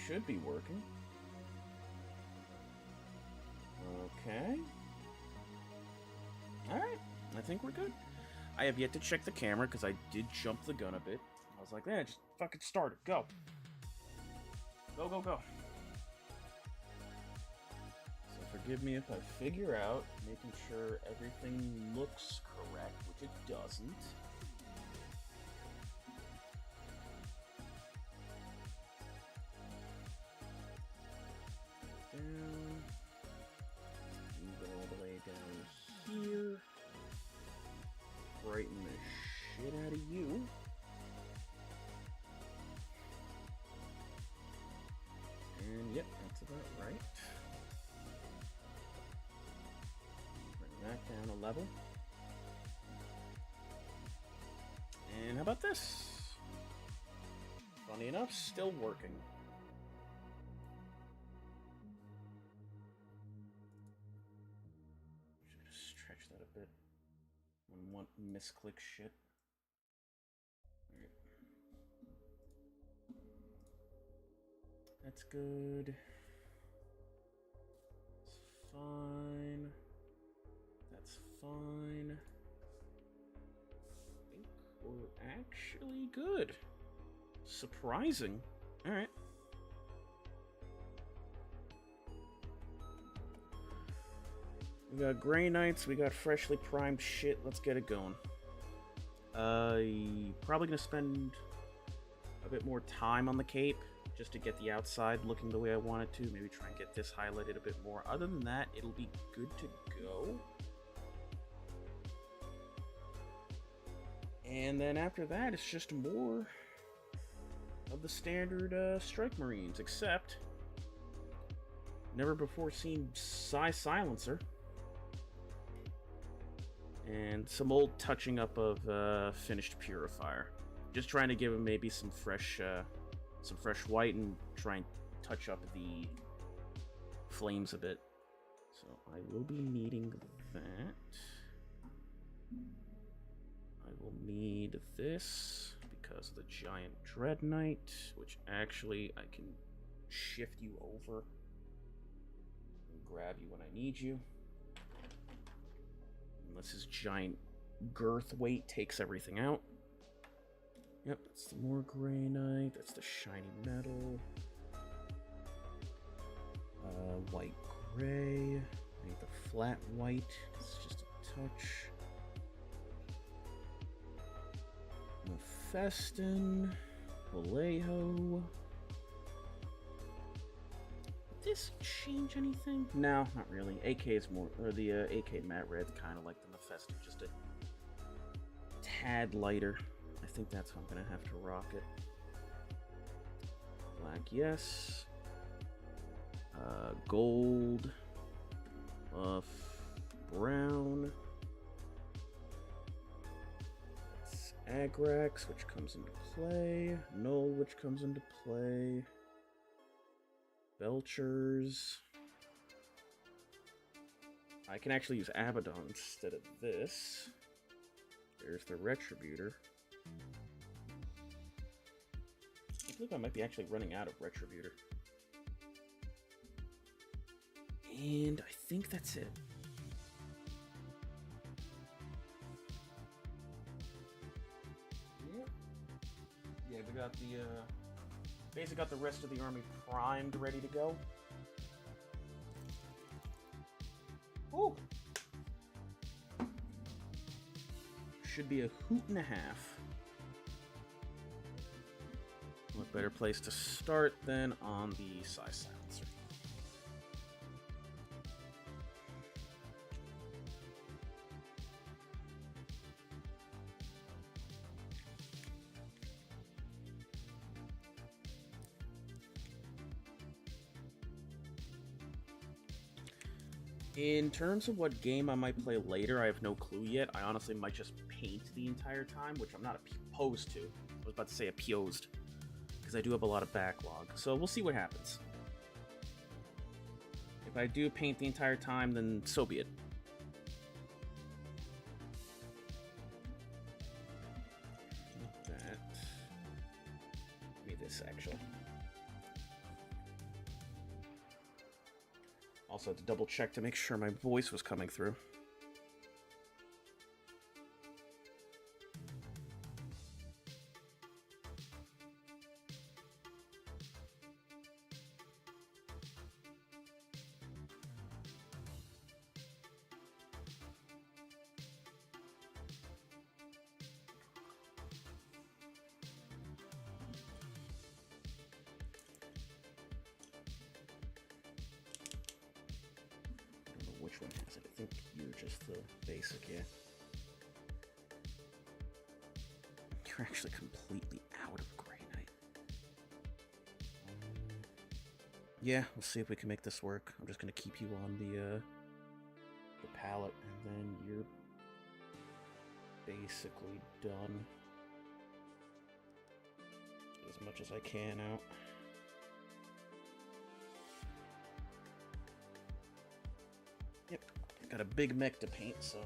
should be working. Okay. Alright, I think we're good. I have yet to check the camera because I did jump the gun a bit. I was like, eh, just fucking start it. Go. Go, go, go. So forgive me if I figure out making sure everything looks correct, which it doesn't. Down. You go all the way down here. Brighten the shit out of you. And yep, that's about right. Bring that down a level. And how about this? Funny enough, still working. Should stretch that a bit. Wouldn't want misclick shit. Alright. That's good. That's fine. That's fine. I think we're actually good. Surprising. Alright. We got Grey Knights, we got freshly primed shit. Let's get it going. Probably gonna spend a bit more time on the cape just to get the outside looking the way I want it to. Maybe try and get this highlighted a bit more. Other than that, it'll be good to go. And then after that, it's just more of the standard Strike Marines, except never before seen Psi Silencer. And some old touching up of finished Purifier. Just trying to give him maybe some fresh white and try and touch up the flames a bit. So I will be needing that. I will need this because of the giant Dread Knight, which actually I can shift you over and grab you when I need you. Unless his giant girth weight takes everything out. Yep, that's the more Grey Knight. That's the shiny metal. White gray. I need the flat white. It's just a touch. Mephiston. Vallejo. This change anything? No, not really. AK is more, or the AK matte red's kind of like the Mephiston, just a tad lighter. I think that's how I'm gonna have to rock it. Black, yes. Gold. Buff. Brown. That's Agrax, which comes into play. Null, which comes into play. Belchers. I can actually use Abaddon instead of this. There's the Retributor. I believe I might be actually running out of Retributor. And I think that's it. Yep. Yeah, we got the, basically got the rest of the army primed, ready to go. Ooh! Should be a hoot and a half. What better place to start than on the Psi Silencer? In terms of what game I might play later, I have no clue yet. I honestly might just paint the entire time, which I'm not opposed to. I was about to say opposed, because I do have a lot of backlog. So we'll see what happens. If I do paint the entire time, then so be it. That. Give me this, actually. Also had to double check to make sure my voice was coming through. Which one has it? I think you're just the basic, yeah. You're actually completely out of Grey Knight. Yeah, we'll see if we can make this work. I'm just gonna keep you on the palette, and then you're basically done. Get as much as I can out. Yep, got a big mech to paint, so...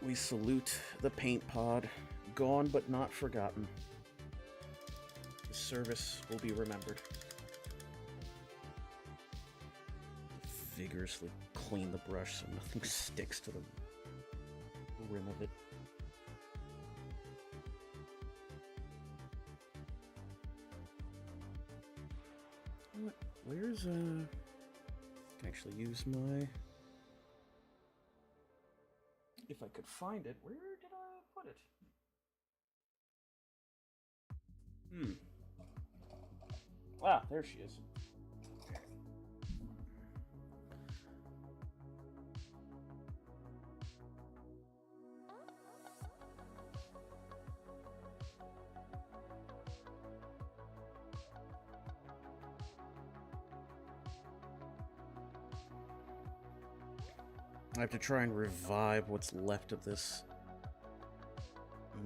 We salute the paint pod, gone but not forgotten. The service will be remembered. Vigorously clean the brush so nothing sticks to the rim of it. Where's I can actually use my... If I could find it, where did I put it? Ah, there she is. I have to try and revive what's left of this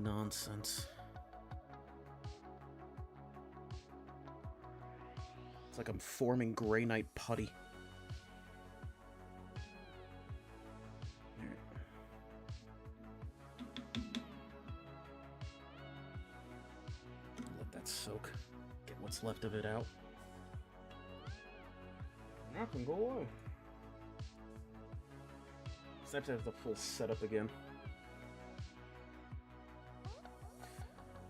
nonsense. It's like I'm forming Grey Knight putty. Let that soak. Get what's left of it out. Nothing, go away. I have to have the full setup again.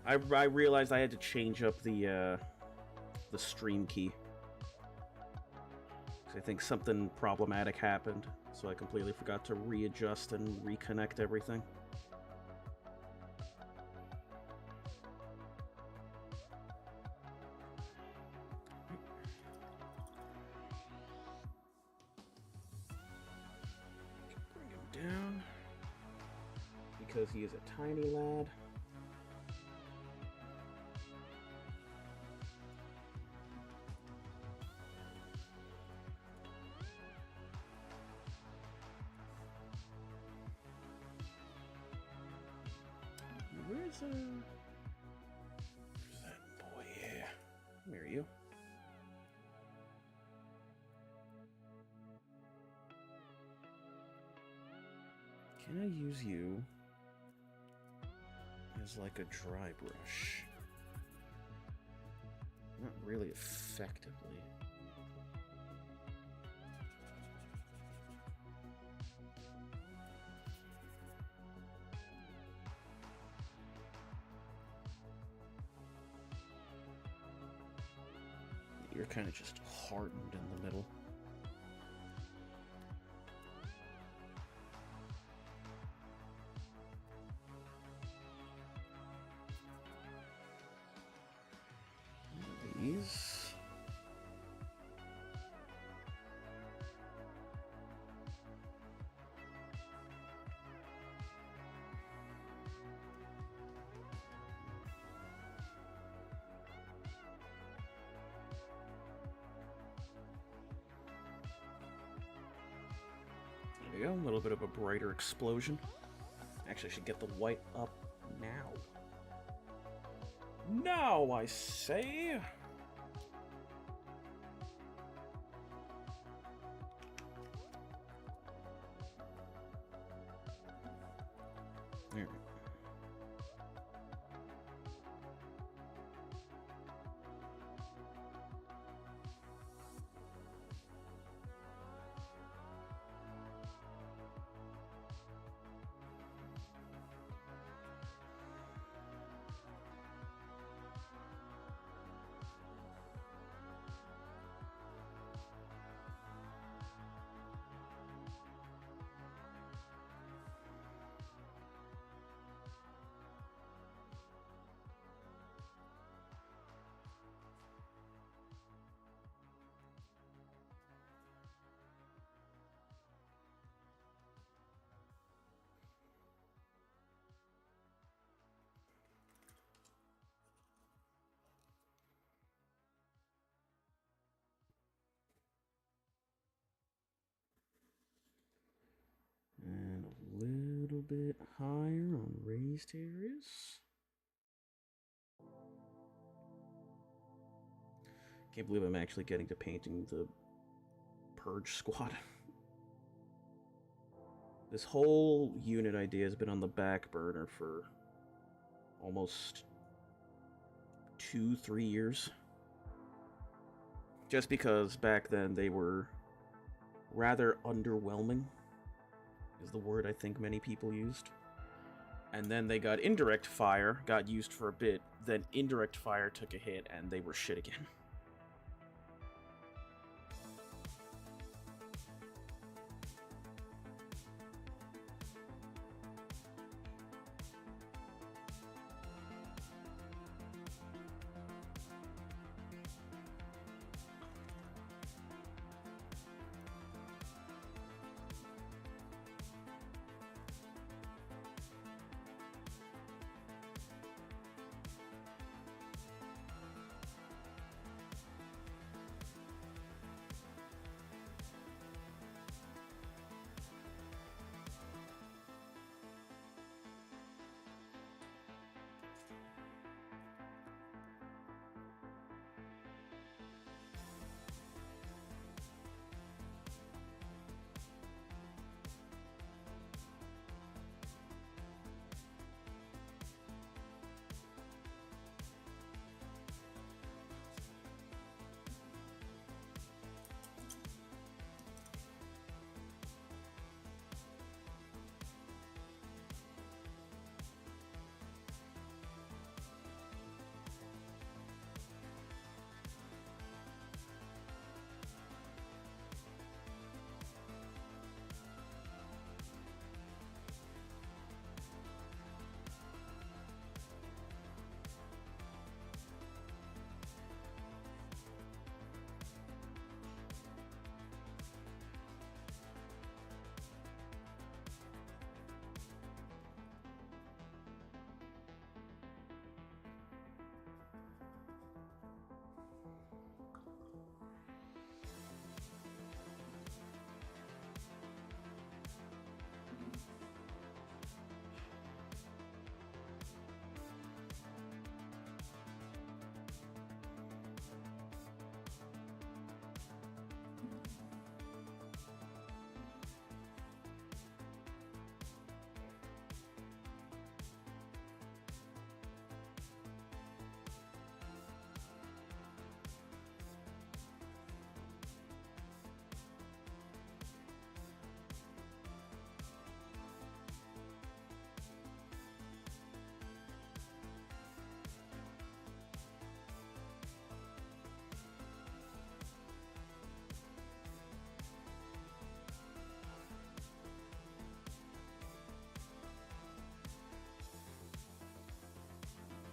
I realized I had to change up the stream key. I think something problematic happened, so I completely forgot to readjust and reconnect everything. Down because he is a tiny lad. Where's that boy? Yeah, where are you? Can I use you as like a dry brush? Not really effectively. You're kind of just hardened in the middle. These. There we go, a little bit of a brighter explosion. Actually, I should get the white up now. Now, I say! All right. And a little bit higher on raised areas. Can't believe I'm actually getting to painting the Purge squad. This whole unit idea has been on the back burner for almost 2-3 years. Just because back then they were rather underwhelming, is the word I think many people used. And then they got indirect fire, got used for a bit, then indirect fire took a hit and they were shit again.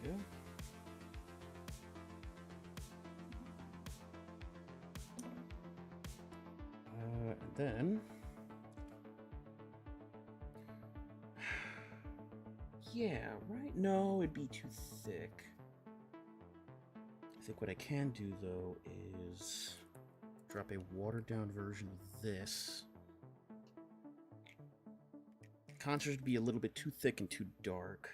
Yeah. And then... yeah, right? No, it'd be too thick. I think what I can do, though, is drop a watered-down version of this. Contrast would be a little bit too thick and too dark.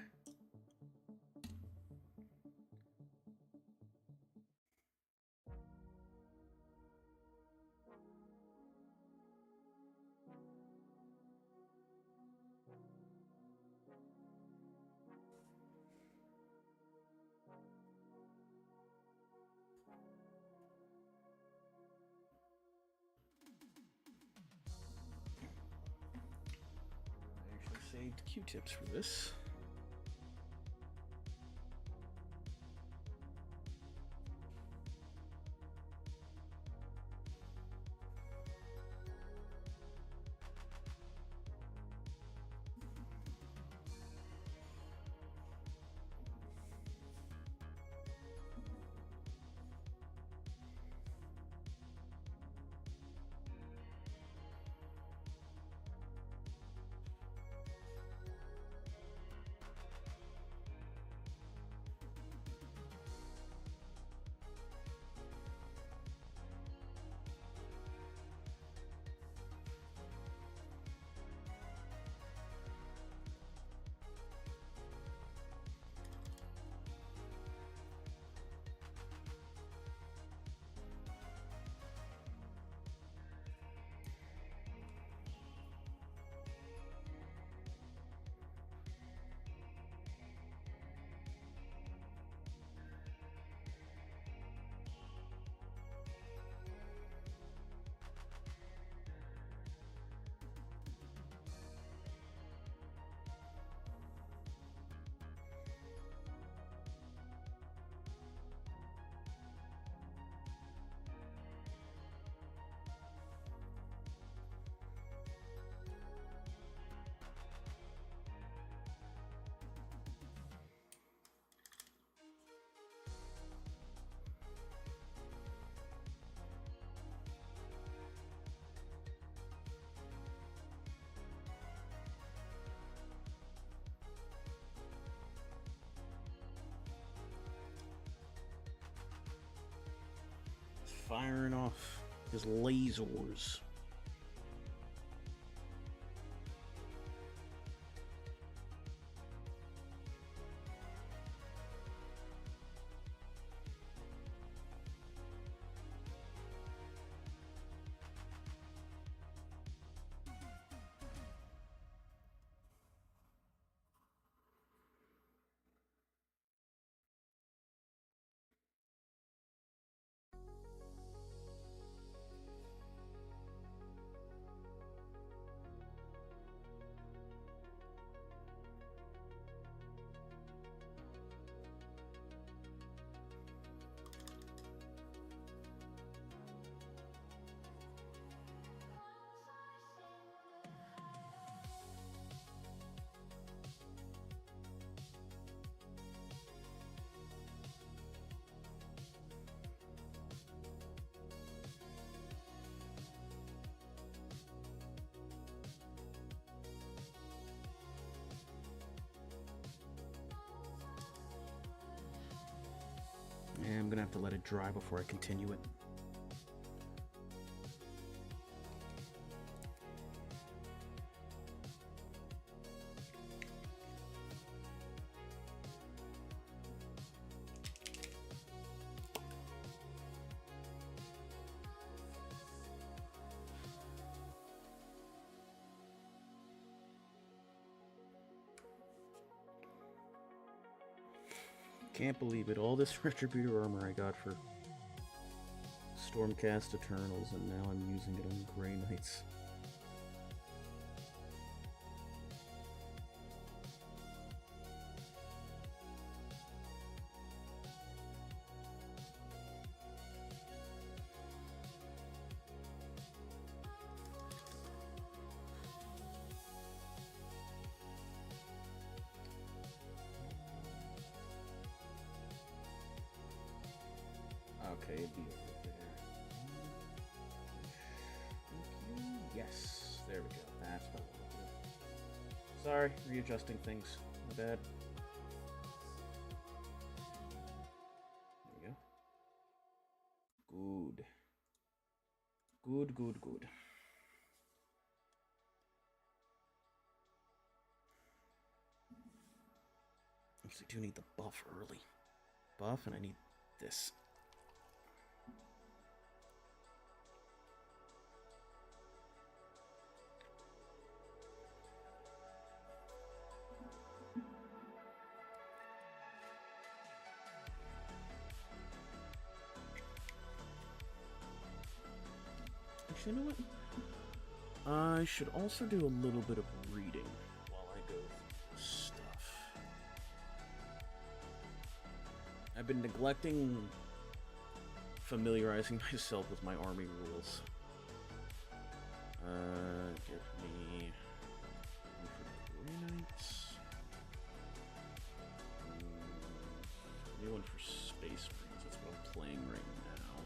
saved Q-tips for this. Firing off his lasers. And I'm gonna have to let it dry before I continue it. Can't believe it. All this Retributor armor I got for Stormcast Eternals, and now I'm using it on Grey Knights. Okay, it'd be over there. Yes, there we go. That's what I wanted to do. Sorry, readjusting things. My bad. There we go. Good. Good, good, good. Actually, do need the buff early. Buff, and I need this. Actually, you know what? I should also do a little bit of reading while I go I've been neglecting familiarizing myself with my army rules. Give me one for Grey Knights. Give me one for Space Marines. That's what I'm playing right now.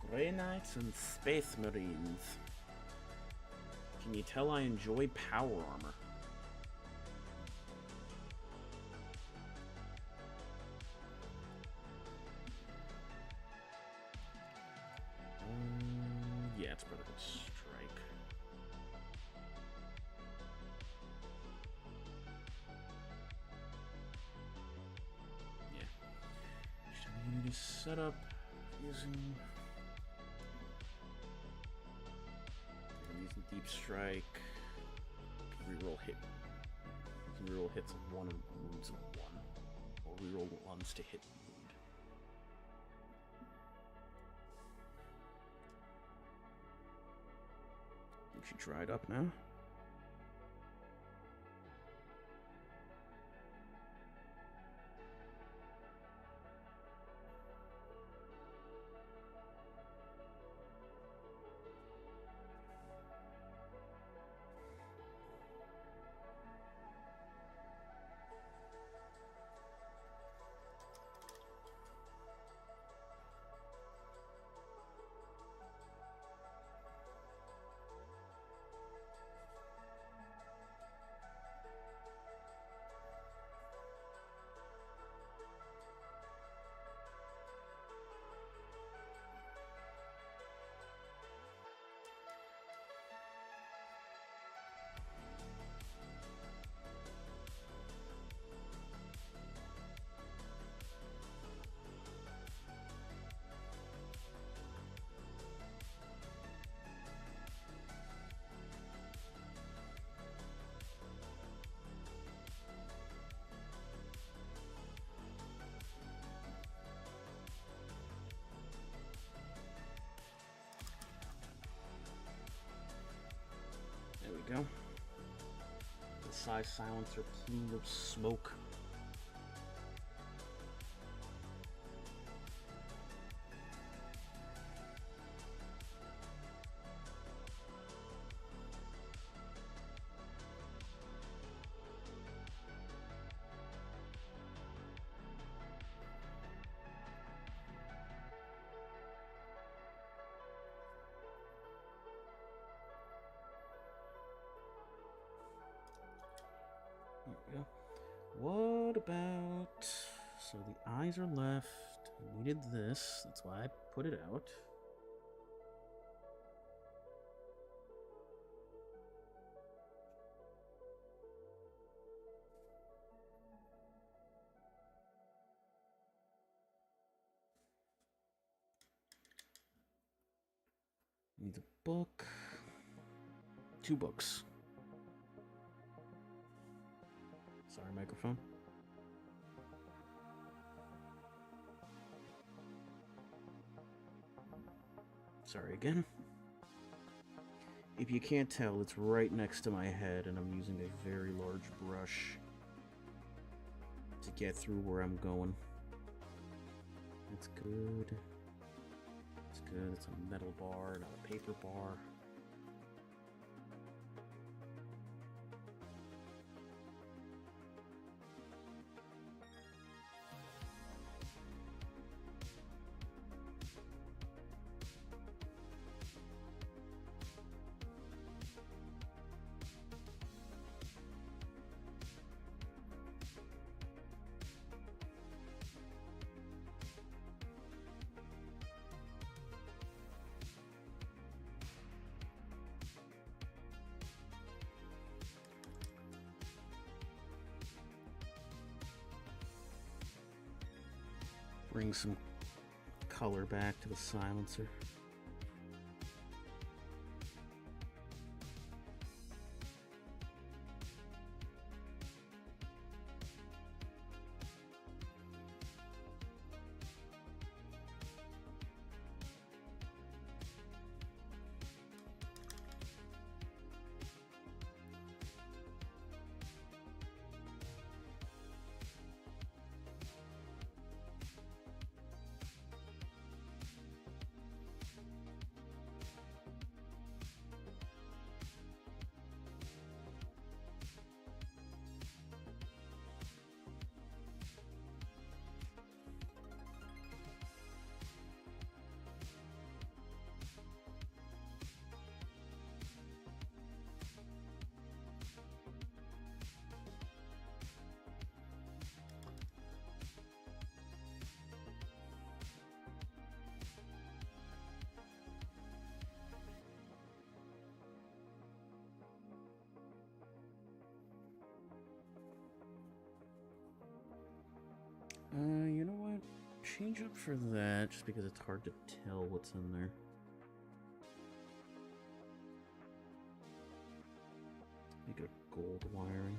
Grey Knights and Space Marines. Can you tell I enjoy power armor? Yeah, it's Brotherhood Strike. Yeah. Each time the unit is set up using Deep Strike. Reroll hit. You can reroll hits of 1 and wounds of 1. Or reroll ones to hit wound. Think she dried up now? There we go. The Psi Silencer plume of smoke. There we go. What about... So the eyes are left. I needed this. That's why I put it out. Need a book. 2 books. Sorry, microphone. Sorry again. If you can't tell, it's right next to my head, and I'm using a very large brush to get through where I'm going. It's good. It's good. It's a metal bar, not a paper bar. Bring some color back to the silencer. change up for that, just because it's hard to tell what's in there. Make it a gold wiring.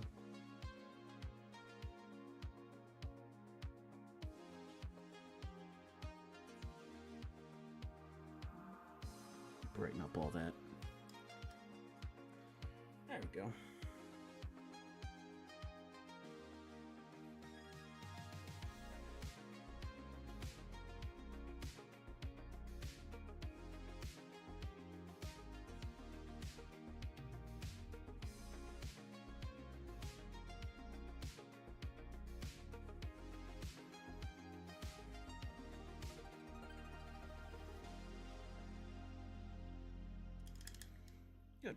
Brighten up all that. There we go. Good.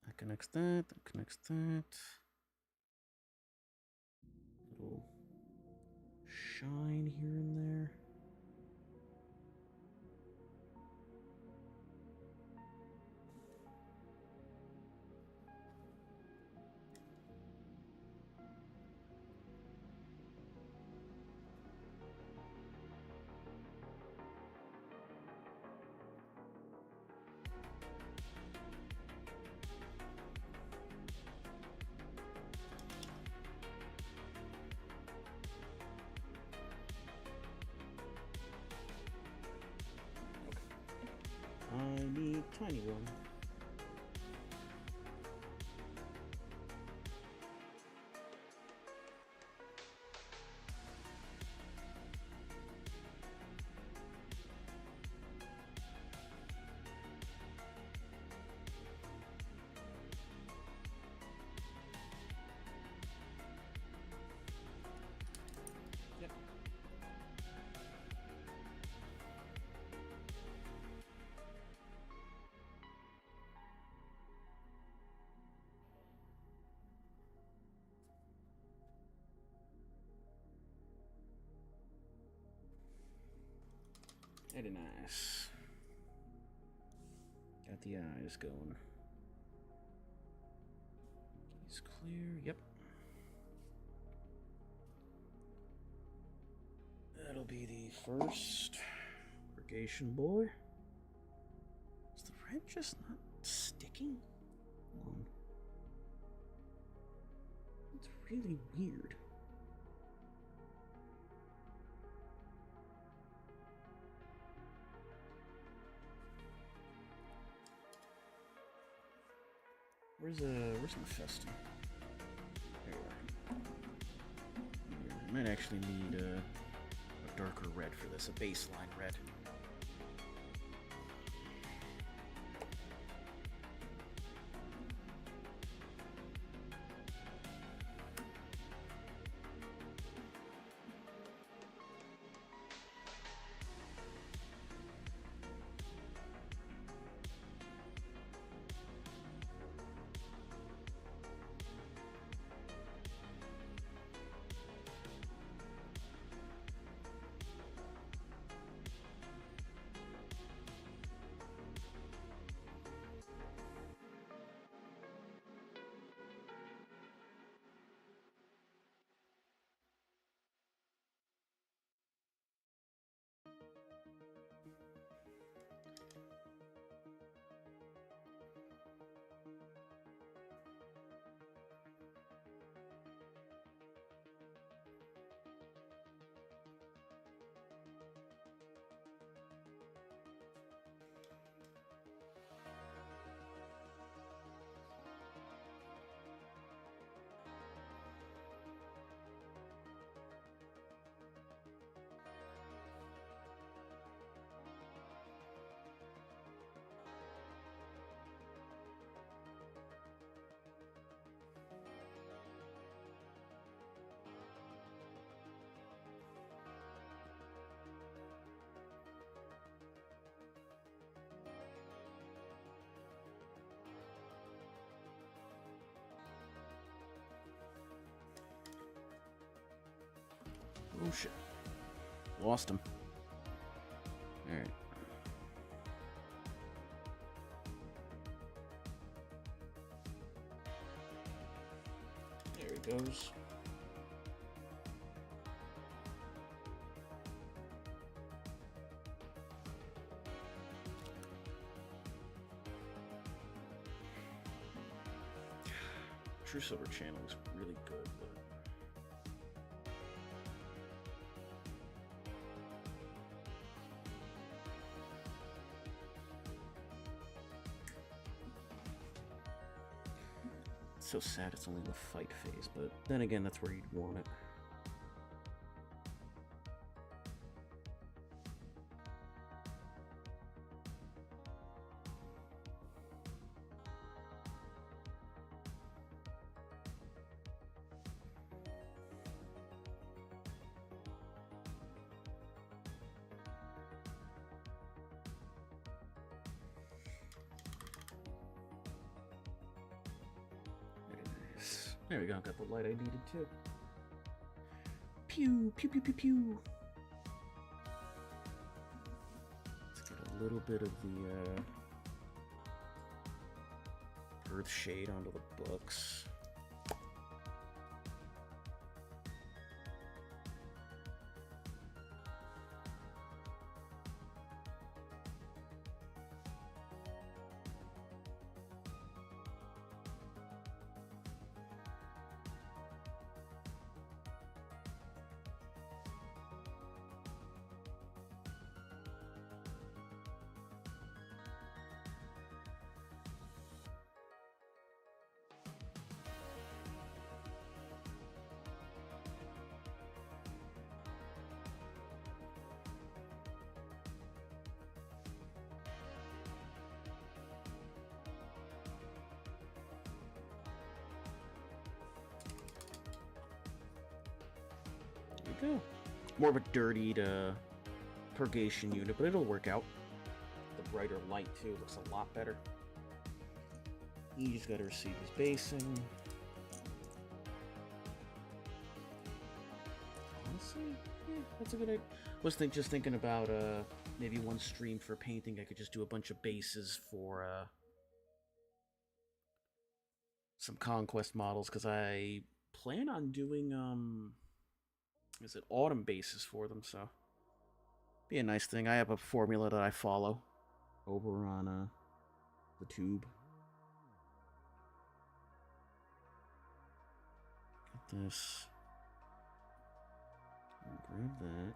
That connects that, that connects that. Little shine here and there. I need a tiny one. Yep. Very nice. Got the eyes going. He's clear. Yep. That'll be the first irrigation boy. Is the red just not sticking? Hold on. It's really weird. Where's Mephisto? There we are. We might actually need a darker red for this, a baseline red. Oh shit. Lost him. Alright. There he goes. True Silver channel is really good, but it's so sad it's only the fight phase, but then again, that's where you'd want it. There we go, got the light I needed too. Pew, pew, pew, pew, pew. Let's get a little bit of the earth shade onto the books. Go. More of a dirtied purgation unit, but it'll work out. The brighter light too looks a lot better. You just gotta receive his basing. Honestly, yeah, that's a good idea. Was just thinking about maybe one stream for painting. I could just do a bunch of bases for some conquest models, because I plan on doing is it autumn bases for them, so be a nice thing. I have a formula that I follow over on the tube. Get this. Grab that.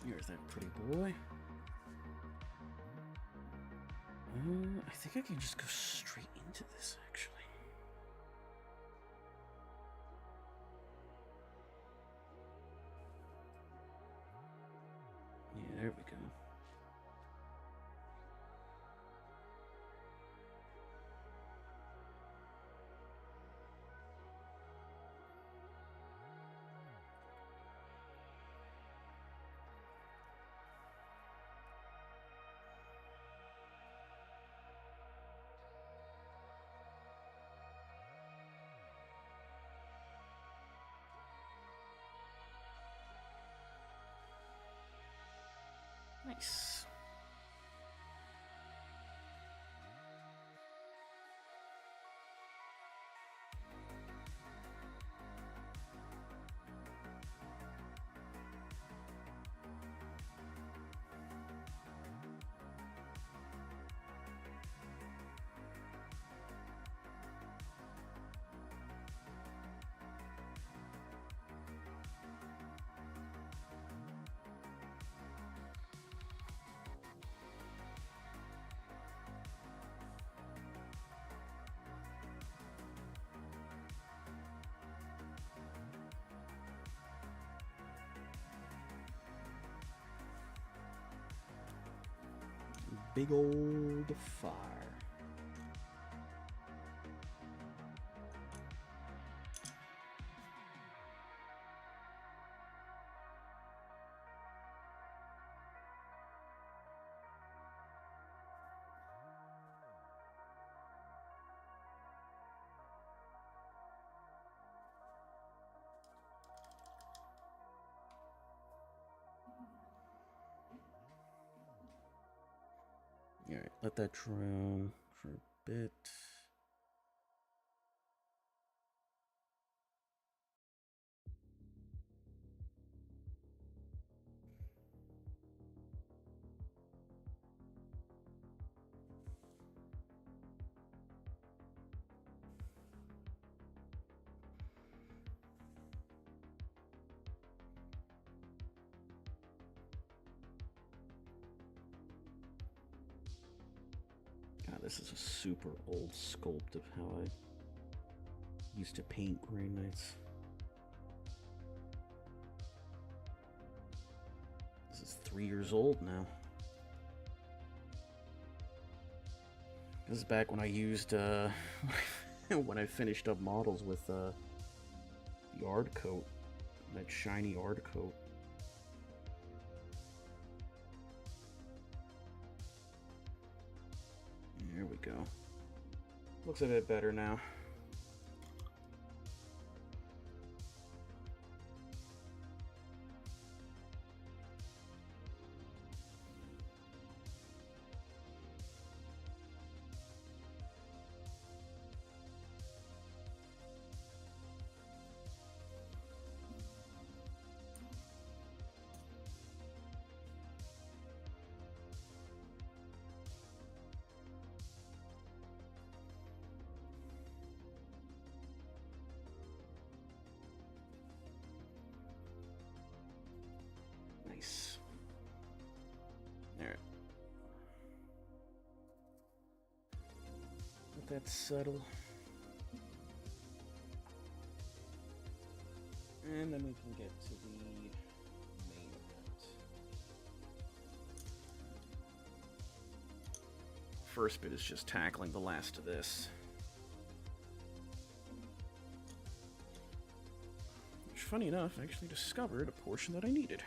Here's that pretty boy. I think I can just go straight into this, actually. Yeah, there we go. Nice. big old fire. Alright, let that drown for a bit. God, this is a super old sculpt of how I used to paint Grey Knights. This is 3 years old now. This is back when I used, when I finished up models with the Ard coat, that shiny Ard coat. There we go. Looks a bit better now. Nice. Alright. Let that settle. And then we can get to the main event. First bit is just tackling the last of this. Which, funny enough, I actually discovered a portion that I needed.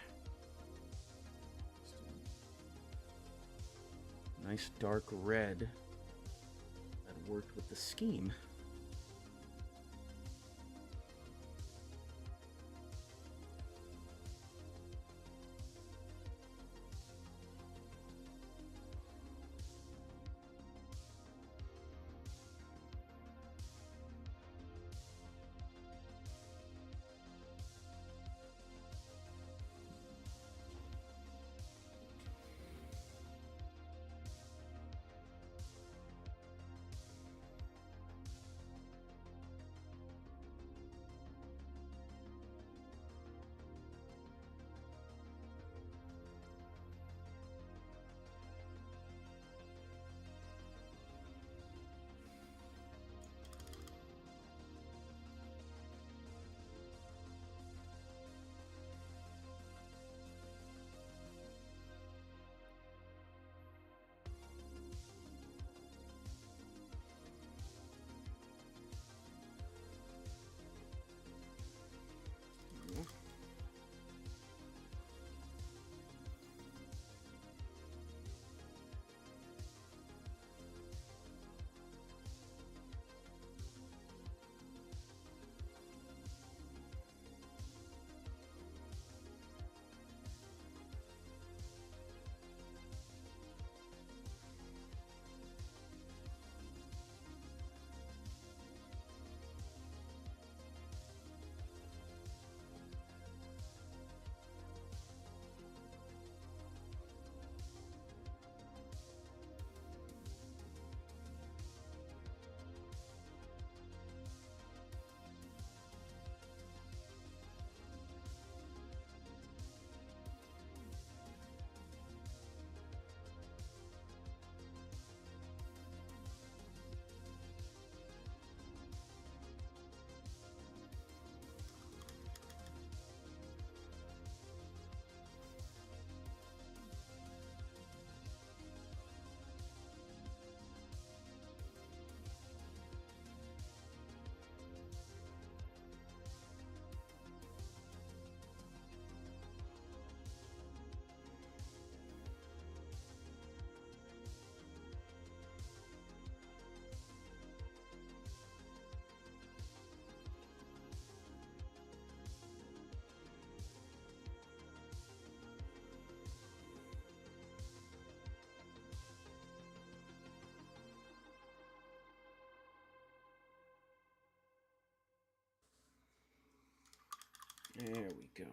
Nice dark red that worked with the scheme. There we go.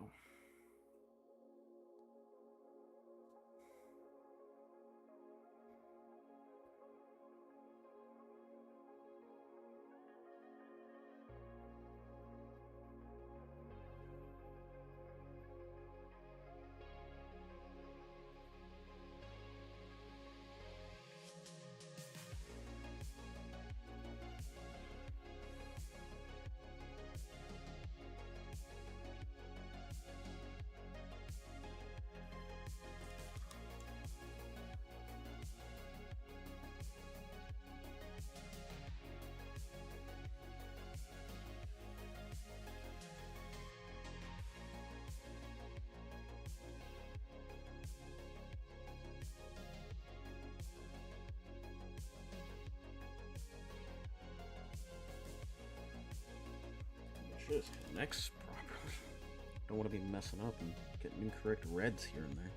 Just connects properly. Don't want to be messing up and getting incorrect reds here and there.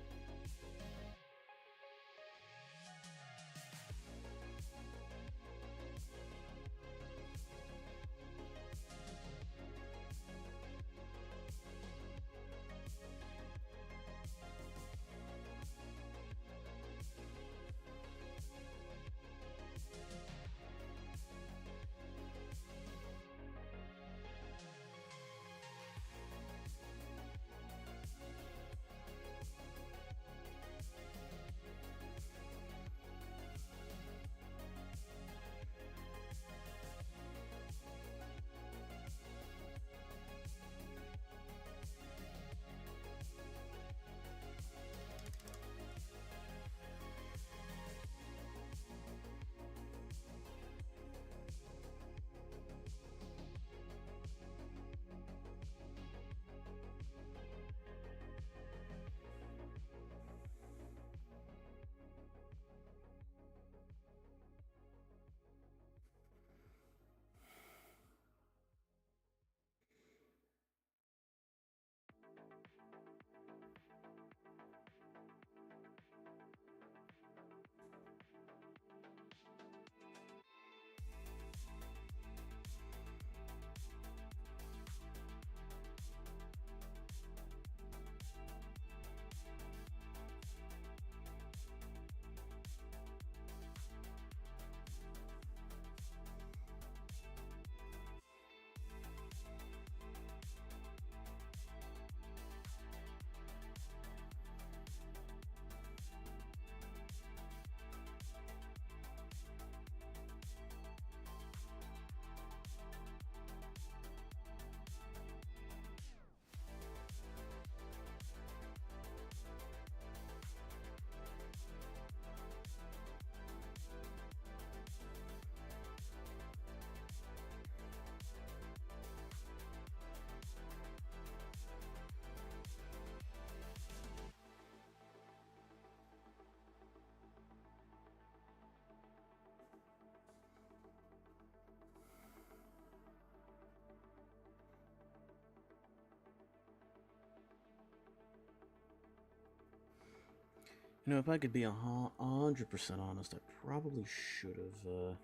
You know, if I could be 100% honest, I probably should have.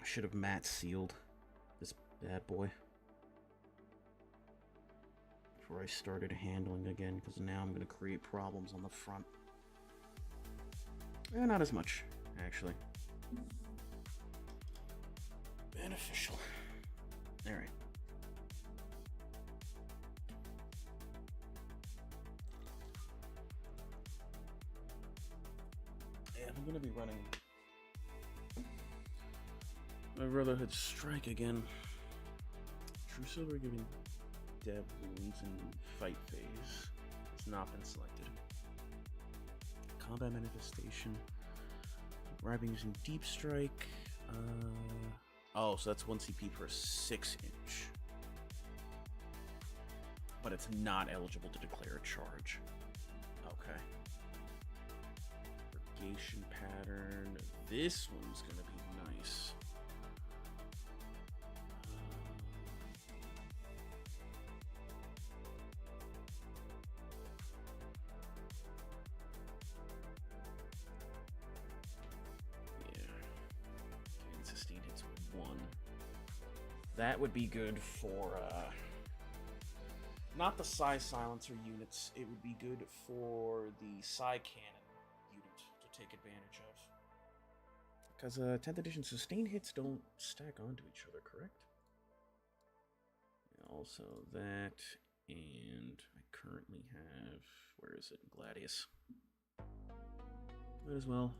I should have matte sealed this bad boy before I started handling again, because now I'm going to create problems on the front. Not as much, actually. Beneficial. All right. I'm gonna be running my Brotherhood Strike again. True Silver giving Dev wounds in fight phase. It's not been selected. Combat Manifestation. Arriving using Deep Strike. Oh, so that's 1 CP per 6-inch. But it's not eligible to declare a charge. Okay. Purgation pattern. This one's gonna be nice. that would be good for, not the Psi Silencer units, it would be good for the Psi Cannon unit to take advantage of. Because 10th edition sustained hits don't stack onto each other, correct? Also that, and I currently have, where is it, Gladius. Might as well.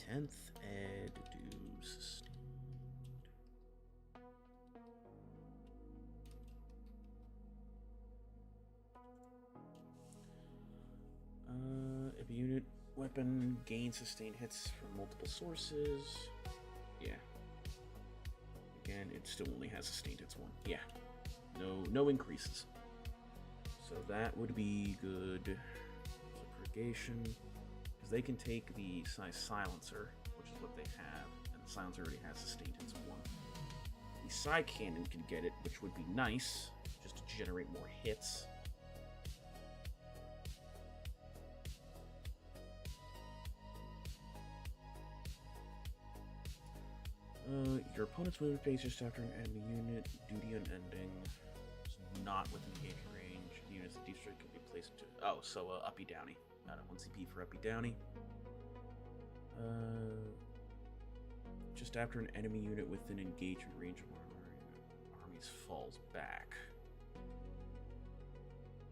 10th ed do sustained. If a unit weapon gains sustained hits from multiple sources, yeah. Again, it still only has sustained hits one. Yeah, no increases. So that would be good. Purgation, because they can take the Silencer, which is what they have, and the Silencer already has sustained hits one. The Psi Cannon can get it, which would be nice, just to generate more hits. Your opponent's movement phase just after an enemy unit, duty unending, is not within engagement range. The units that deep strike can be placed into. Oh, so Uppy Downy. Got a 1 CP for Uppy Downy. Just after an enemy unit within engagement range of one of our armies falls back.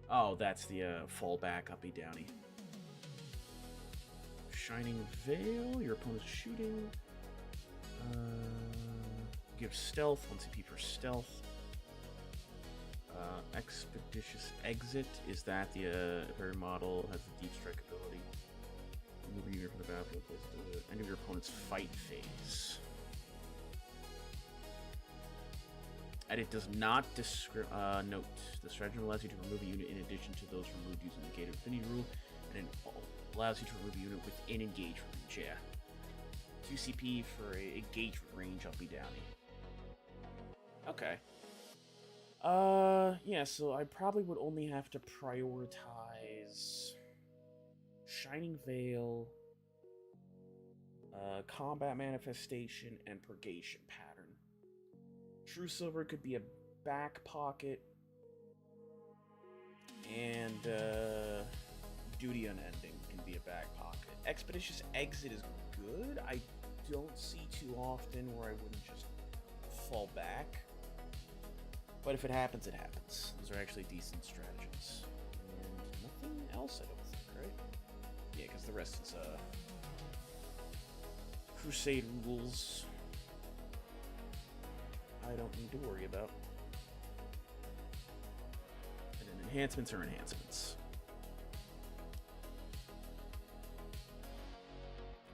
Oh, that's the fallback Uppy Downy. Shining Veil, your opponent's shooting. Give stealth, 1 CP for stealth. Expeditious Exit, is that the very model has the deep strike ability. Move a unit from the battlefield, place it to the end of your opponent's fight phase. And it does not note. The stratagem allows you to remove a unit in addition to those removed using the Gate of Affinity rule, and it allows you to remove a unit within engagement range. Yeah. 2 CP for a engagement range, I'll be Downy. Okay. Yeah, so I probably would only have to prioritize Shining Veil, Combat Manifestation, and Purgation Pattern. True Silver could be a back pocket, and Duty Unending can be a back pocket. Expeditious Exit is good. I don't see too often where I wouldn't just fall back. But if it happens, it happens. Those are actually decent stratagems. And nothing else, I don't think, right? Yeah, because the rest is, Crusade rules. I don't need to worry about. And then enhancements are enhancements.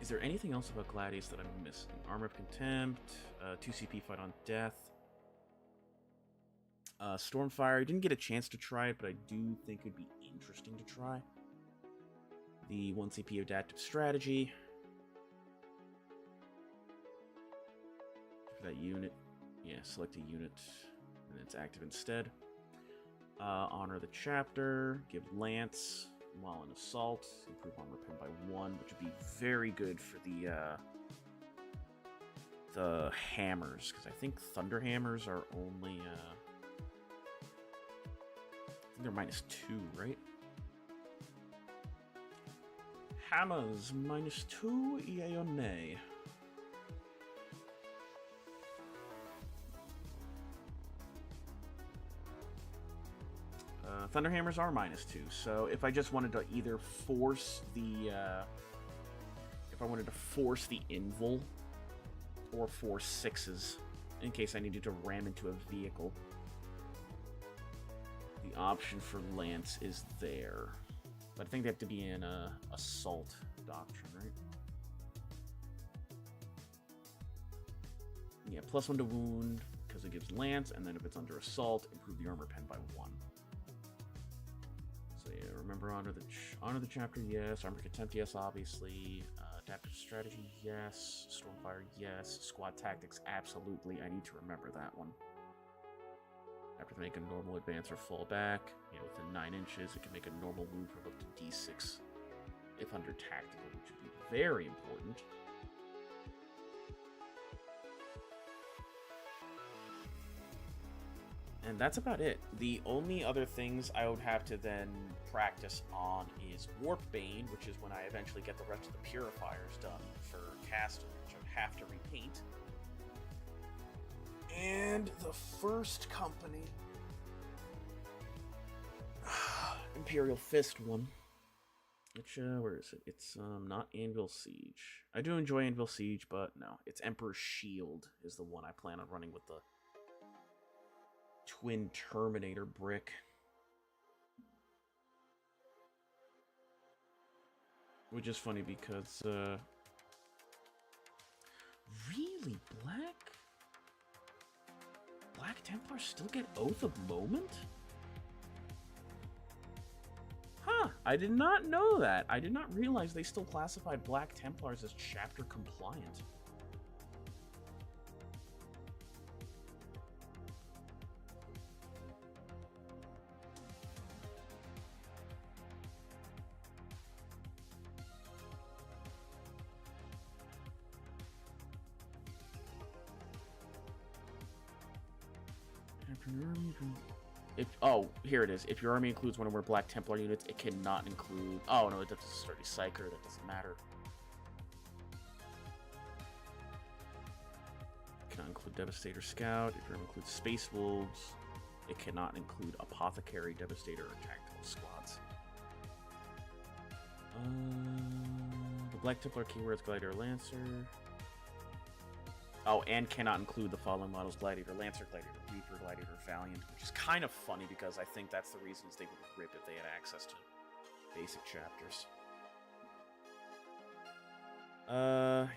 Is there anything else about Gladius that I'm missing? Armor of Contempt, 2 CP Fight on Death. Stormfire, I didn't get a chance to try it, but I do think it'd be interesting to try. The 1 CP Adaptive Strategy. For that unit. Yeah, select a unit, and it's active instead. Honor the Chapter, give Lance while in Assault, improve armor pen by 1, which would be very good for the hammers, because I think Thunder Hammers are only, I think they're -2, right? Hammers, -2, yay or nay? Thunder Hammers are -2, so if I just wanted to either force the, if I wanted to force the Invul, or force 6s, in case I needed to ram into a vehicle, the option for Lance is there. But I think they have to be in Assault Doctrine, right? Yeah, +1 to wound, because it gives Lance, and then if it's under Assault, improve the armor pen by 1. So yeah, remember honor the Chapter, yes. Armor Contempt, yes, obviously. Adaptive Strategy, yes. Stormfire, yes. Squad Tactics, absolutely. I need to remember that one. After they make a normal advance or fall back, within 9 inches, it can make a normal move from up to D6 if under tactical, which would be very important. And that's about it. The only other things I would have to then practice on is Warp Bane, which is when I eventually get the rest of the purifiers done for Castle, which I have to repaint. And the first company, Imperial Fist one. Which, where is it? It's, not Anvil Siege. I do enjoy Anvil Siege, but no. It's Emperor's Shield is the one I plan on running with the Twin Terminator brick. Which is funny because, really? Black Templars still get Oath of Moment? Huh, I did not know that. I did not realize they still classified Black Templars as chapter compliant. Oh, here it is. If your army includes one of our Black Templar units, it cannot include... Oh, no, it doesn't start a Psyker. That doesn't matter. It cannot include Devastator Scout. If your army includes Space Wolves, it cannot include Apothecary, Devastator, or Tactical Squads. The Black Templar keywords Gladiator Lancer. Oh, and cannot include the following models: Gladiator Lancer, Gladiator Reaper, Gladiator Valiant, which is kind of funny because I think that's the reasons they would rip if they had access to basic chapters.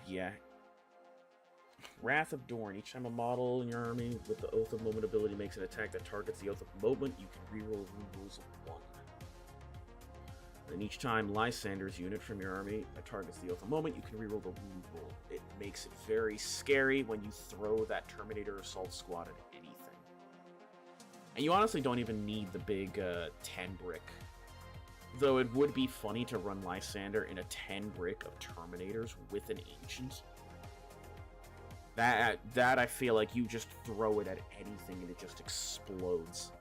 Yeah. Wrath of Dorn. Each time a model in your army with the Oath of Moment ability makes an attack that targets the Oath of Moment, you can reroll wound rolls of 1. And each time Lysander's unit from your army that targets the Oath of Moment, you can reroll the wound roll. It makes it very scary when you throw that Terminator Assault Squad at anything. And you honestly don't even need the big 10 brick. Though it would be funny to run Lysander in a 10 brick of Terminators with an Ancient. That I feel like you just throw it at anything and it just explodes.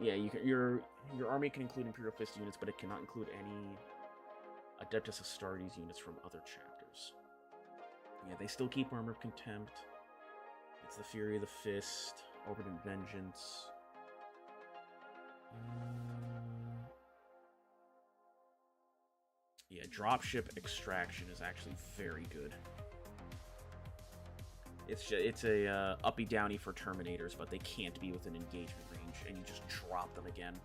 Yeah, your army can include Imperial Fist units, but it cannot include any Adeptus Astartes units from other chapters. Yeah, they still keep Armor of Contempt. It's the Fury of the Fist, Orbitant Vengeance. Yeah, Dropship Extraction is actually very good. It's a uppy downy for Terminators, but they can't be within engagement range, and you just drop them again.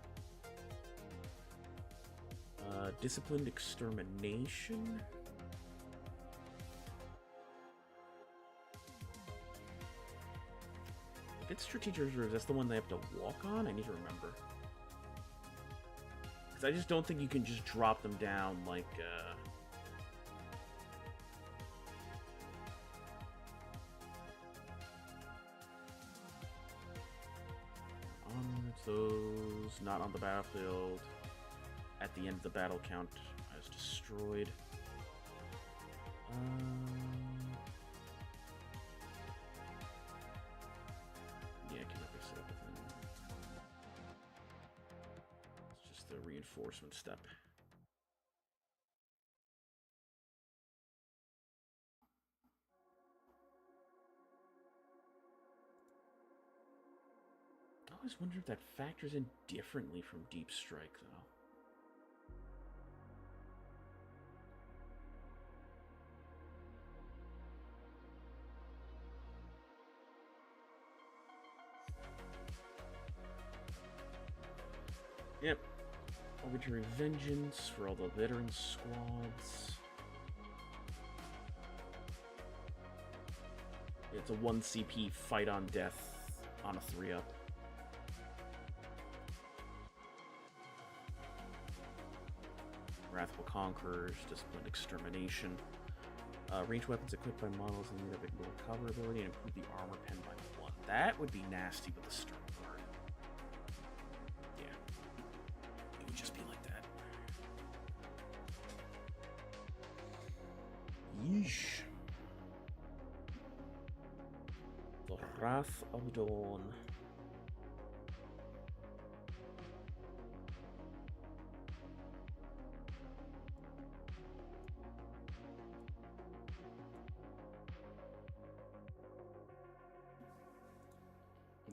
Disciplined Extermination. If it's Strategic Reserves, that's the one they have to walk on? I need to remember. Because I just don't think you can just drop them down like, those not on the battlefield. At the end of the battle count as destroyed. Yeah, I can never set up within. It's just the reinforcement step. I always wonder if that factors in differently from Deep Strike, though. Yep. Arbitrary Vengeance for all the veteran squads. Yeah, it's a 1 CP fight on death on a 3-up. Wrathful Conquerors, Disciplined Extermination. Ranged weapons equipped by models in need of ignore cover ability and improve the armor pen by 1. That would be nasty with the Stern card. Yeah. It would just be like that. Yeesh. The Wrath of Dawn.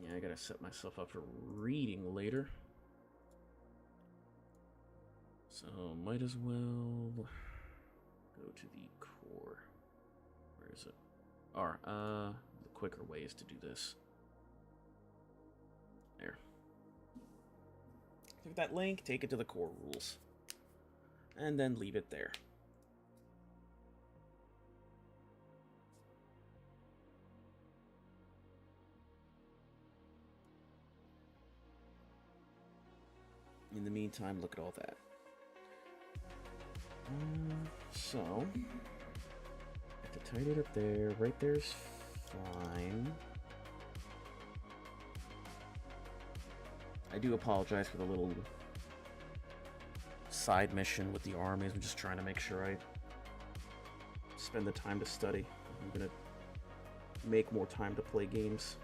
Yeah, I gotta set myself up for reading later. So, might as well go to the core. Where is it? The quicker way is to do this. There. Click that link, take it to the core rules. And then leave it there. In the meantime, look at all that. So, have to tidy it up there. Right there's fine. I do apologize for the little side mission with the armies. I'm just trying to make sure I spend the time to study. I'm gonna make more time to play games.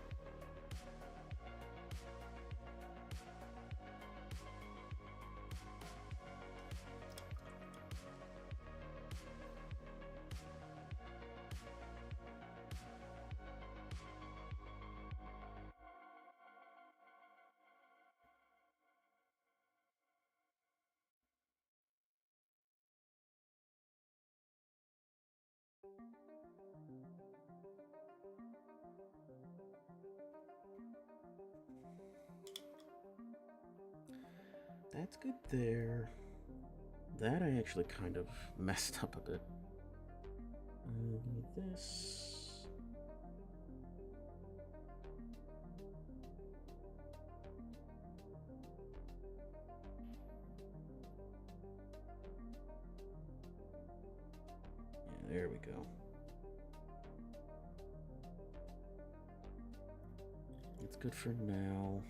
That's good there. That I actually kind of messed up a bit. This. Yeah, there we go. It's good for now.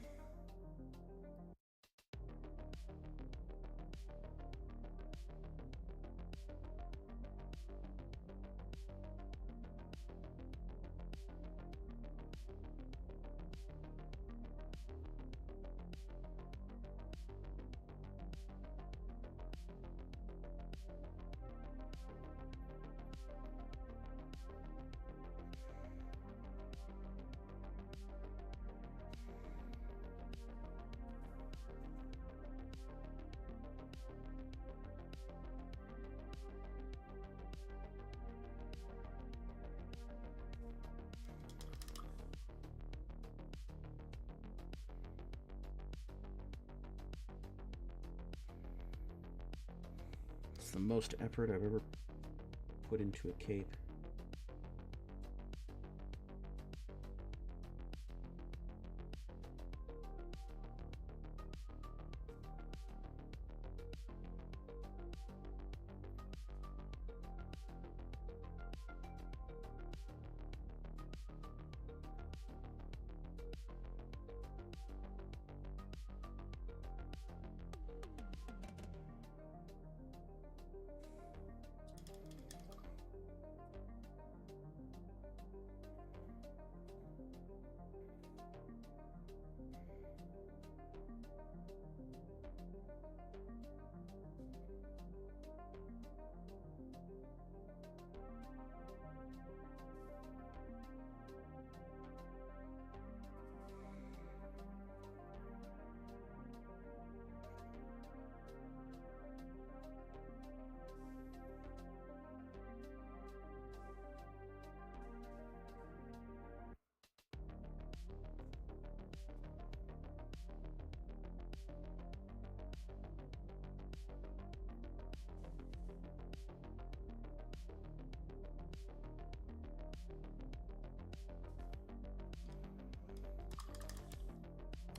It's the most effort I've ever put into a cape.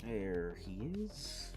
There he is.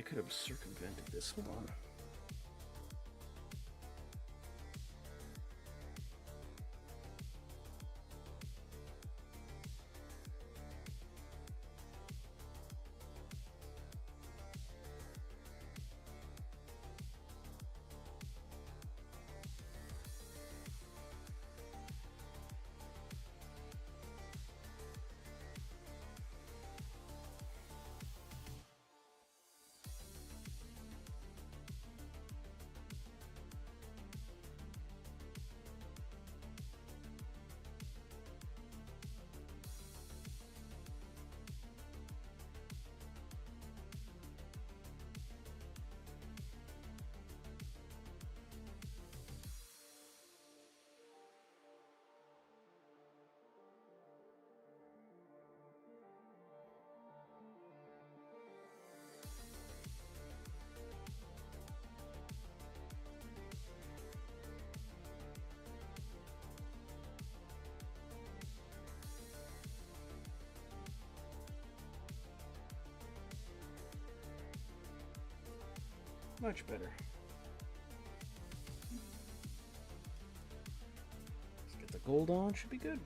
could have circumvented this. Hold on. Much better. Let's get the gold on, should be good.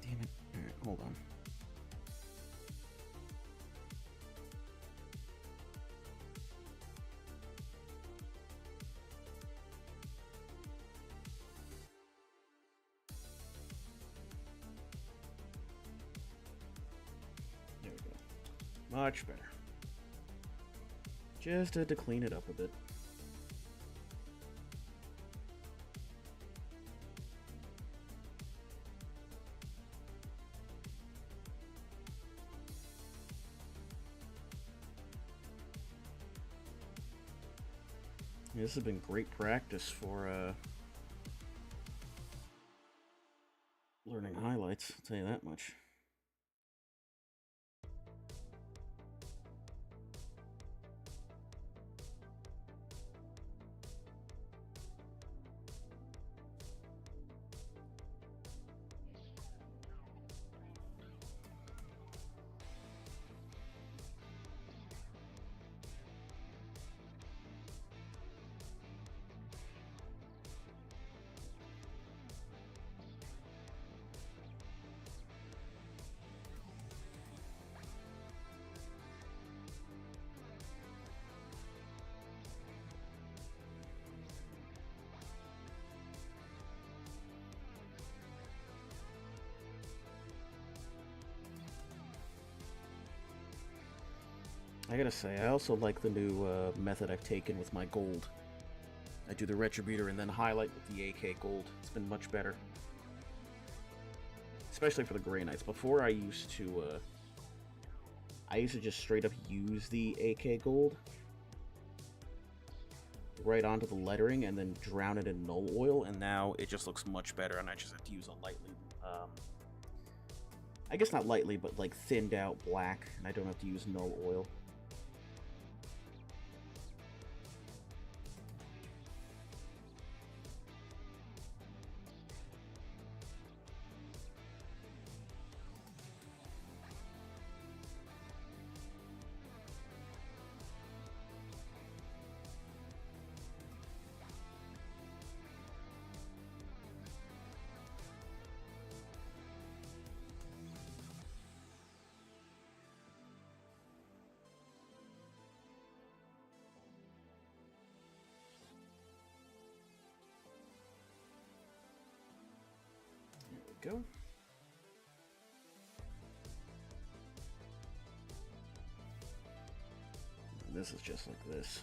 Damn it. Alright, hold on. There we go. Much better. Just to clean it up a bit. This has been great practice for learning highlights, I'll tell you that much. I gotta say, I also like the new method I've taken with my gold. I do the Retributor and then highlight with the AK gold. It's been much better. Especially for the Grey Knights. Before I used to just straight up use the AK gold right onto the lettering and then drown it in null oil, and now it just looks much better and I just have to use a lightly, I guess not lightly, but like thinned out black, and I don't have to use null oil. Go. This is just like this.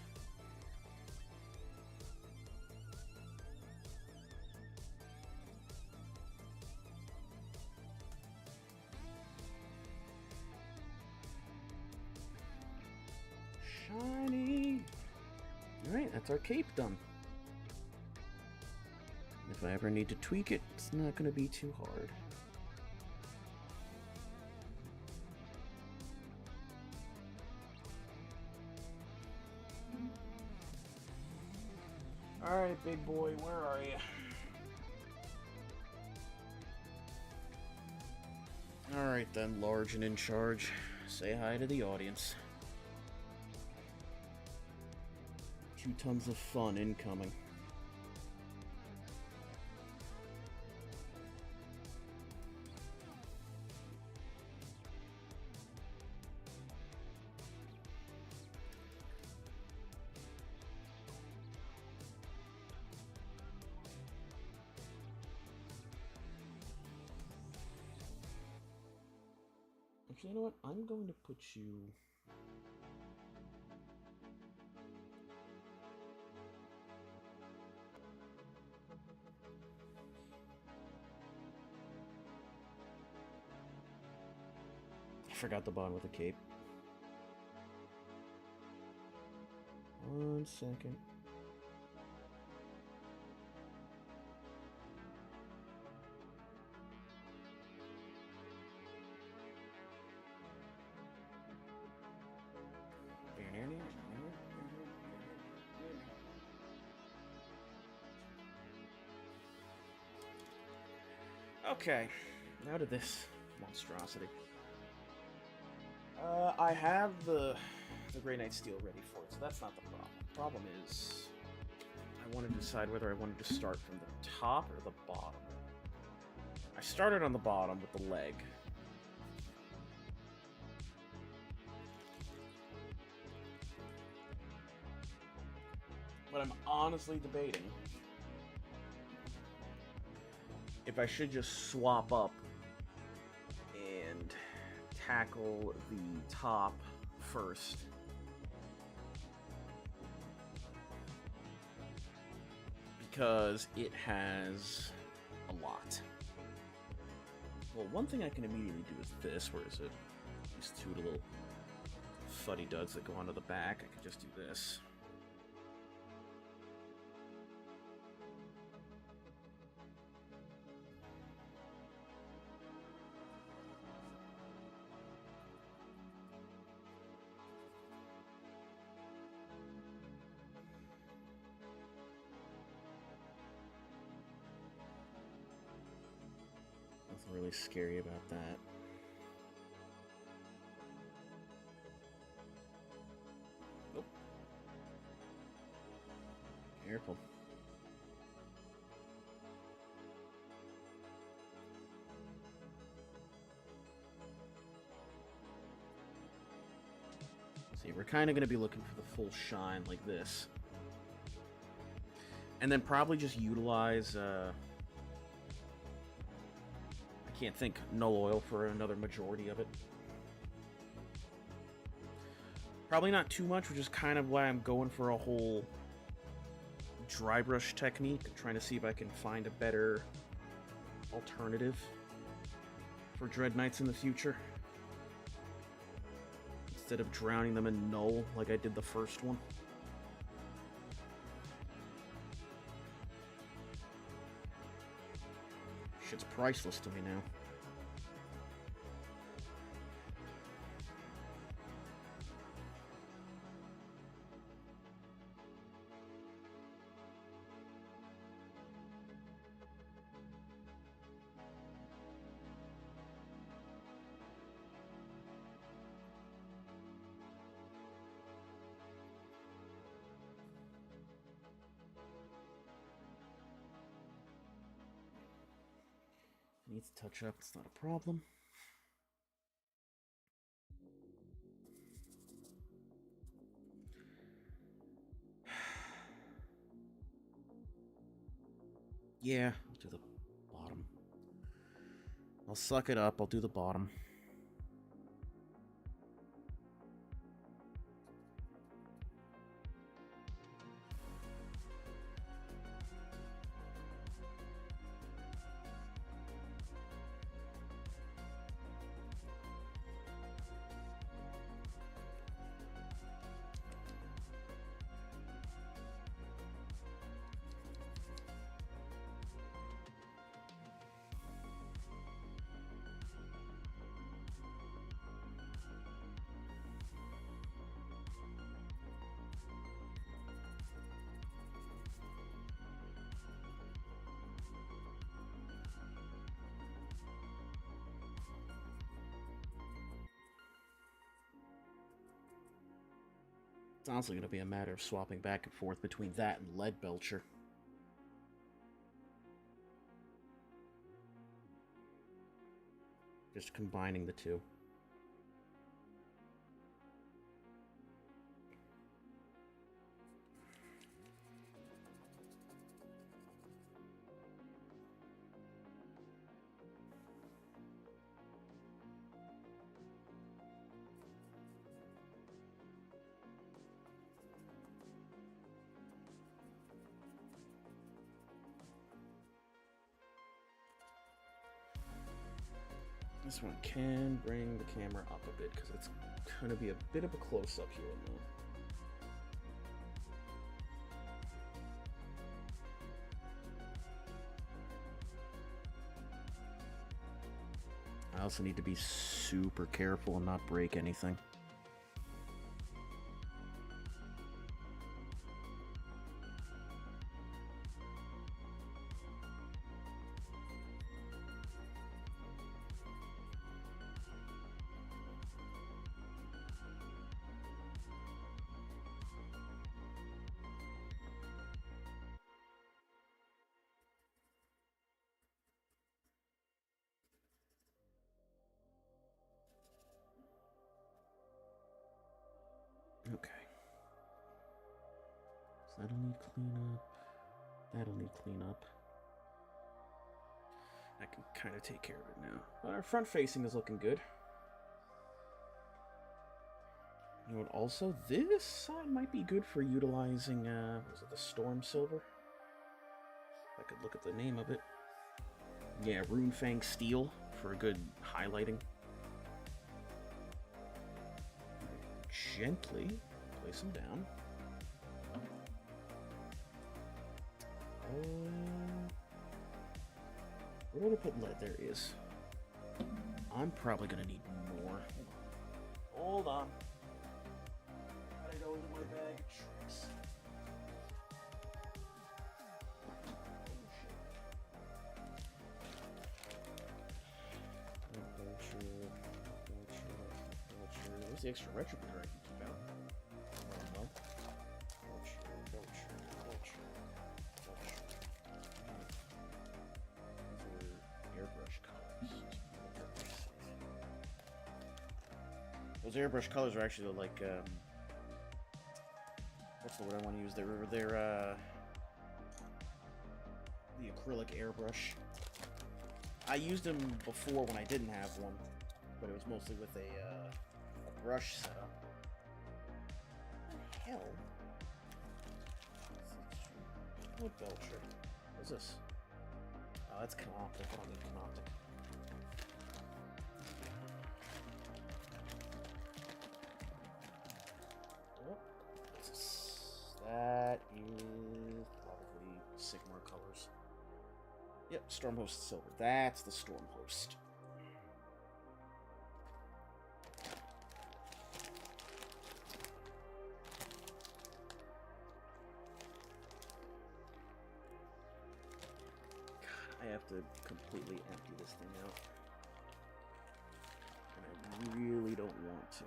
Shiny. Alright, that's our cape done. If I ever need to tweak it, it's not going to be too hard. Alright, big boy, where are you? Alright then, large and in charge. say hi to the audience. 2 tons of fun incoming. Actually, you know what? I'm going to put you... I forgot the bond with the cape. 1 second. Okay, now to this monstrosity. I have the Grey Knight Steel ready for it, so that's not the problem. The problem is, I want to decide whether I wanted to start from the top or the bottom. I started on the bottom with the leg. But I'm honestly debating if I should just swap up and tackle the top first. Because it has a lot. Well, one thing I can immediately do is this. Where is it? These 2 little fuddy-duds that go onto the back. I could just do this. Nothing really scary about that. Nope. Careful. See, we're kind of going to be looking for the full shine like this. And then probably just utilize, I can't think, null oil for another majority of it. Probably not too much, which is kind of why I'm going for a whole dry brush technique, trying to see if I can find a better alternative for Dread Knights in the future. Instead of drowning them in null like I did the first one. Shit's priceless to me now. Needs to touch up, it's not a problem. Yeah, I'll do the bottom. I'll suck it up, I'll do the bottom. It's honestly going to be a matter of swapping back and forth between that and Lead Belcher. Just combining the two. This one can bring the camera up a bit because it's going to be a bit of a close-up here and there. I also need to be super careful and not break anything. Okay. So that'll need cleanup. That'll need cleanup. I can kind of take care of it now. But our front facing is looking good. You know what, also, this side might be good for utilizing, was it the Storm Silver? I could look at the name of it. Yeah, Runefang Steel for a good highlighting. Gently place them down. Where did I put lead? There it is. I'm probably gonna need more. Hold on. Gotta go into my bag of tricks. Where's the extra retributor I can keep out? No. Those airbrush colors are actually like, what's the word I want to use? They're the acrylic airbrush. I used them before when I didn't have one, but it was mostly with a brush setup. What the hell? What Belcher? What's this? Oh, that's Canoptic. I don't need Canoptic. That is probably Sigmar colors. Yep, Stormhost Silver. That's the Stormhost. God, I have to completely empty this thing out. And I really don't want to.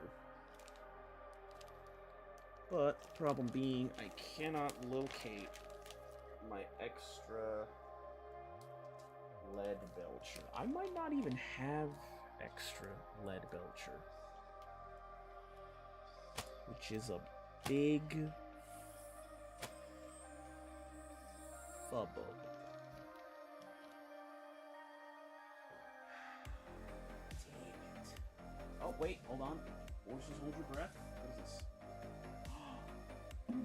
But, problem being, I cannot locate my extra lead belcher. I might not even have extra lead belcher. Which is a big fubbub. Damn it. Oh, wait, hold on. Forces, hold your breath. What is this?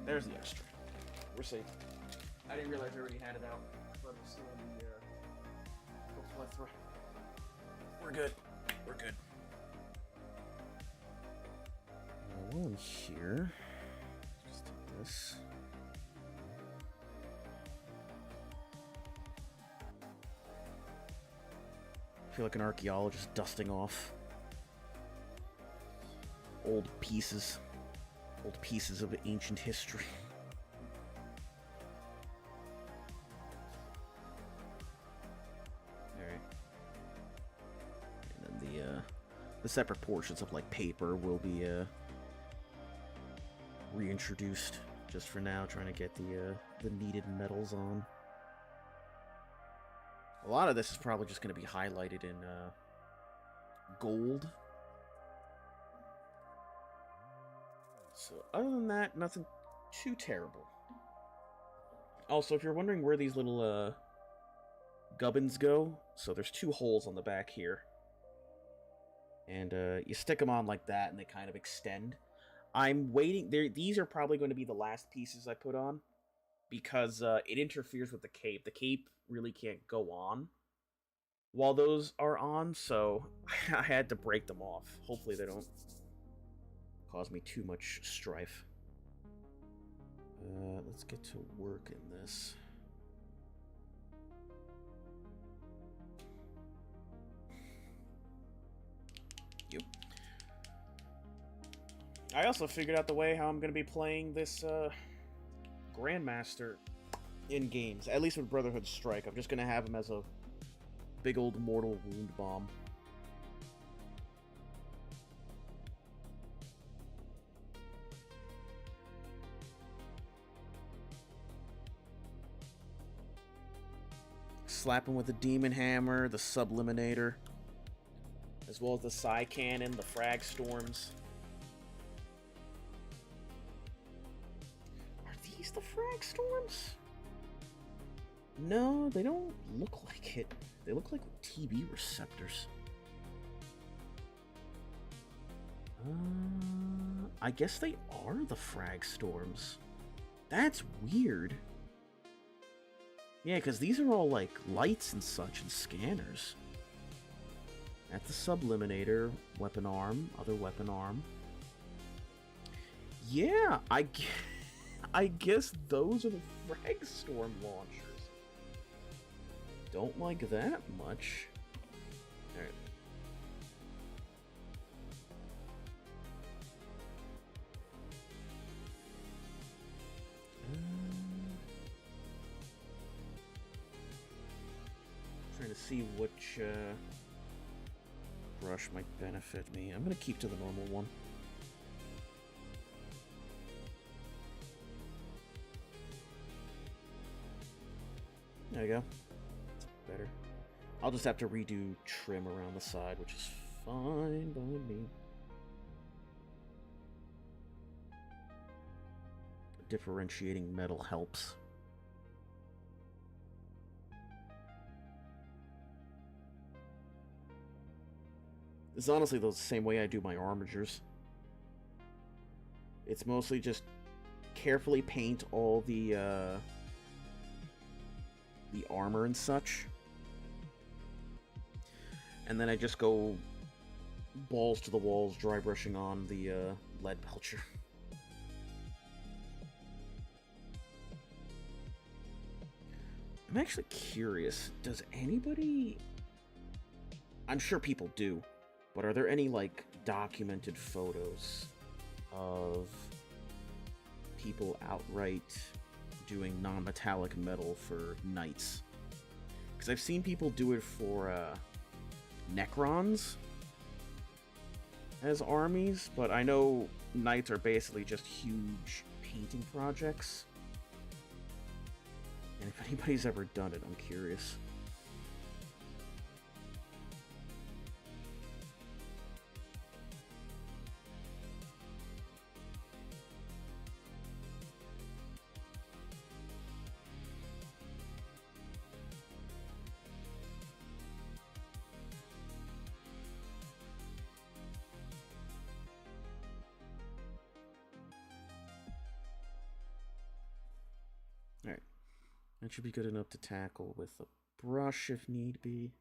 There's the extra. We're safe. I didn't realize I already had it out, but I'm still in the plethora. We're good. We're good. While I'm here, just take this. I feel like an archaeologist dusting off old pieces of ancient history. Alright. And then the separate portions of like paper will be reintroduced just for now, trying to get the needed metals on. A lot of this is probably just going to be highlighted in gold. So other than that, nothing too terrible. Also, if you're wondering where these little gubbins go, so there's 2 holes on the back here. And you stick them on like that, and they kind of extend. I'm waiting. These are probably going to be the last pieces I put on, because it interferes with the cape. The cape really can't go on while those are on, so I had to break them off. Hopefully they don't cause me too much strife. Let's get to work in this. I also figured out the way how I'm going to be playing this Grandmaster in games, at least with Brotherhood Strike. I'm just going to have him as a big old mortal wound bomb. Slap him with the Demon Hammer, the Subliminator, as well as the Psy Cannon, the Frag Storms. The Frag Storms? No, they don't look like it. They look like TB receptors. I guess they are the Frag Storms. That's weird. Yeah, because these are all like lights and such and scanners. That's the Subliminator, weapon arm, other weapon arm. Yeah, I guess those are the Frag Storm launchers. Don't like that much. Alright. Trying to see which brush might benefit me. I'm gonna keep to the normal one. There you go. That's better. I'll just have to redo trim around the side, which is fine by me. Differentiating metal helps. This is honestly the same way I do my armatures. It's mostly just carefully paint all the armor and such, and then I just go balls to the walls, dry brushing on the lead belcher. I'm actually curious, does anybody... I'm sure people do, but are there any, like, documented photos of people outright doing non-metallic metal for knights? Because I've seen people do it for Necrons as armies, but I know knights are basically just huge painting projects. And if anybody's ever done it, I'm curious. Alright. That should be good enough to tackle with a brush if need be.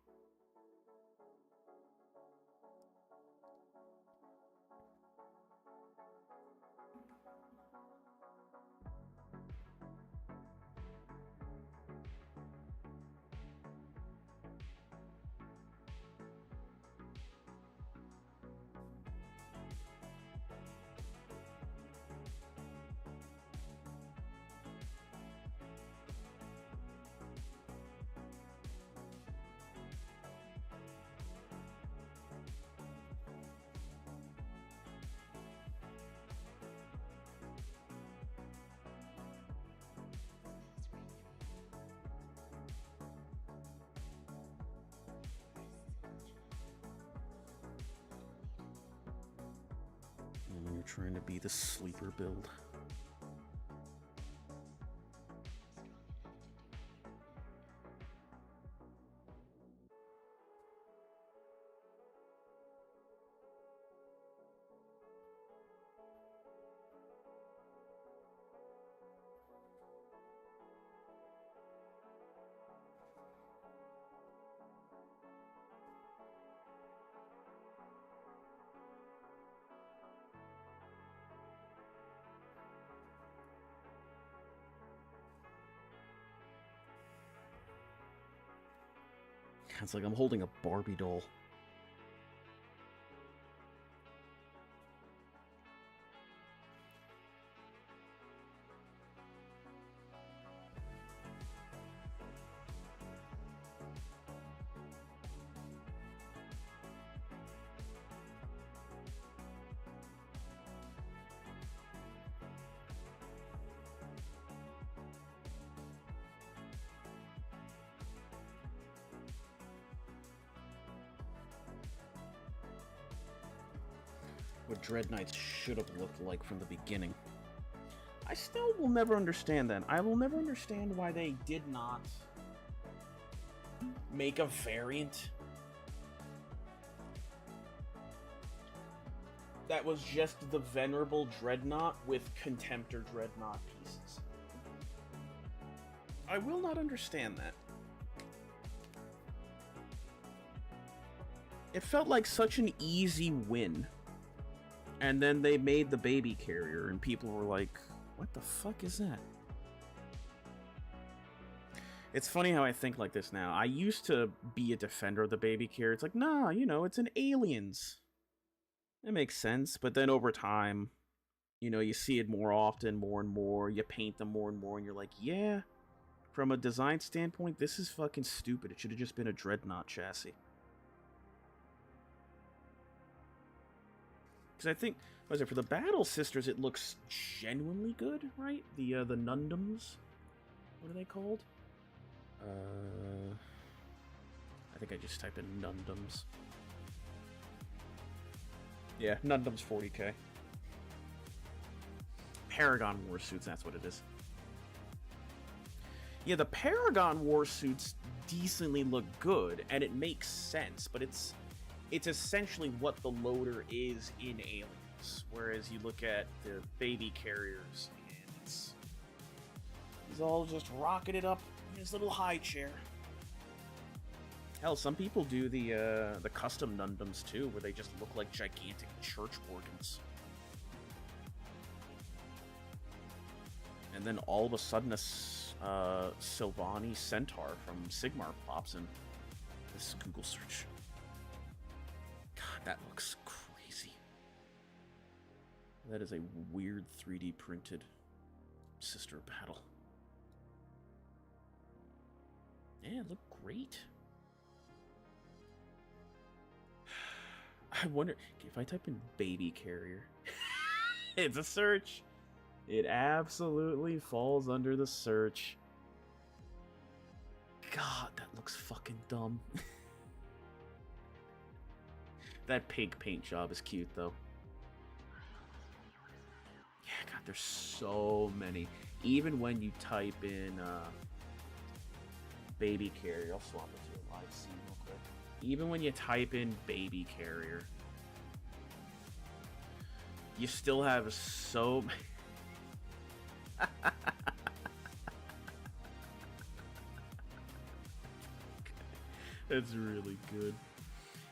Really trying to be the sleeper build. It's like I'm holding a Barbie doll. What Dread Knights should have looked like from the beginning. I still will never understand that. I will never understand why they did not make a variant that was just the Venerable Dreadnought with Contemptor Dreadnought pieces. I will not understand that. It felt like such an easy win. And then they made the baby carrier, and people were like, what the fuck is that? It's funny how I think like this now. I used to be a defender of the baby carrier. It's like, nah, you know, it's an Aliens. It makes sense. But then over time, you know, you see it more often, more and more. You paint them more and more, and you're like, yeah, from a design standpoint, this is fucking stupid. It should have just been a Dreadnought chassis. Because I think, what is it, for the Battle Sisters, it looks genuinely good, right? The Nundums. What are they called? I think I just type in Nundums. Yeah, Nundums 40k. Paragon Warsuits, that's what it is. Yeah, the Paragon Warsuits decently look good, and it makes sense, but it's essentially what the loader is in Aliens, whereas you look at the baby carriers, and he's all just rocketed up in his little high chair. Hell, some people do the custom Nundums too, where they just look like gigantic church organs. And then all of a sudden, a Sylvani Centaur from Sigmar pops in. This Google search. God, that looks crazy. That is a weird 3D printed Sister Battle. Yeah, it looked great. I wonder if I type in baby carrier. It's a search. It absolutely falls under the search. God, that looks fucking dumb. That pig paint job is cute, though. Yeah, God, there's so many. Even when you type in baby carrier, I'll swap it to a live scene real quick. Even when you type in baby carrier, you still have so many. That's really good.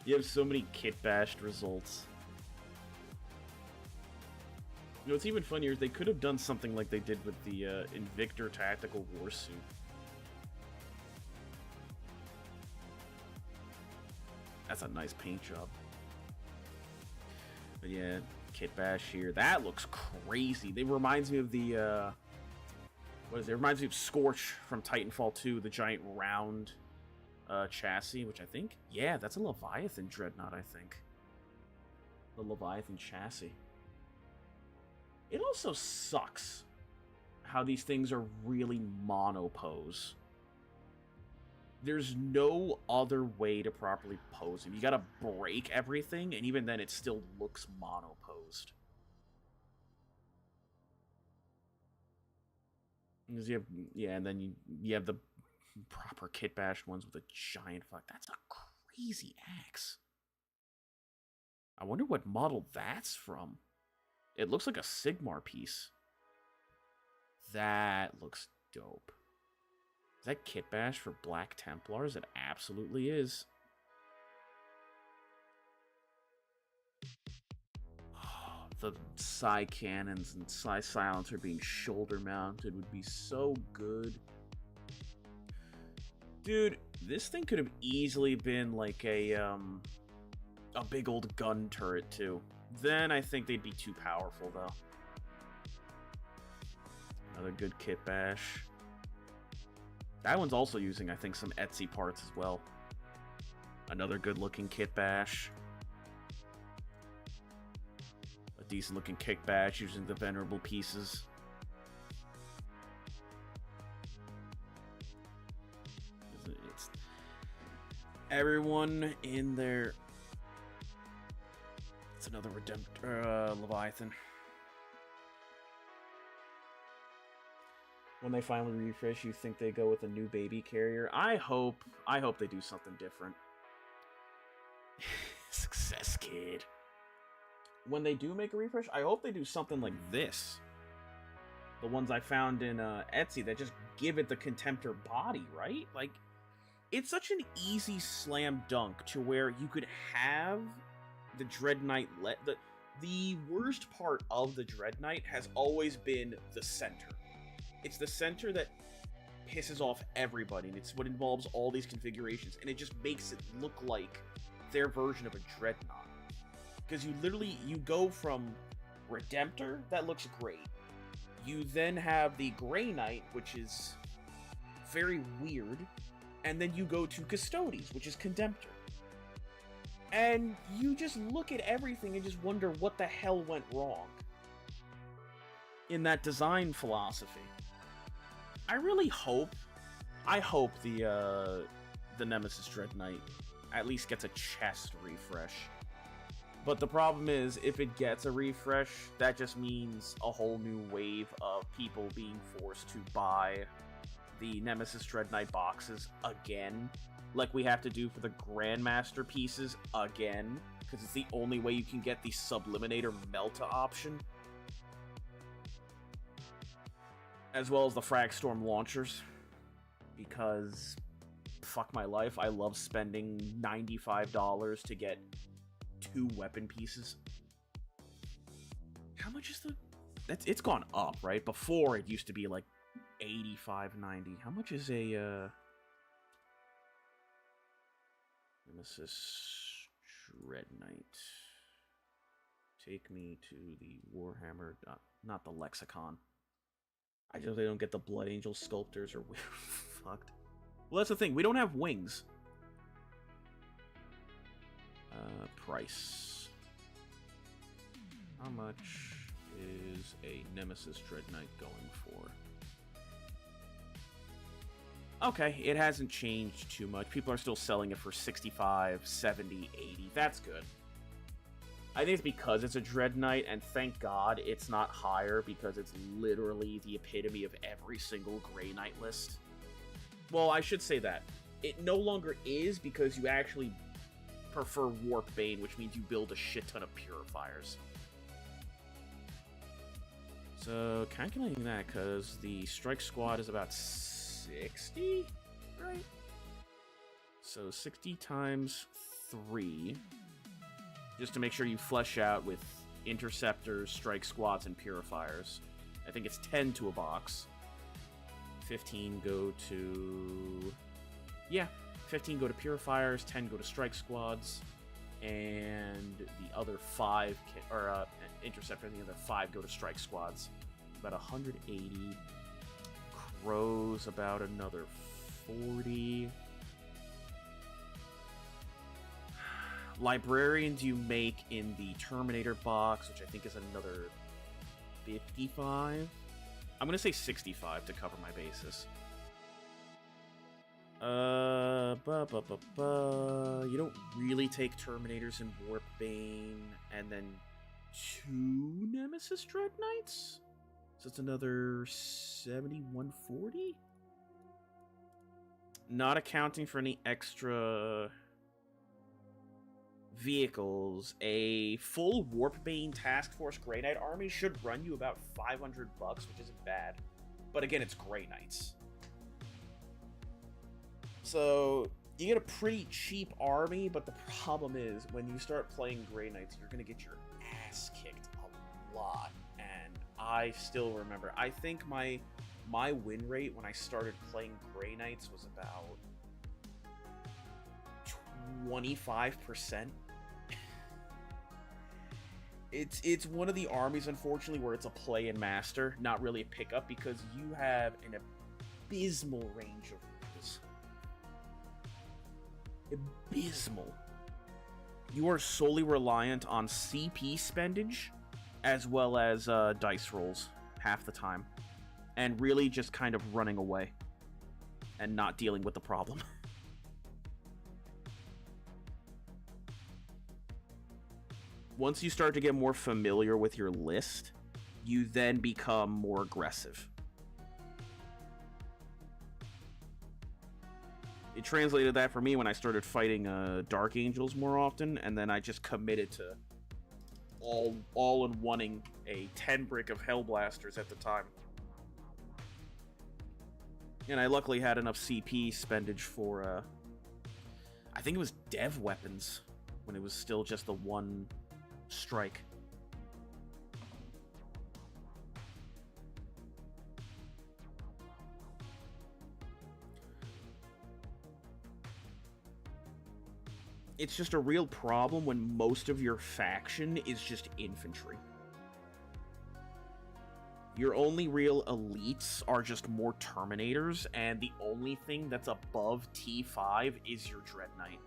You have so many kit-bashed results. You know, what's even funnier is they could have done something like they did with the Invictor Tactical Warsuit. That's a nice paint job. But yeah, kit bash here. That looks crazy. It reminds me of the what is it? It reminds me of Scorch from Titanfall 2, the giant round chassis, which I think, yeah, that's a Leviathan Dreadnought, I think. The Leviathan chassis. It also sucks how these things are really monopose. There's no other way to properly pose them. You gotta break everything, and even then it still looks monoposed. 'Cause you have, yeah, and then you have the proper kit bashed ones with a giant fuck. That's a crazy axe. I wonder what model that's from. It looks like a Sigmar piece. That looks dope. Is that kit bash for Black Templars? It absolutely is. The Psy cannons and Psy silencer being shoulder mounted would be so good. Dude, this thing could have easily been like a big old gun turret too. Then I think they'd be too powerful though. Another good kit bash. That one's also using, I think, some Etsy parts as well. Another good looking kit bash. A decent looking kit bash using the venerable pieces. It's everyone in there. It's another Leviathan. When they finally refresh, you think they go with a new baby carrier? I hope they do something different. Success, kid. When they do make a refresh, I hope they do something like this. The ones I found in Etsy that just give it the Contemptor body, right? Like, it's such an easy slam dunk to where you could have the Dread Knight the worst part of the Dread Knight has always been the center. It's the center that pisses off everybody, and it's what involves all these configurations, and it just makes it look like their version of a Dreadnought. Because you go from Redemptor, that looks great. You then have the Grey Knight, which is very weird, and then you go to Custodes, which is Contemptor. And you just look at everything and just wonder what the hell went wrong in that design philosophy. I hope the Nemesis Dread Knight at least gets a chest refresh. But the problem is, if it gets a refresh, that just means a whole new wave of people being forced to buy the Nemesis Dread Knight boxes again, like we have to do for the Grandmaster pieces again, because it's the only way you can get the Subliminator Melta option. As well as the Fragstorm launchers, because fuck my life, I love spending $95 to get 2 weapon pieces. How much is it's gone up, right? Before it used to be like $85.90. How much is a Nemesis Dread Knight? Take me to the Warhammer, not the Lexicon. I just they don't get the Blood Angel sculptors, or we're fucked. Well, that's the thing. We don't have wings. Price. How much is a Nemesis Dread Knight going for? Okay, it hasn't changed too much. People are still selling it for 65, 70, 80. That's good. I think it's because it's a Dread Knight, and thank God it's not higher, because it's literally the epitome of every single Grey Knight list. Well, I should say that. It no longer is, because you actually prefer Warp Bane, which means you build a shit ton of Purifiers. So, calculating that, because the Strike Squad is about 60, right? So, 60 times 3... just to make sure you flesh out with Interceptors, Strike Squads, and Purifiers. I think it's 10 to a box. 15 go to... yeah, 15 go to Purifiers, 10 go to Strike Squads, and the other 5... Interceptor, and the other 5 go to Strike Squads. About 180. Crows, about another 40... Librarians you make in the Terminator box, which I think is another 55. I'm going to say 65 to cover my basis. You don't really take Terminators and Warp Bane, and then 2 Nemesis Dread Knights? So it's another 7140? Not accounting for any extra vehicles, a full Warpbane Task Force Grey Knight army should run you about $500, which isn't bad. But again, it's Grey Knights. So you get a pretty cheap army, but the problem is when you start playing Grey Knights, you're going to get your ass kicked a lot. And I still remember, I think my win rate when I started playing Grey Knights was about 25%. It's one of the armies, unfortunately, where it's a play and master, not really a pickup, because you have an abysmal range of rules. Abysmal. You are solely reliant on CP spendage, as well as dice rolls half the time, and really just kind of running away and not dealing with the problem. Once you start to get more familiar with your list, you then become more aggressive. It translated that for me when I started fighting Dark Angels more often, and then I just committed to all in wanting a 10 brick of Hellblasters at the time. And I luckily had enough CP spendage for, I think it was dev weapons, when it was still just the one strike. It's just a real problem when most of your faction is just infantry. Your only real elites are just more Terminators, and the only thing that's above T5 is your Dread Knight.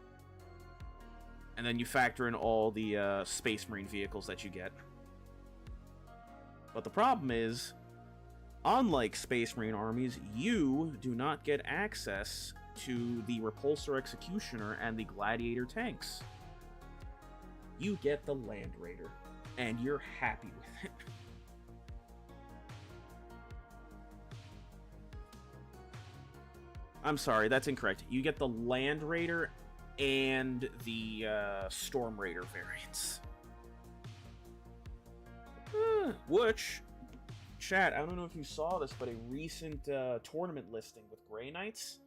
And then you factor in all the Space Marine vehicles that you get. But the problem is, unlike Space Marine armies, you do not get access to the Repulsor Executioner and the Gladiator tanks. You get the Land Raider, and you're happy with it. I'm sorry, that's incorrect. You get the Land Raider and the Storm Raider variants. Which, chat, I don't know if you saw this, but a recent tournament listing with Grey Knights,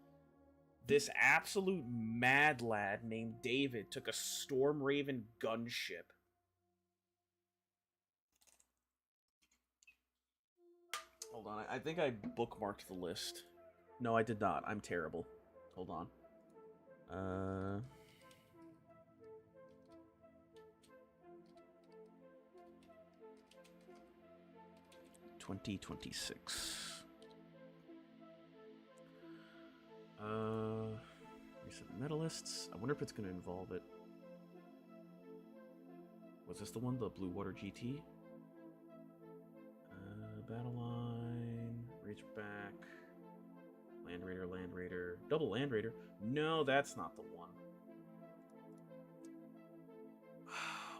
this absolute mad lad named David took a Storm Raven gunship. Hold on, I think I bookmarked the list. No, I did not. I'm terrible. Hold on. 2026. Recent medalists. I wonder if it's going to involve it. Was this the one? The Blue Water GT? Battle line. Reach back. Land Raider. Double Land Raider. No, that's not the one.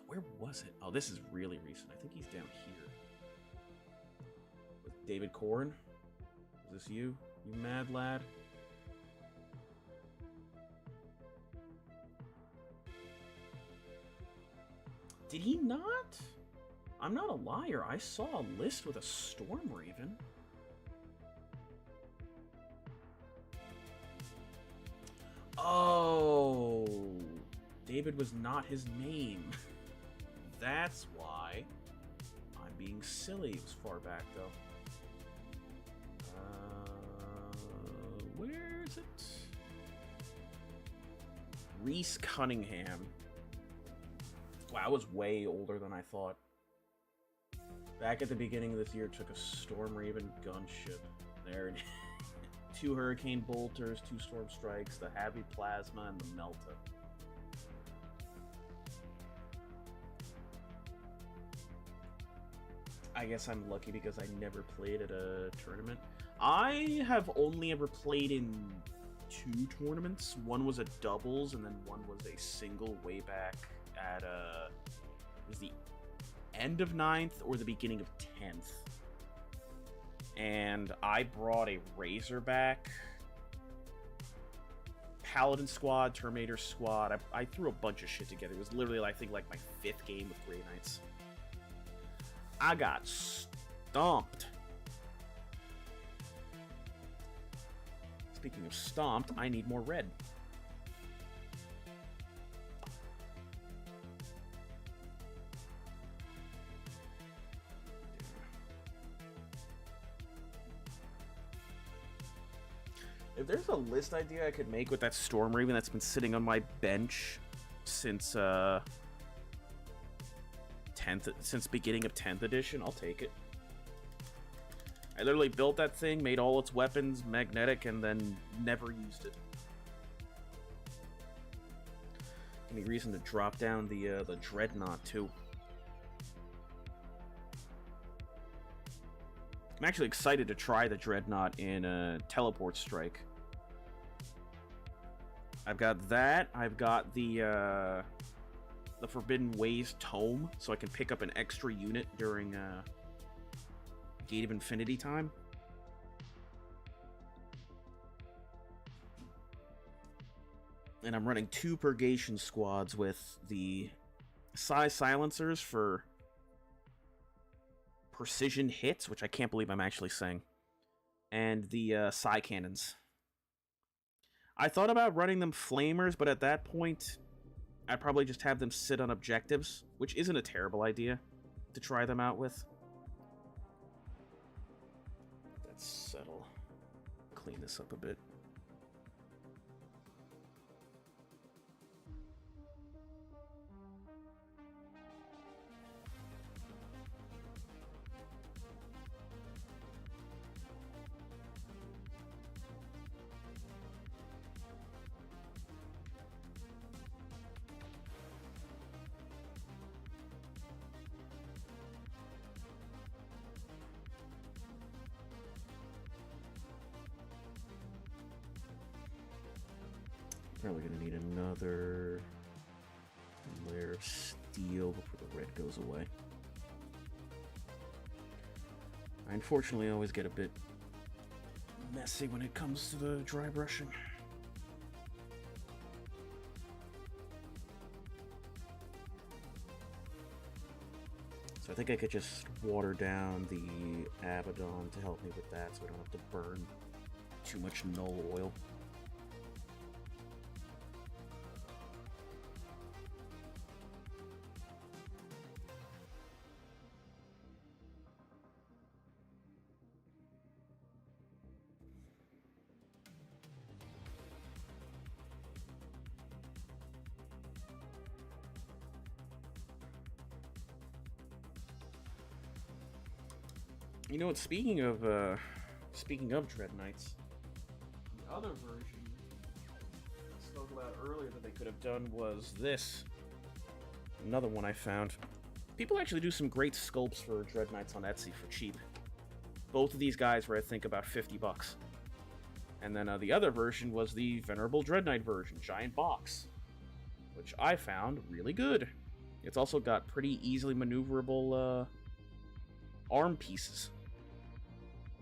Where was it? Oh, this is really recent. I think he's down here. With David Corrin. Is this you? You mad lad? Did he not? I'm not a liar. I saw a list with a Storm Raven. Oh, David was not his name. That's why I'm being silly. It was far back, though. Where is it? Reese Cunningham. Wow, I was way older than I thought. Back at the beginning of this year, took a Storm Raven gunship. There it is. 2 Hurricane Bolters, 2 Storm Strikes, the Heavy Plasma, and the Melta. I guess I'm lucky because I never played at a tournament. I have only ever played in 2 tournaments. One was a doubles, and then one was a single way back at it was the end of 9th or the beginning of 10th. and I brought a Razorback, Paladin squad, Terminator squad. I threw a bunch of shit together. It was literally, I think, like my 5th game with Grey Knights. I got stomped. Speaking of stomped, I need more red. If there's a list idea I could make with that Storm Raven that's been sitting on my bench since beginning of 10th edition, I'll take it. I literally built that thing, made all its weapons magnetic, and then never used it. Any reason to drop down the Dreadnought too. I'm actually excited to try the Dreadnought in Teleport Strike. I've got that. I've got the Forbidden Ways Tome, so I can pick up an extra unit during Gate of Infinity time. And I'm running 2 Purgation squads with the Psi Silencers for precision hits, which I can't believe I'm actually saying, and the Psi Cannons. I thought about running them Flamers, but at that point, I'd probably just have them sit on objectives, which isn't a terrible idea to try them out with. Let's settle. Clean this up a bit. Probably gonna need another layer of steel before the red goes away. I unfortunately always get a bit messy when it comes to the dry brushing. So I think I could just water down the Abaddon to help me with that so I don't have to burn too much null oil. You know what? Speaking of Dread Knights, the other version I spoke about earlier that they could have done was this. Another one I found. People actually do some great sculpts for Dread Knights on Etsy for cheap. Both of these guys were, I think, about $50. And then the other version was the Venerable Dread Knight version, giant box, which I found really good. It's also got pretty easily maneuverable arm pieces.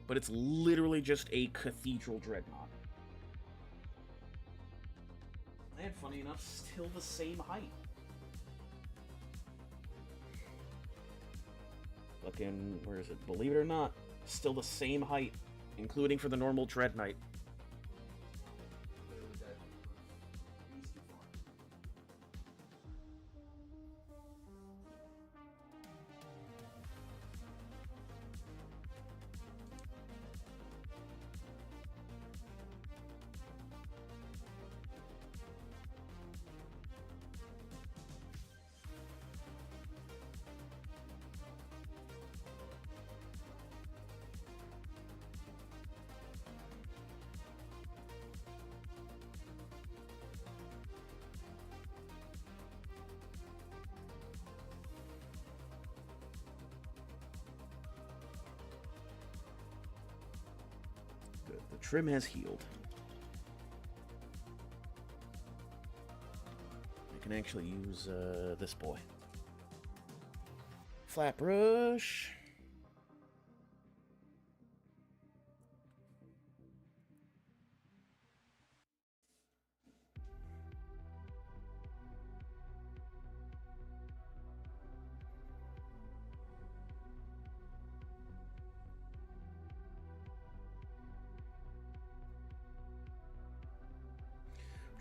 But it's literally just a Cathedral Dreadnought. And funny enough, still the same height. Fucking, where is it? Believe it or not, still the same height, including for the normal Dread Knight. Good. The trim has healed. I can actually use this boy. Flat brush.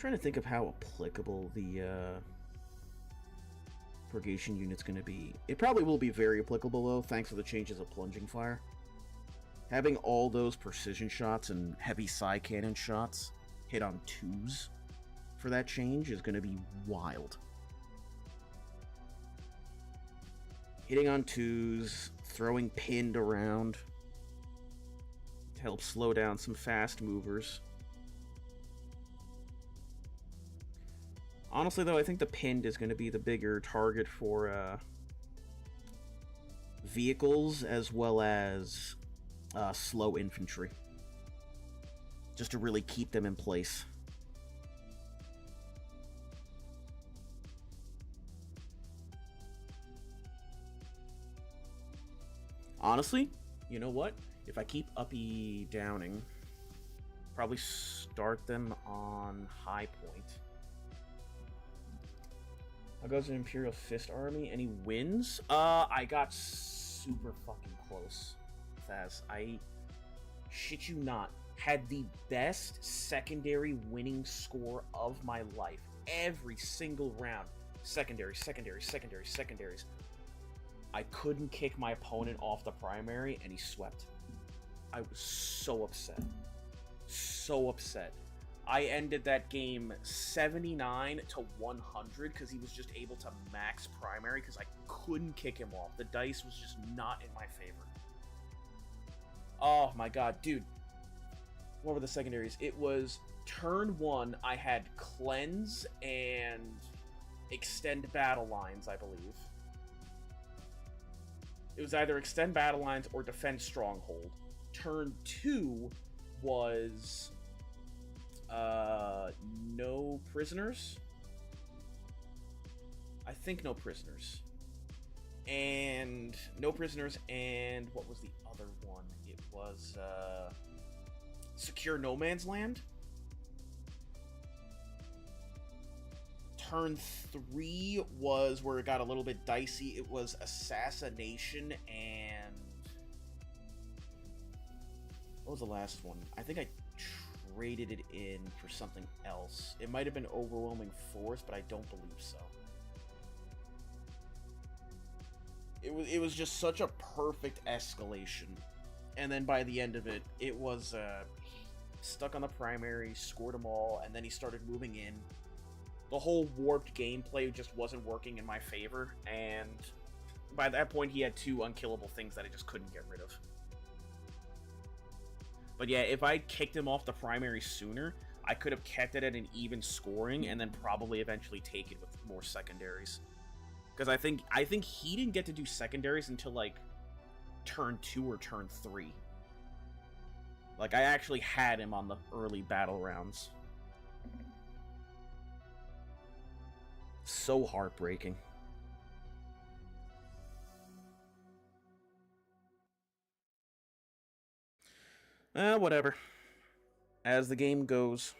trying to think of how applicable the purgation unit's going to be. It probably will be very applicable, though, thanks to the changes of plunging fire. Having all those precision shots and heavy side cannon shots hit on 2s for that change is going to be wild. Hitting on 2s, throwing pinned around to help slow down some fast movers. Honestly, though, I think the pinned is going to be the bigger target for vehicles as well as slow infantry. Just to really keep them in place. Honestly, you know what? If I keep uppy downing, probably start them on high point. How goes an Imperial Fist army? Any wins? I got super fucking close, Thaz. I shit you not, had the best secondary winning score of my life. Every single round. Secondaries. I couldn't kick my opponent off the primary, and he swept. I was so upset. So upset. I ended that game 79 to 100 because he was just able to max primary because I couldn't kick him off. The dice was just not in my favor. Oh my god, dude. What were the secondaries? It was turn 1, I had cleanse and extend battle lines, I believe. It was either extend battle lines or defend stronghold. Turn 2 was no prisoners. I think no prisoners. And no prisoners, and what was the other one? It was secure no man's land. Turn 3 was where it got a little bit dicey. It was assassination and what was the last one? I think I traded it in for something else. It might have been overwhelming force, but I don't believe so. It was just such a perfect escalation. And then by the end of it, it was stuck on the primary, scored them all, and then he started moving in. The whole warped gameplay just wasn't working in my favor, and by that point he had 2 unkillable things that I just couldn't get rid of. But yeah, if I kicked him off the primary sooner, I could have kept it at an even scoring and then probably eventually take it with more secondaries. Because I think he didn't get to do secondaries until like turn 2 or turn 3. Like I actually had him on the early battle rounds. So heartbreaking. Whatever. As the game goes.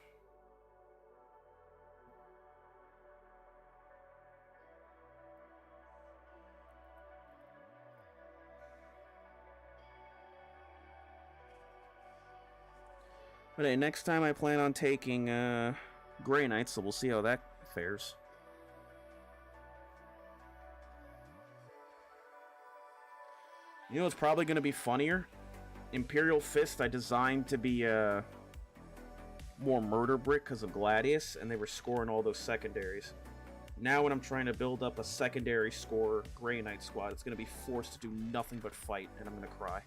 But hey, next time I plan on taking Grey Knights, so we'll see how that fares. You know what's probably going to be funnier? Imperial Fist I designed to be more murder brick because of Gladius, and they were scoring all those secondaries. Now when I'm trying to build up a secondary score Grey Knight squad, it's going to be forced to do nothing but fight, and I'm going to cry.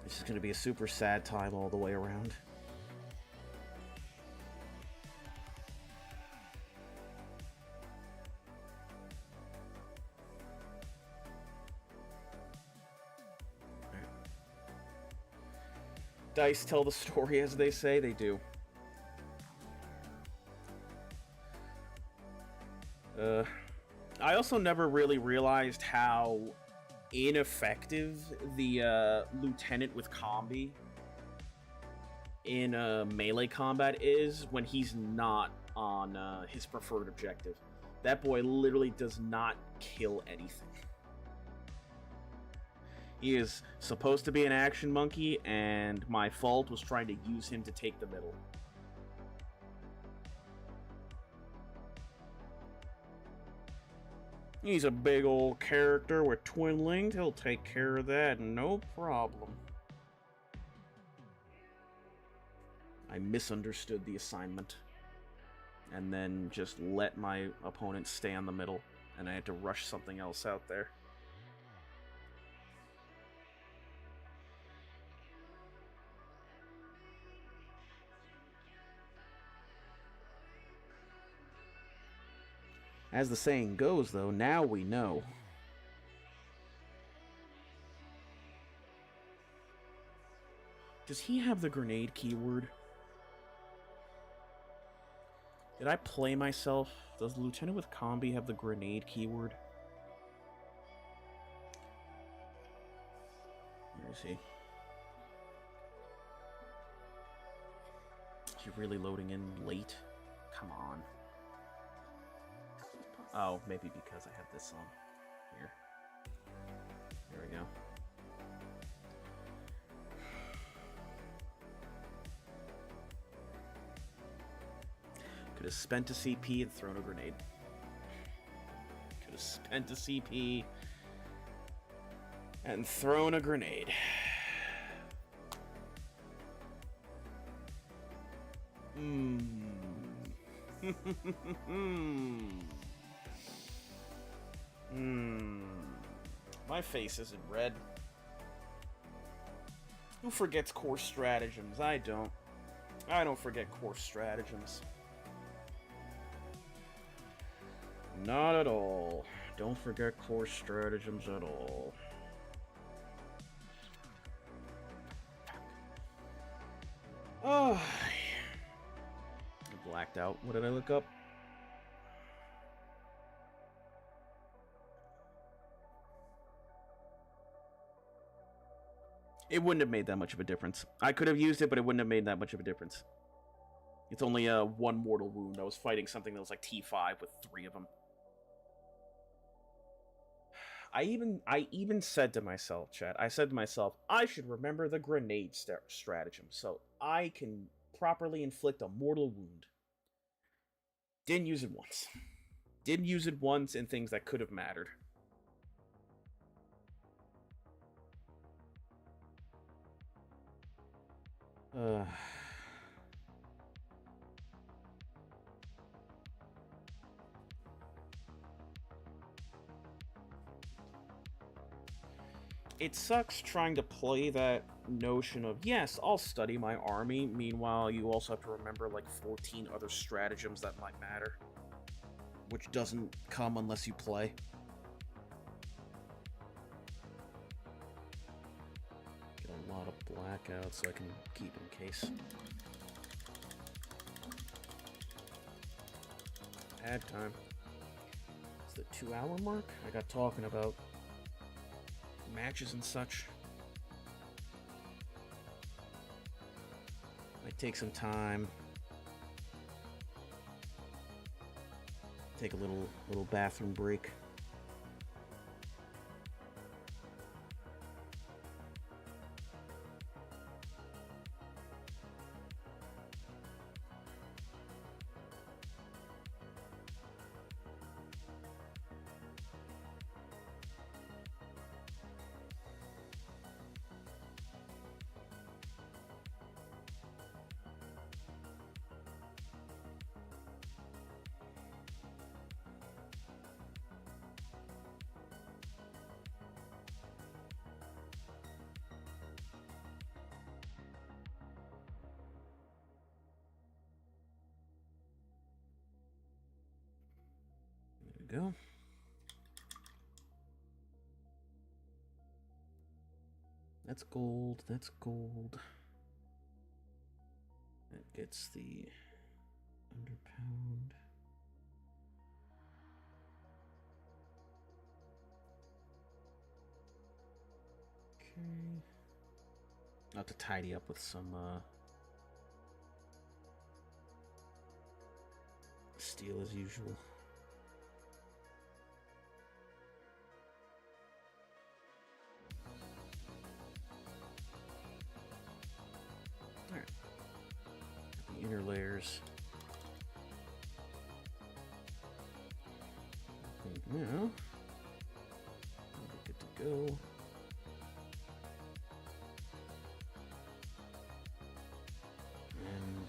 This is going to be a super sad time all the way around. Dice tell the story, as they say. They do. I also never really realized how ineffective the lieutenant with combi in melee combat is when he's not on his preferred objective. That boy literally does not kill anything. He is supposed to be an action monkey, and my fault was trying to use him to take the middle. He's a big old character with twin linked. He'll take care of that, no problem. I misunderstood the assignment. And then just let my opponent stay on the middle. And I had to rush something else out there. As the saying goes, though, now we know. Does he have the grenade keyword? Did I play myself? Does the Lieutenant with Combi have the grenade keyword? Where is he? Is he really loading in late? Come on. Oh, maybe because I have this on. Here. There we go. Could have spent a CP and thrown a grenade. Could have spent a CP and thrown a grenade. My face isn't red. Who forgets core stratagems? I don't. I don't forget core stratagems. Not at all. Don't forget core stratagems at all. Oh, I blacked out. What did I look up? It wouldn't have made that much of a difference. I could have used it, but it wouldn't have made that much of a difference. It's only a 1 mortal wound. I was fighting something that was like T5 with 3 of them. I even said to myself, chat, I said to myself, I should remember the grenade stratagem so I can properly inflict a mortal wound. Didn't use it once. Didn't use it once in things that could have mattered. It sucks trying to play that notion of, yes, I'll study my army. Meanwhile, you also have to remember like 14 other stratagems that might matter. Which doesn't come unless you play. Get a lot of blackouts so I can keep in case. Ad time. It's the 2-hour mark? I got talking about matches and such. Might take some time. Take a little bathroom break. Go. That's gold. That's gold. That gets the underpound. Okay. I'll have to tidy up with some steel as usual. inner layers. I think now we're good to go. And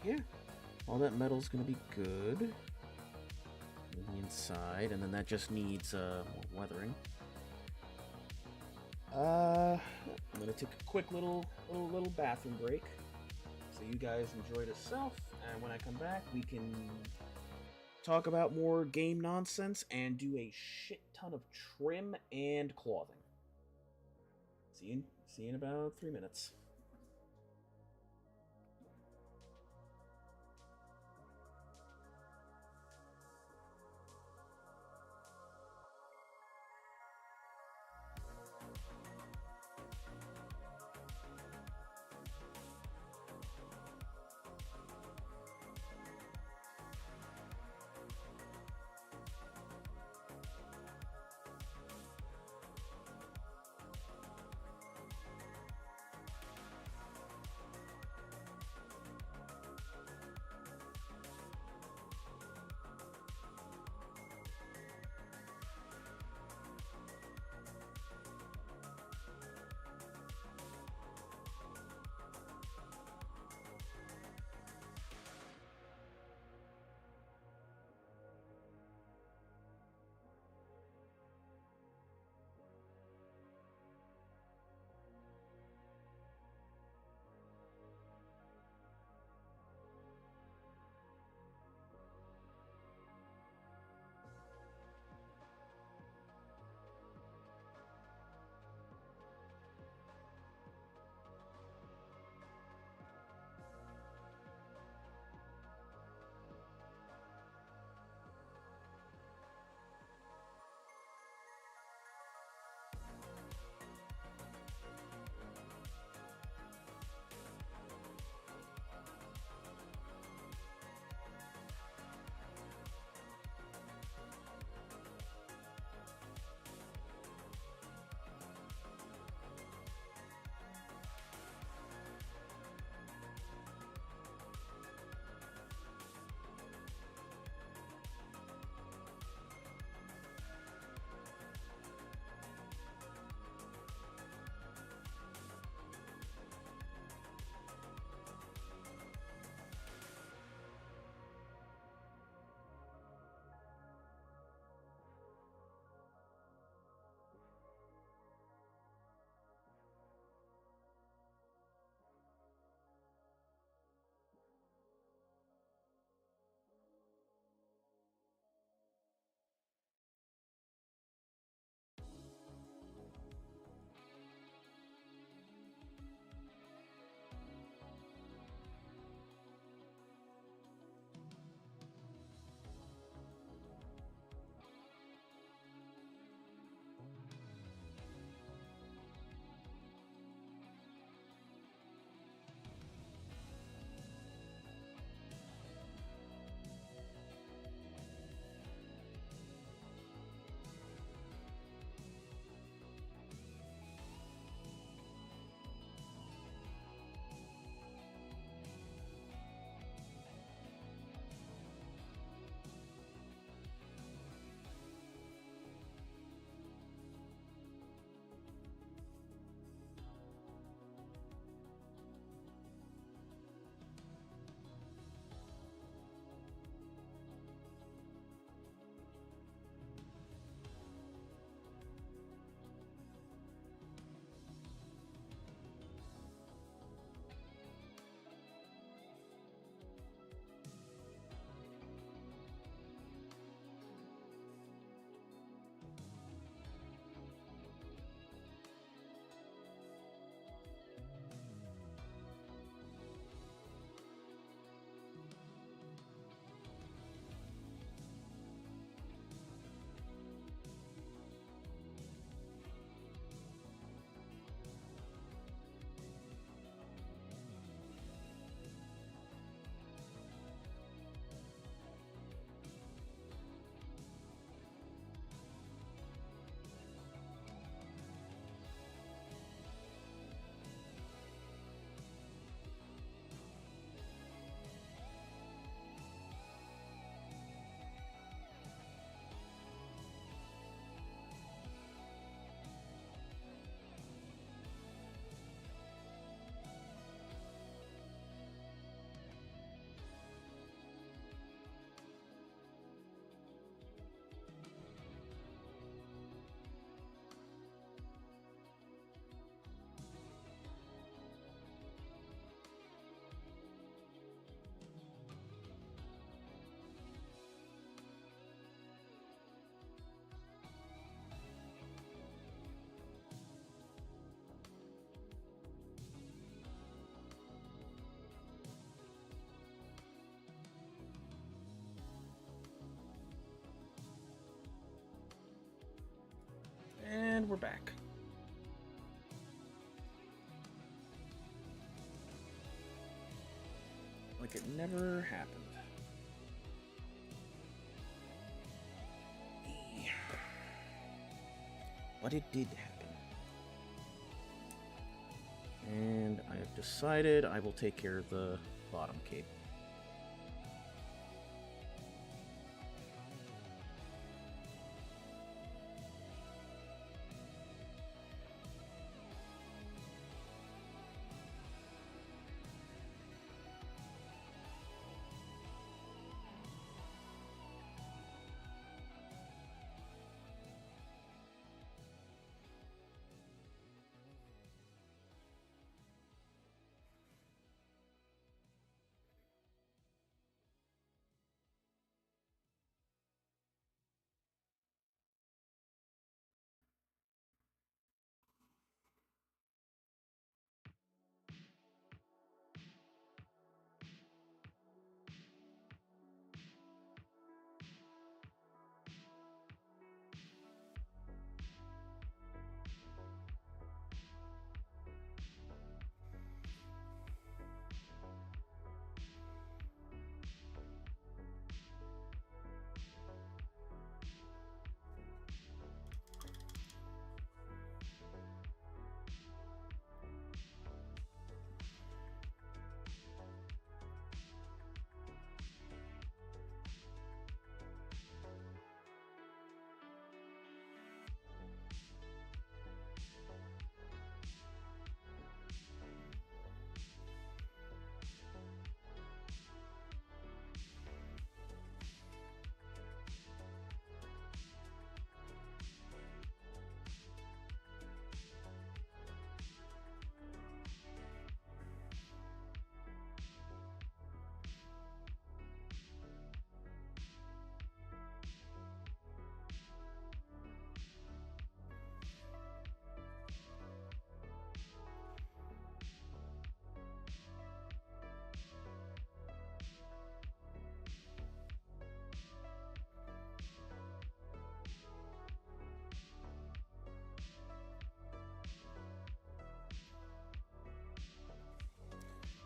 yeah, all that metal's gonna be good on the inside, and then that just needs more weathering. I'm gonna take a quick little bathroom break, so you guys enjoy yourself, and when I come back, we can talk about more game nonsense and do a shit ton of trim and clothing. See you in about 3 minutes. back. Like it never happened. But it did happen. And I have decided I will take care of the bottom cape.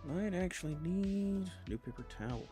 Might actually need new paper towel.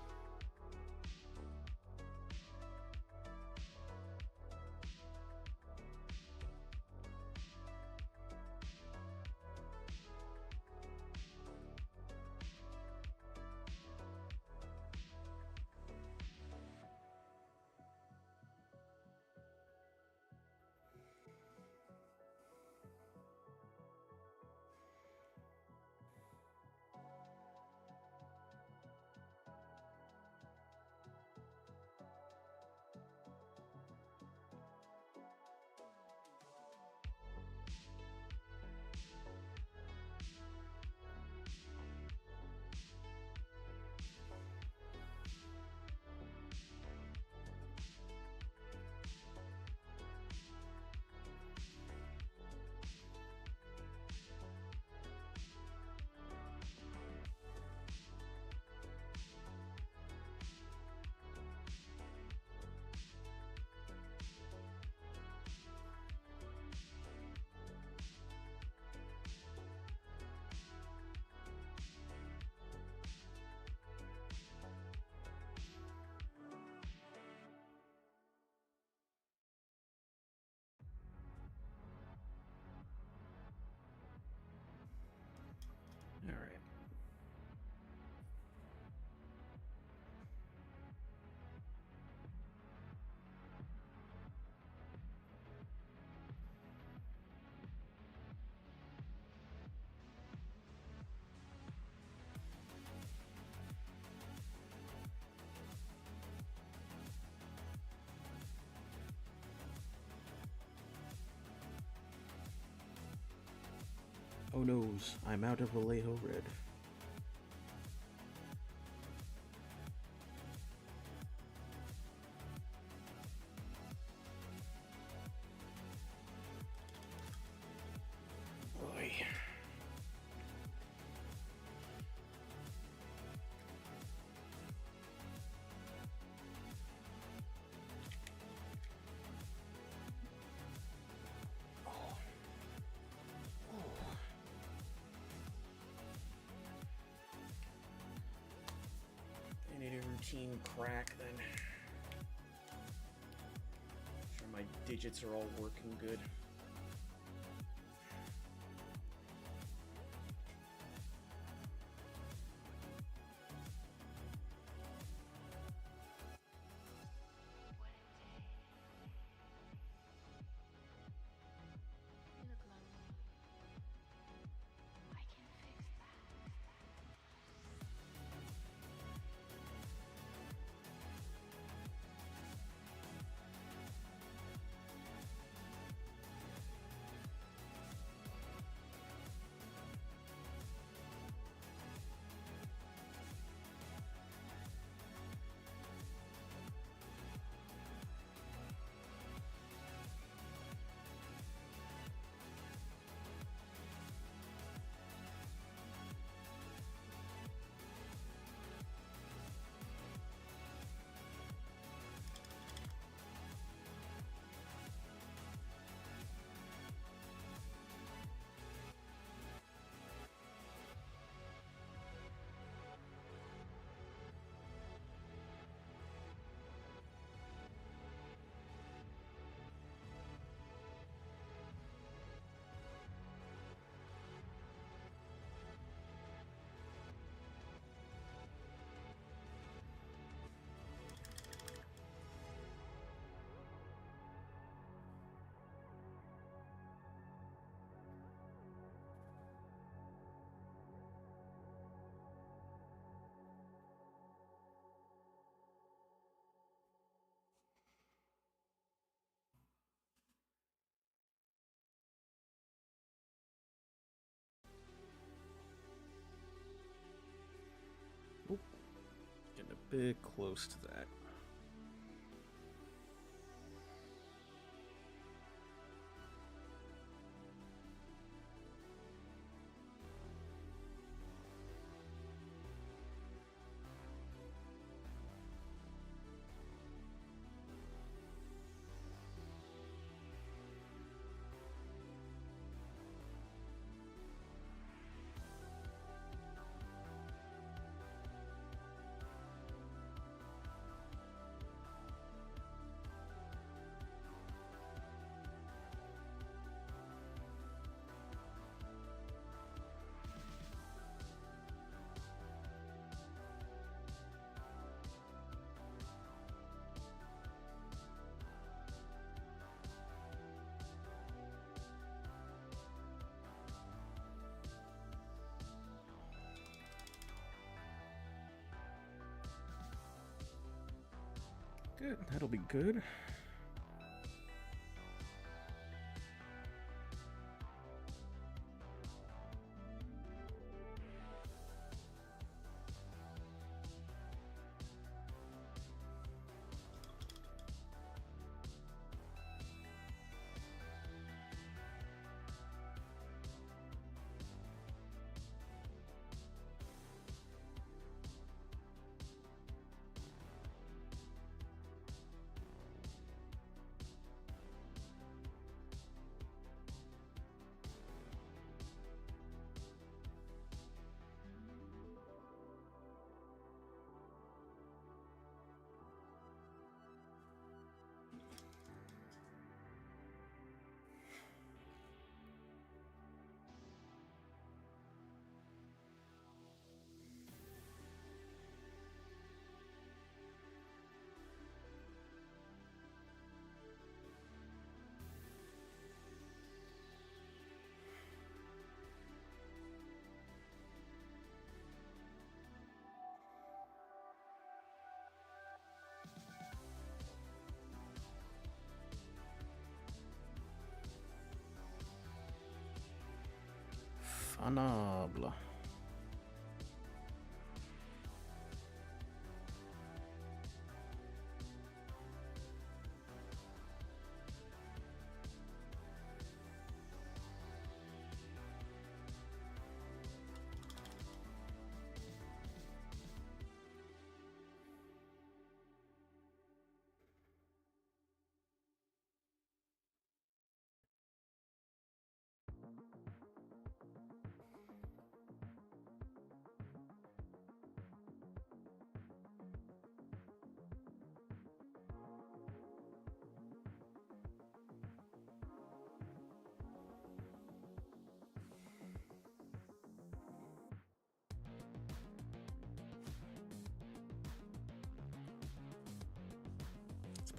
All right. Oh noes, I'm out of Vallejo Red. Boy. routine crack then. Make sure my digits are all working good. Oop. Getting a bit close to that. Good, that'll be good. Fanable.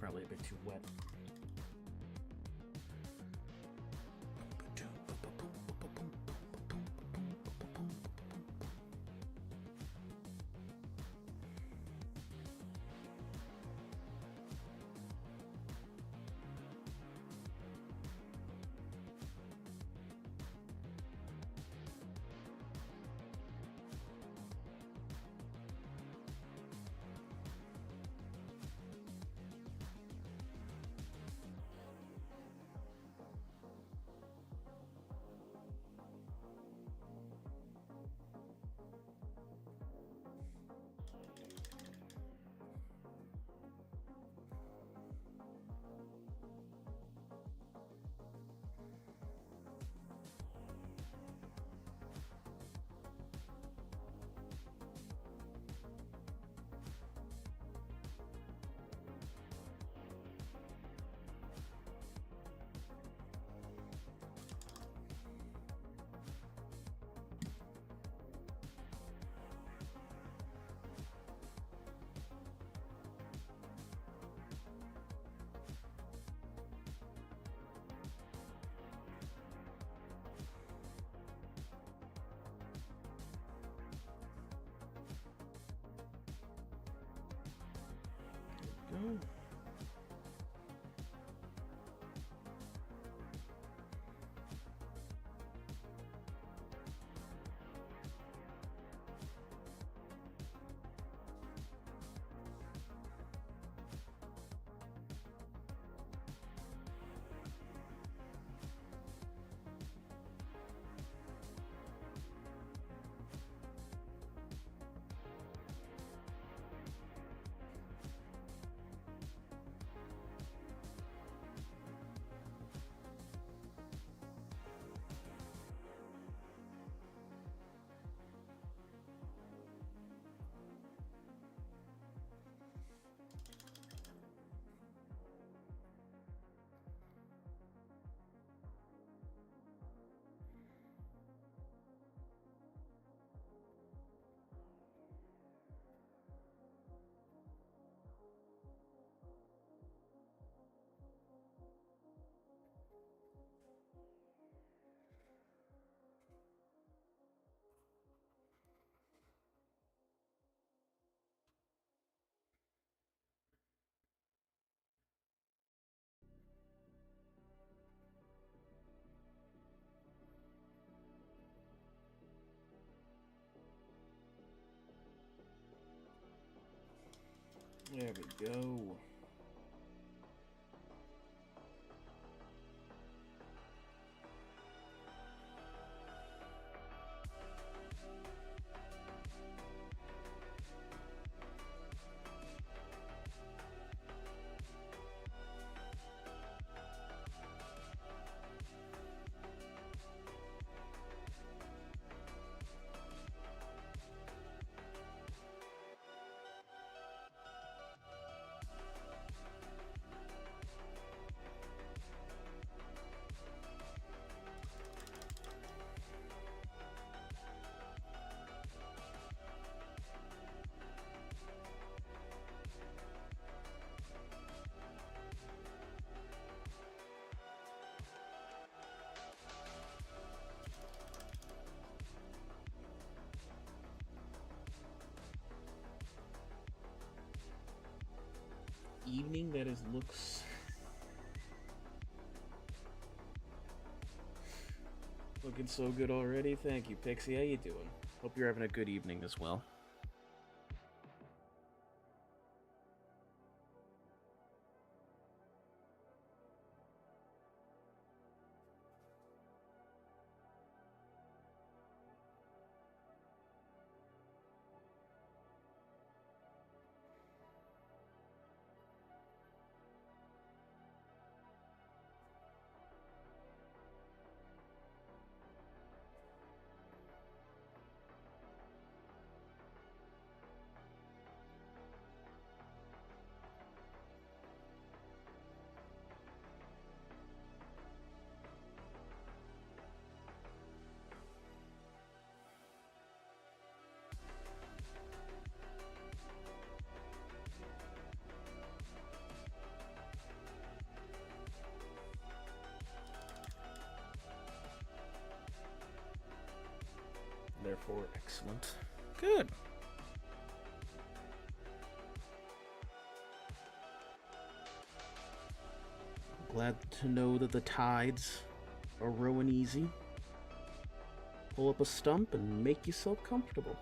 probably a bit too wet. Go. There we go. Evening that is looks looking so good already. Thank you, Pixie. How you doing? Hope you're having a good evening as well. therefore excellent. Good. Glad to know that the tides are rowing easy. Pull up a stump and make yourself comfortable.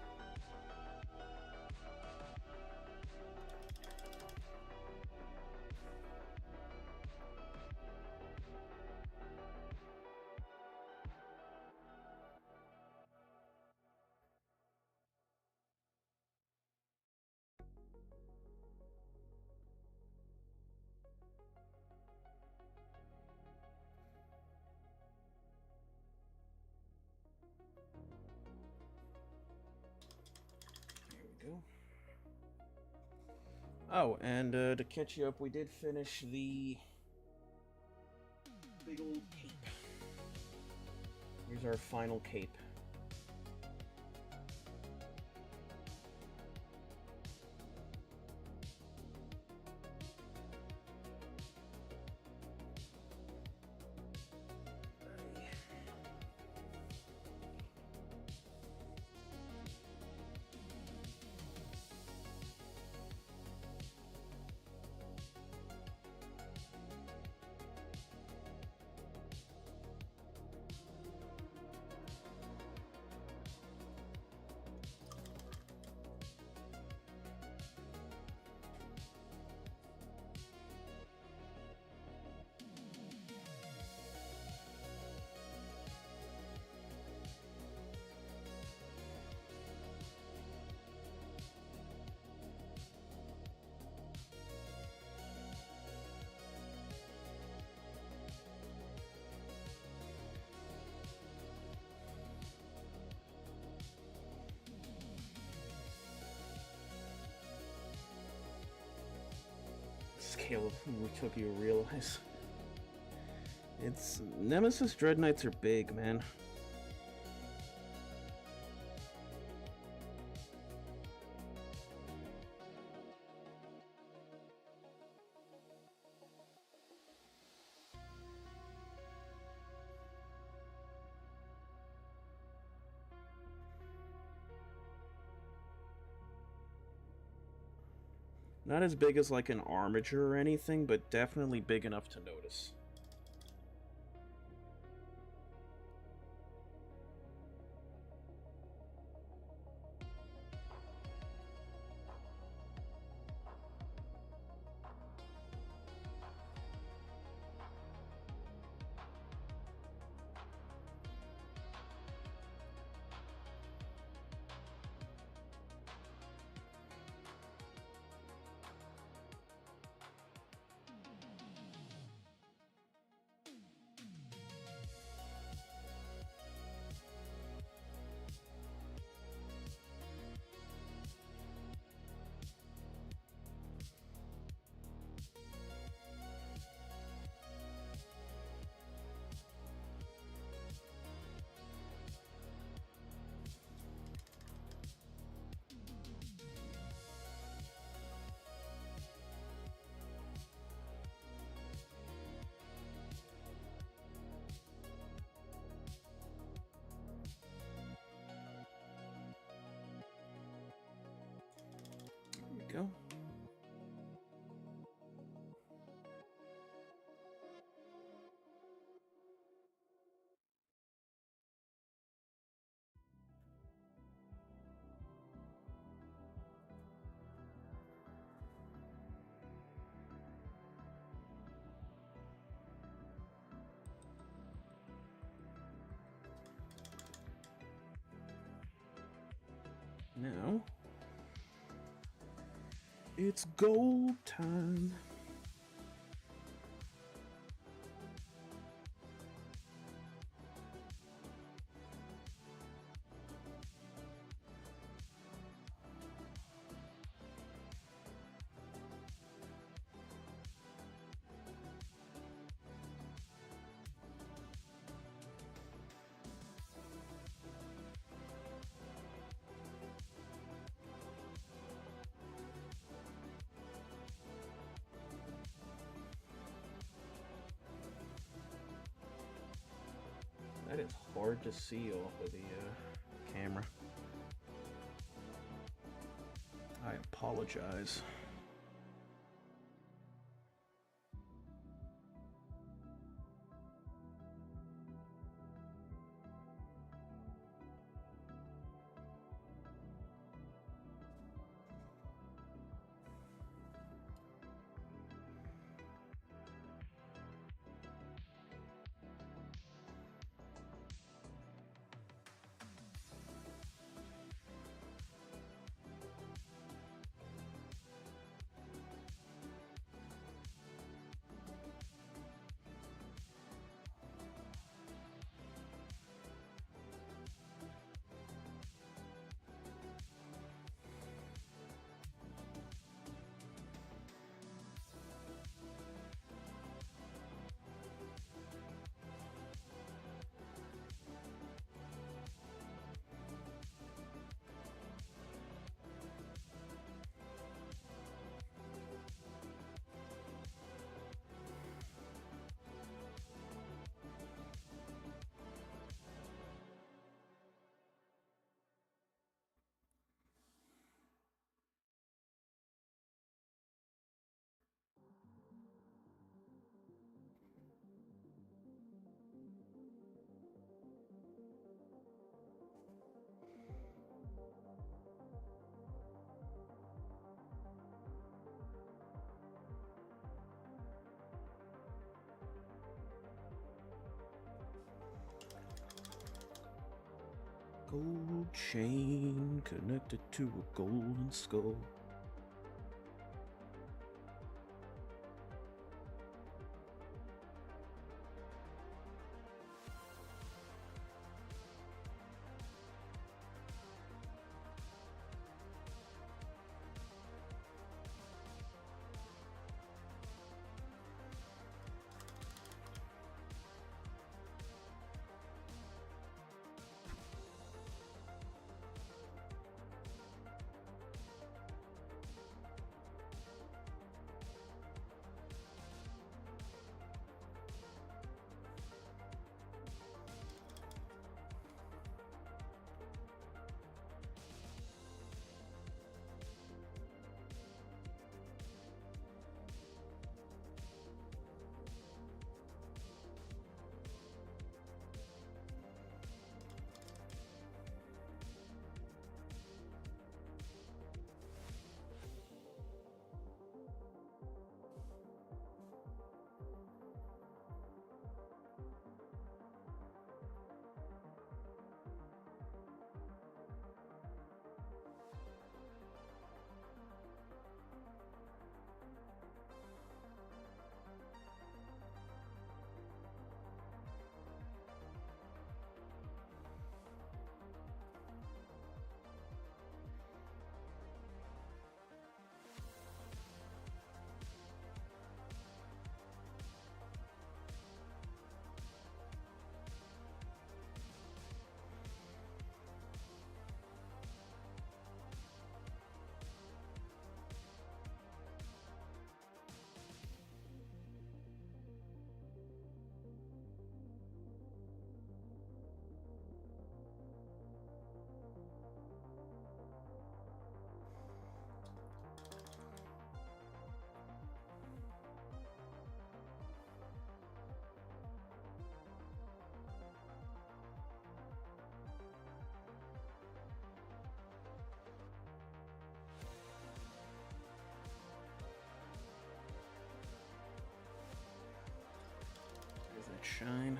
Oh, and to catch you up, we did finish the big old cape. Here's our final cape. Scale of who took you realize. It's Nemesis Dread Knights are big, man. Not as big as like an armature or anything, but definitely big enough to notice. Go. Now, it's gold time. That is hard to see off of the camera. I apologize. Gold chain connected to a golden skull. There's that shine.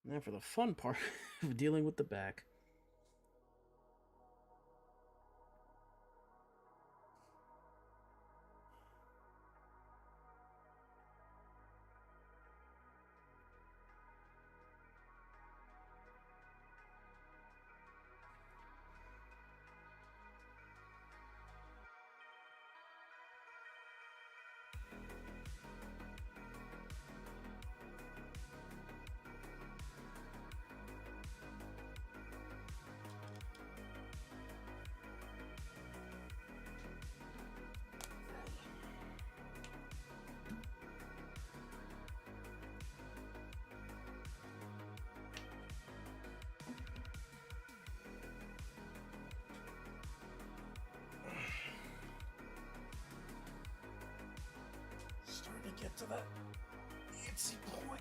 Now for the fun part of dealing with the back. get to that itsy point.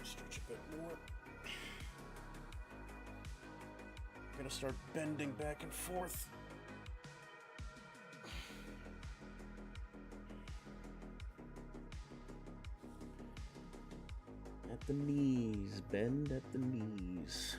Stretch a bit more. I'm gonna start bending back and forth. At the knees, bend at the knees.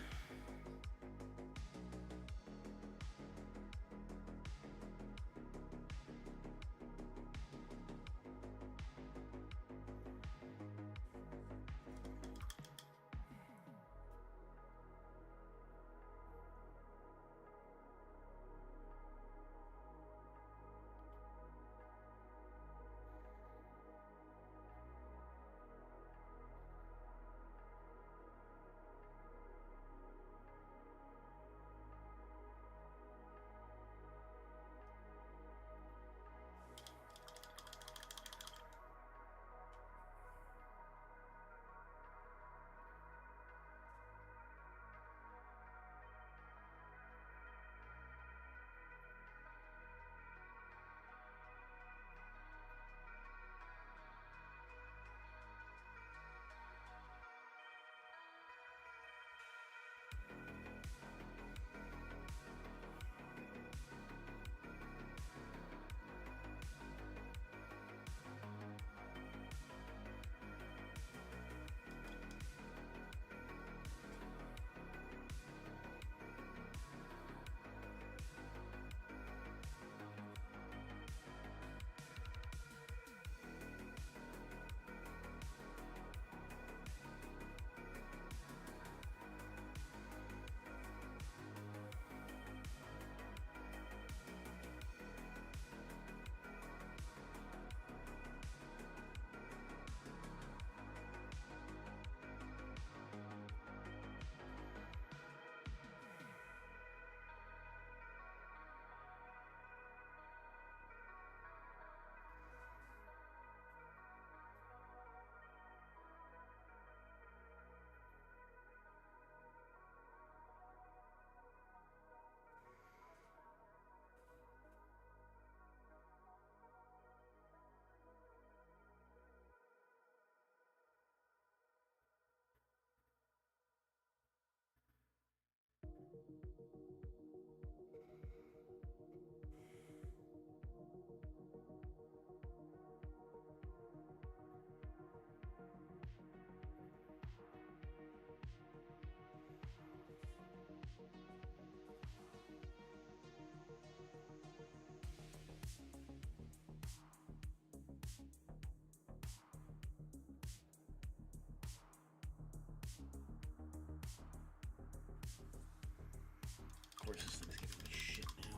Of course, this thing's giving me shit now.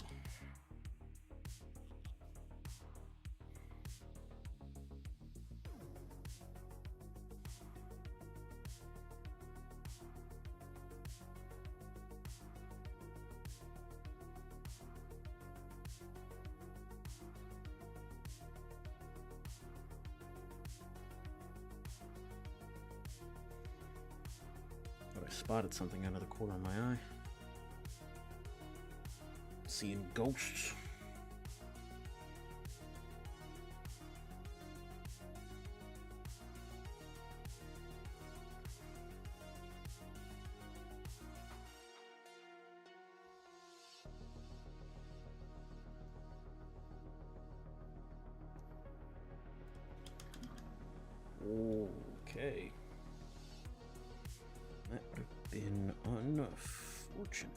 Oh, I spotted something out of the corner of my eye. Seeing ghosts. Okay. That would have been unfortunate.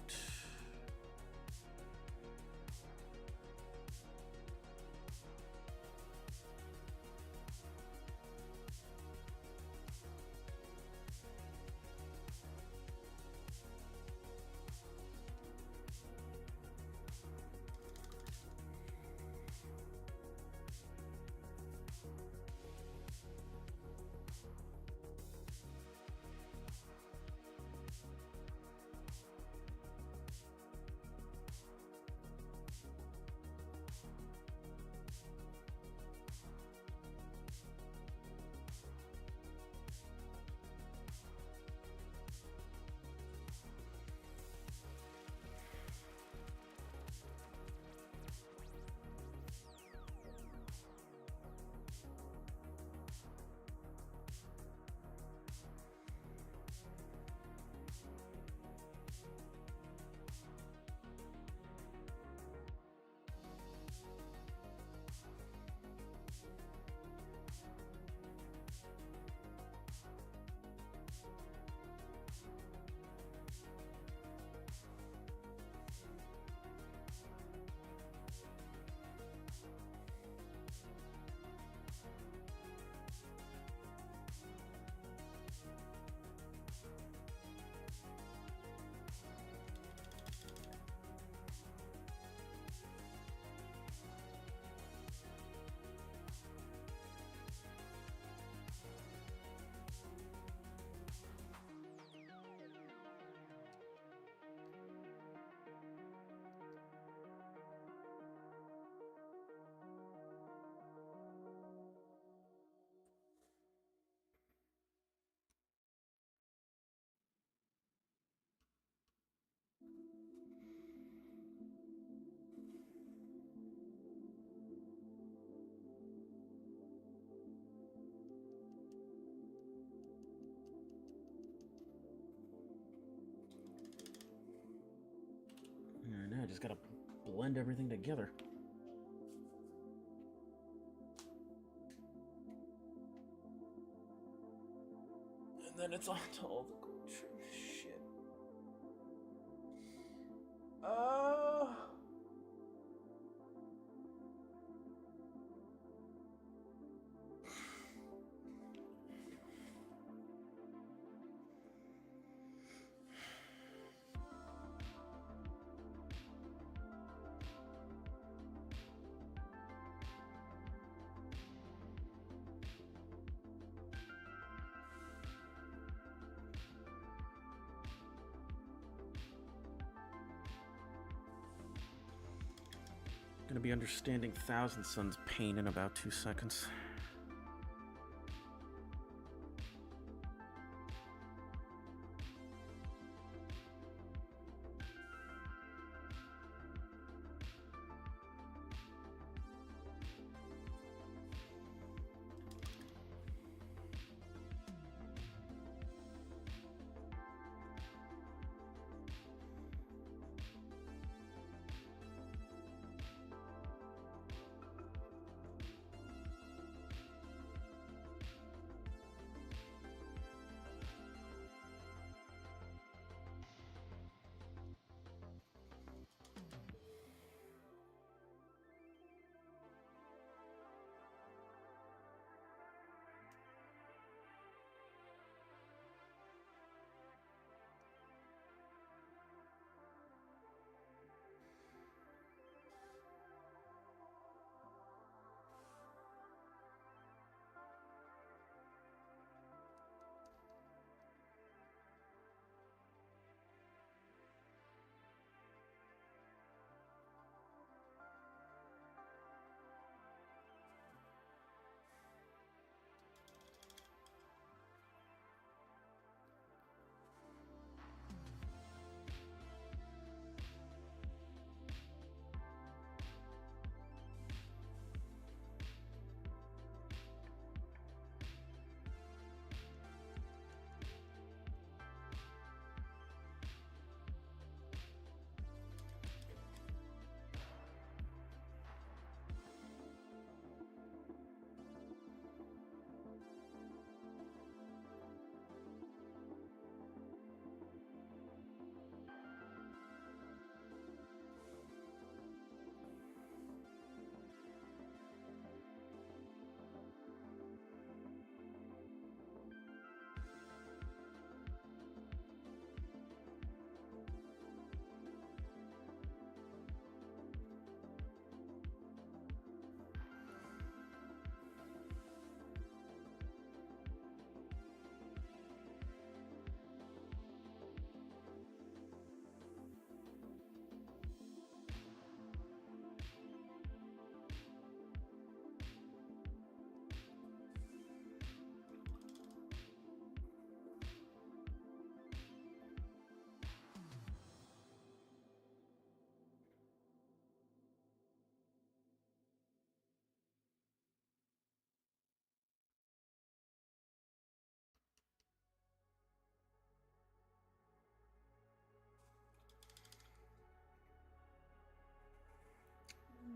just gotta blend everything together. And then it's on to all the gold trim shit. Gonna be understanding Thousand Sun's pain in about 2 seconds.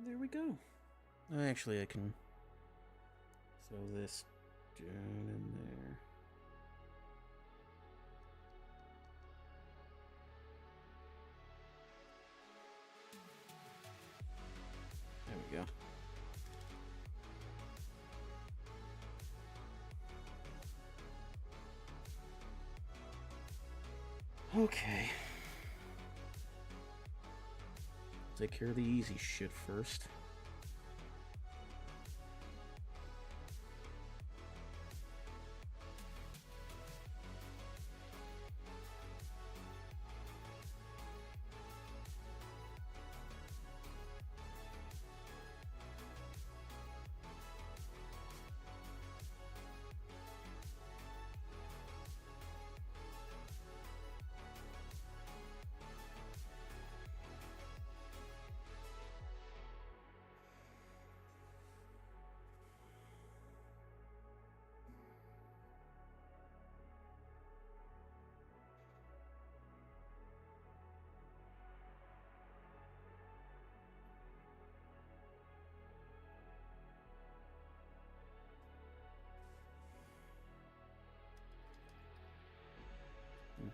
There we go. Actually, I can throw this down in there. There we go. Okay. Take care of the easy shit first.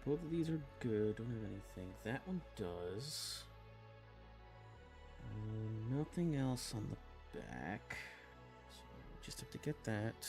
both of these are good. Don't have anything. That one does. Nothing else on the back. So just have to get that.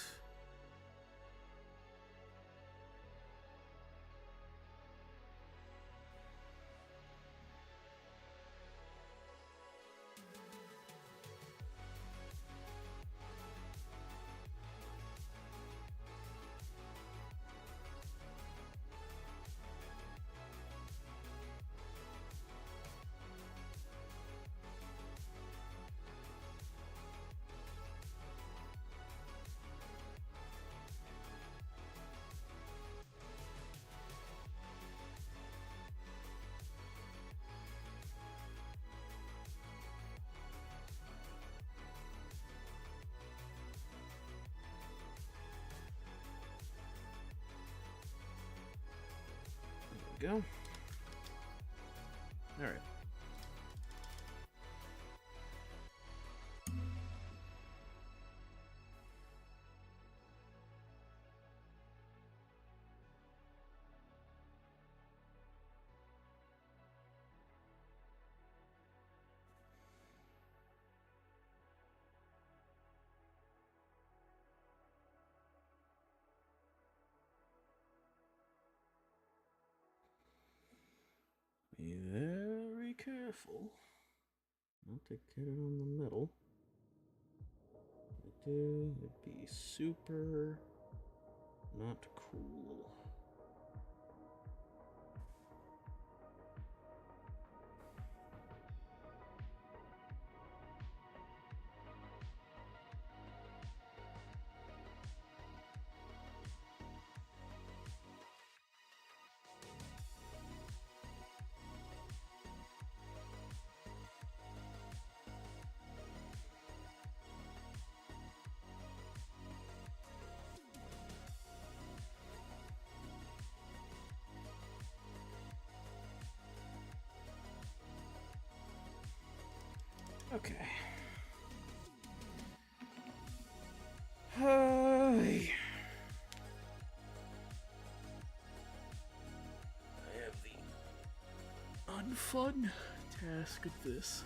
Go. All right. Be very careful not to get it on the middle. It'd be super not cool. Okay. Hi. I have the unfun task of this.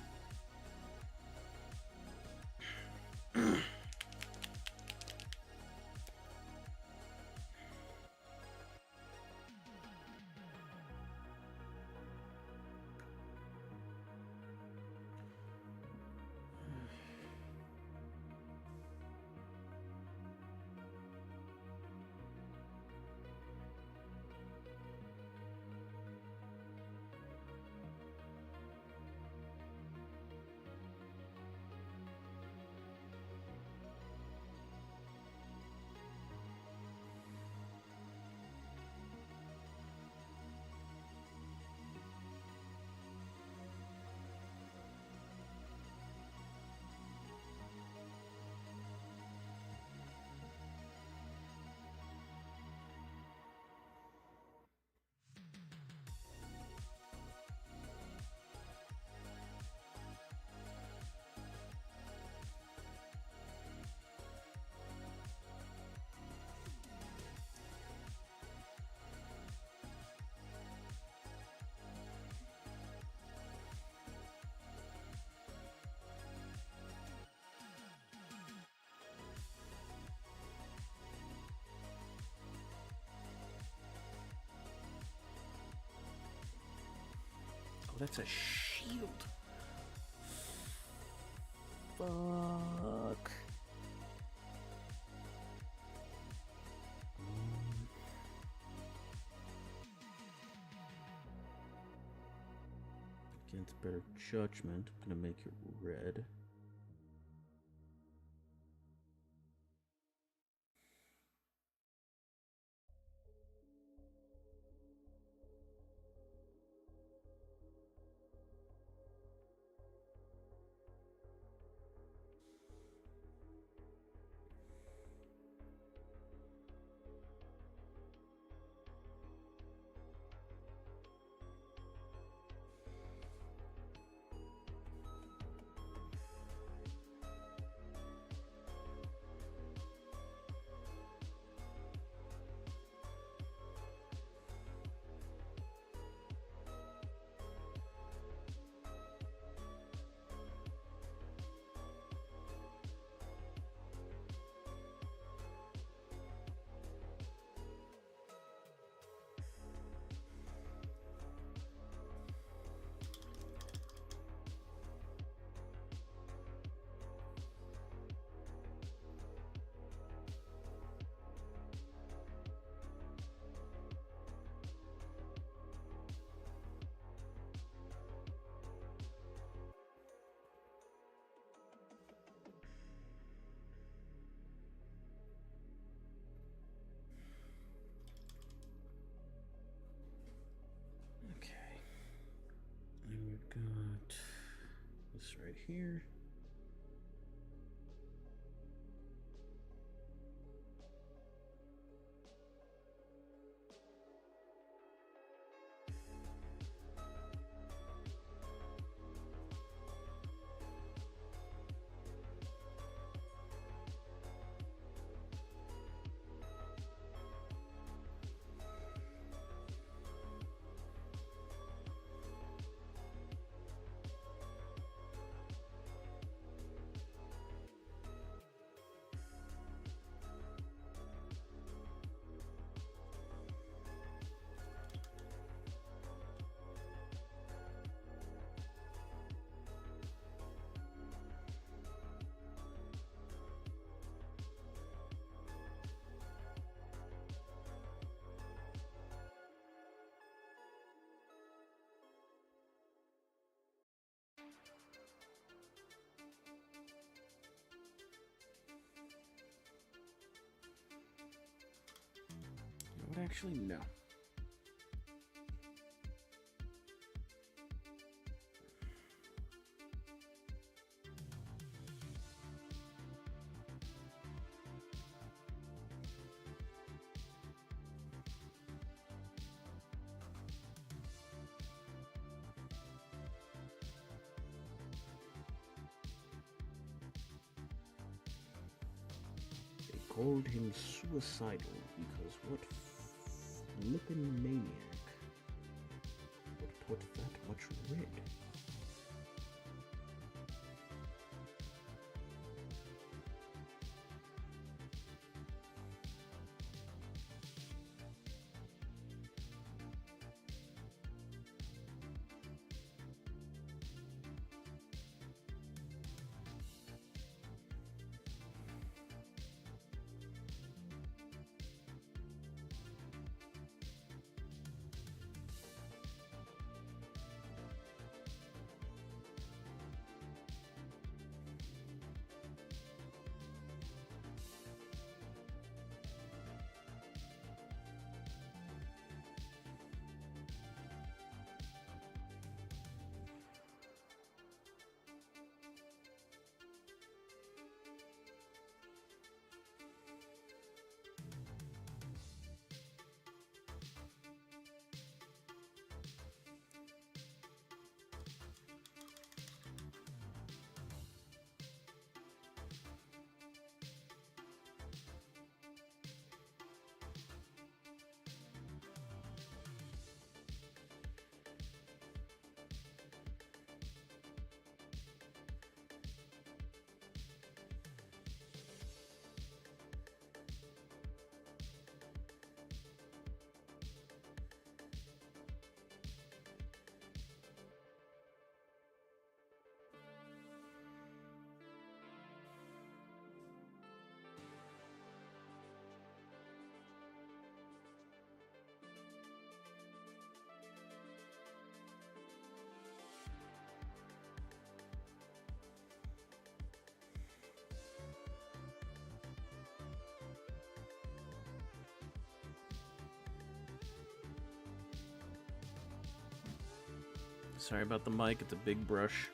Oh, that's a shield. Fuck. Against better judgment, I'm gonna make it red. right here. But actually, no. They called him suicidal because what flippin' maniac would put that much red? Sorry about the mic, it's a big brush.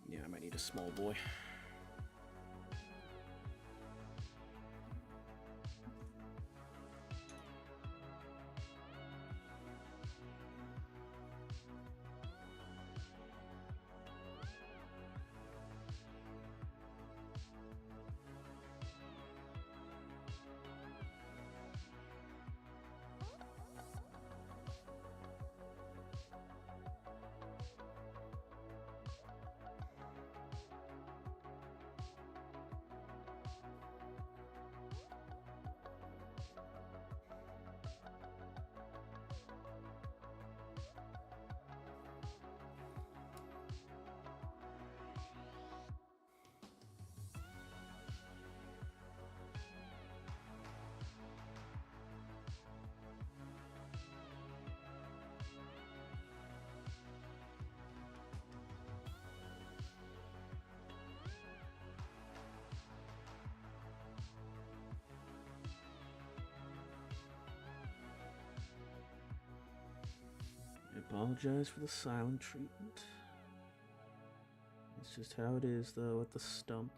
Yeah, I might need a small boy. Apologize for the silent treatment. It's just how it is, though, at the stump.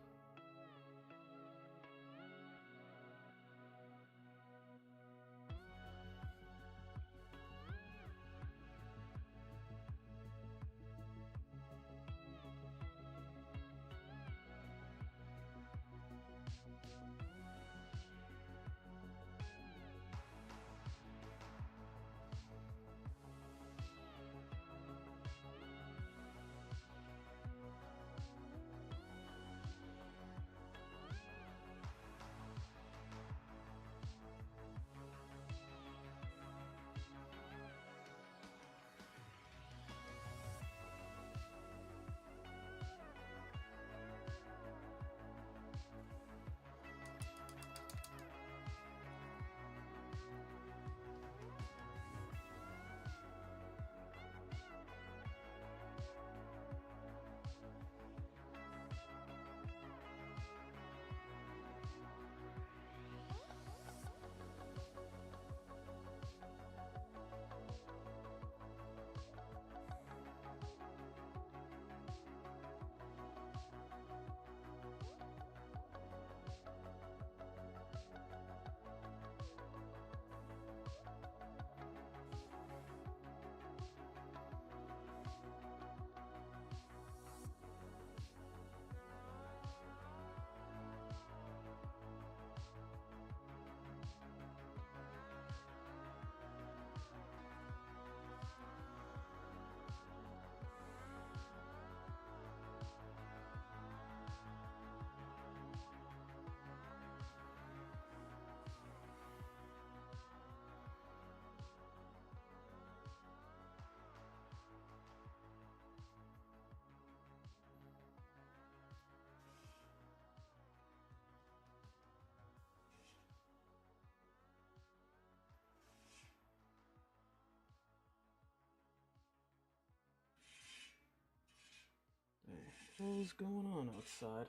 What is going on outside?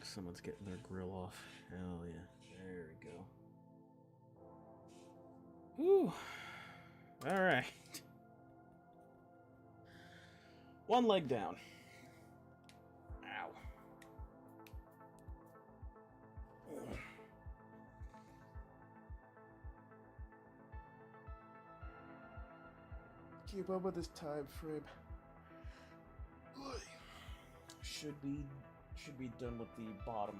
Someone's getting their grill off. Hell yeah. There we go. Whew. Alright. One leg down. Ow. Keep up with this time frame. Should be done with the bottom.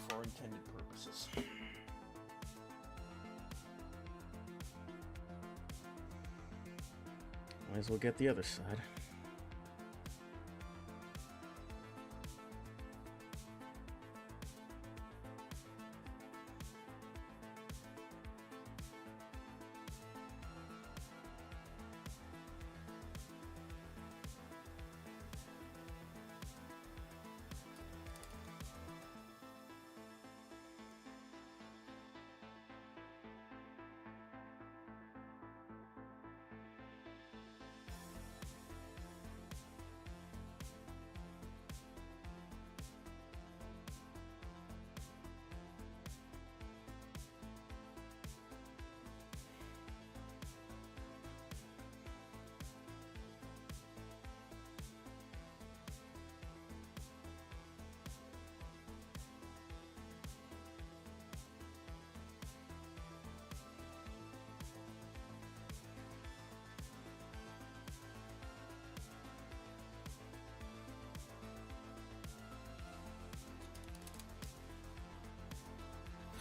For intended purposes. Might as well get the other side.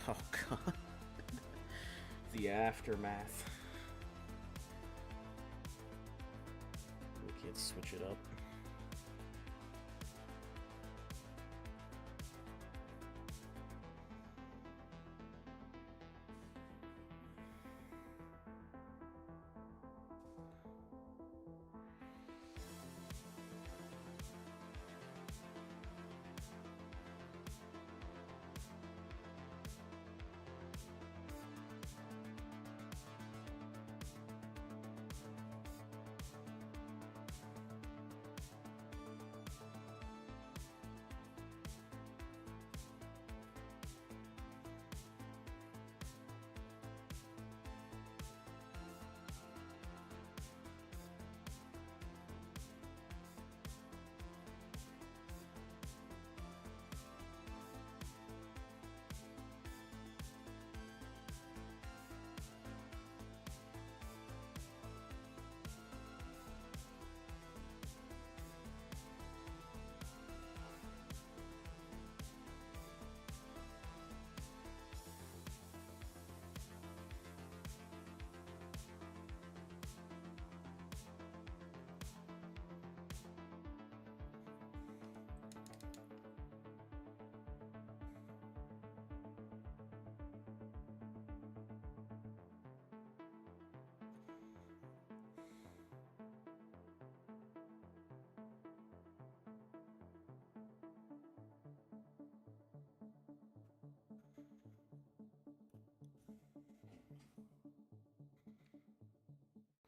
Oh god. The aftermath. We can't switch it up.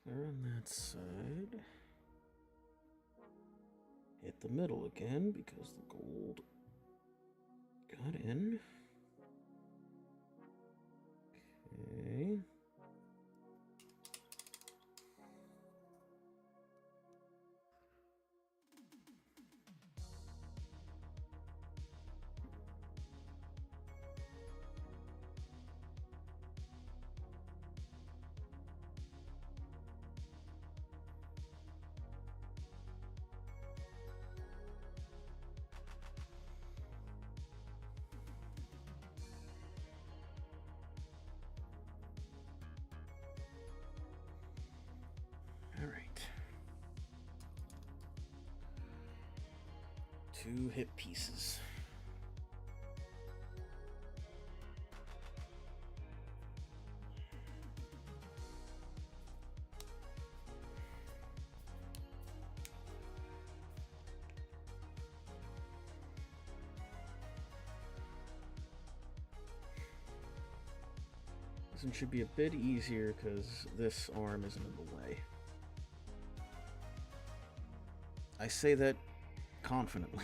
Clear on that side. Hit the middle again because the gold got in. Okay. All right. 2 hit pieces. This one should be a bit easier because this arm isn't in the way. I say that confidently.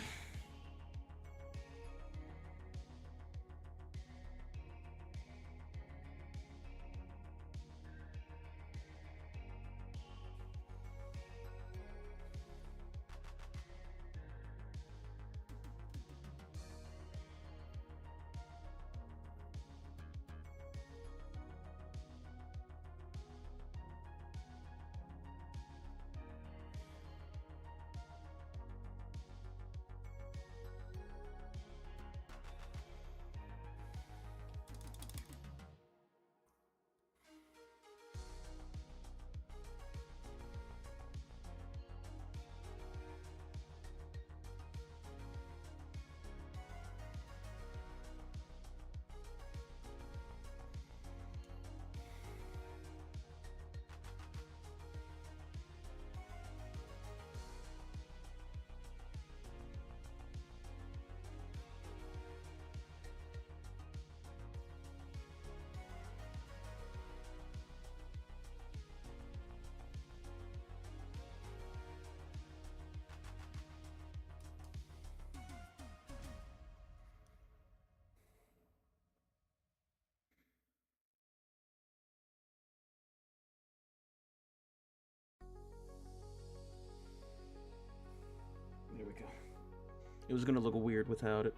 There we go. It was gonna look weird without it.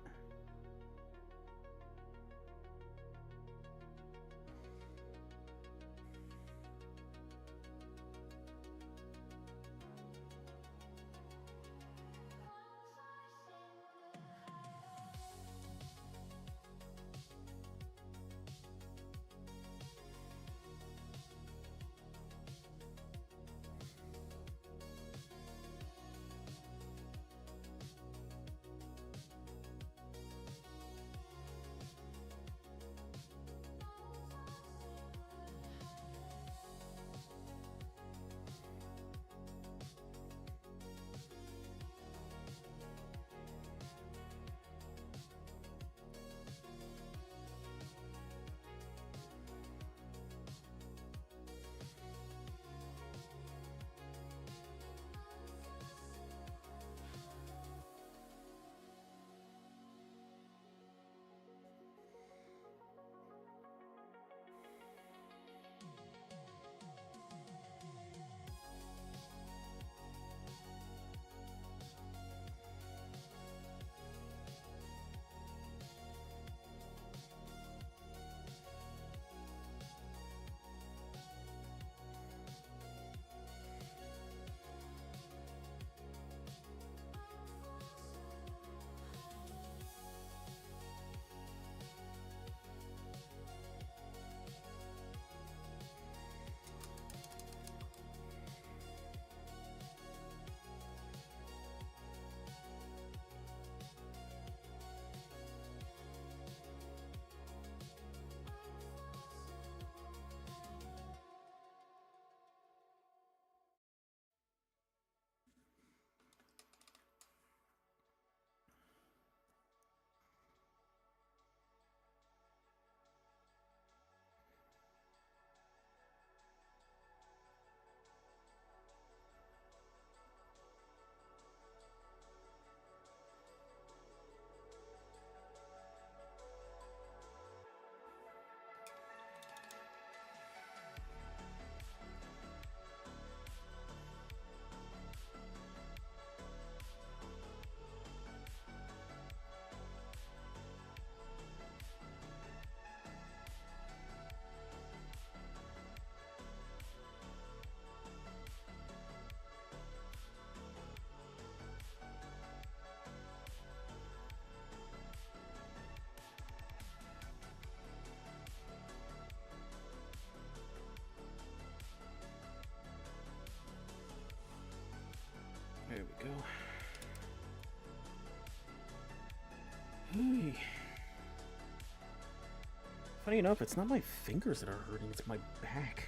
Funny enough, it's not my fingers that are hurting, it's my back.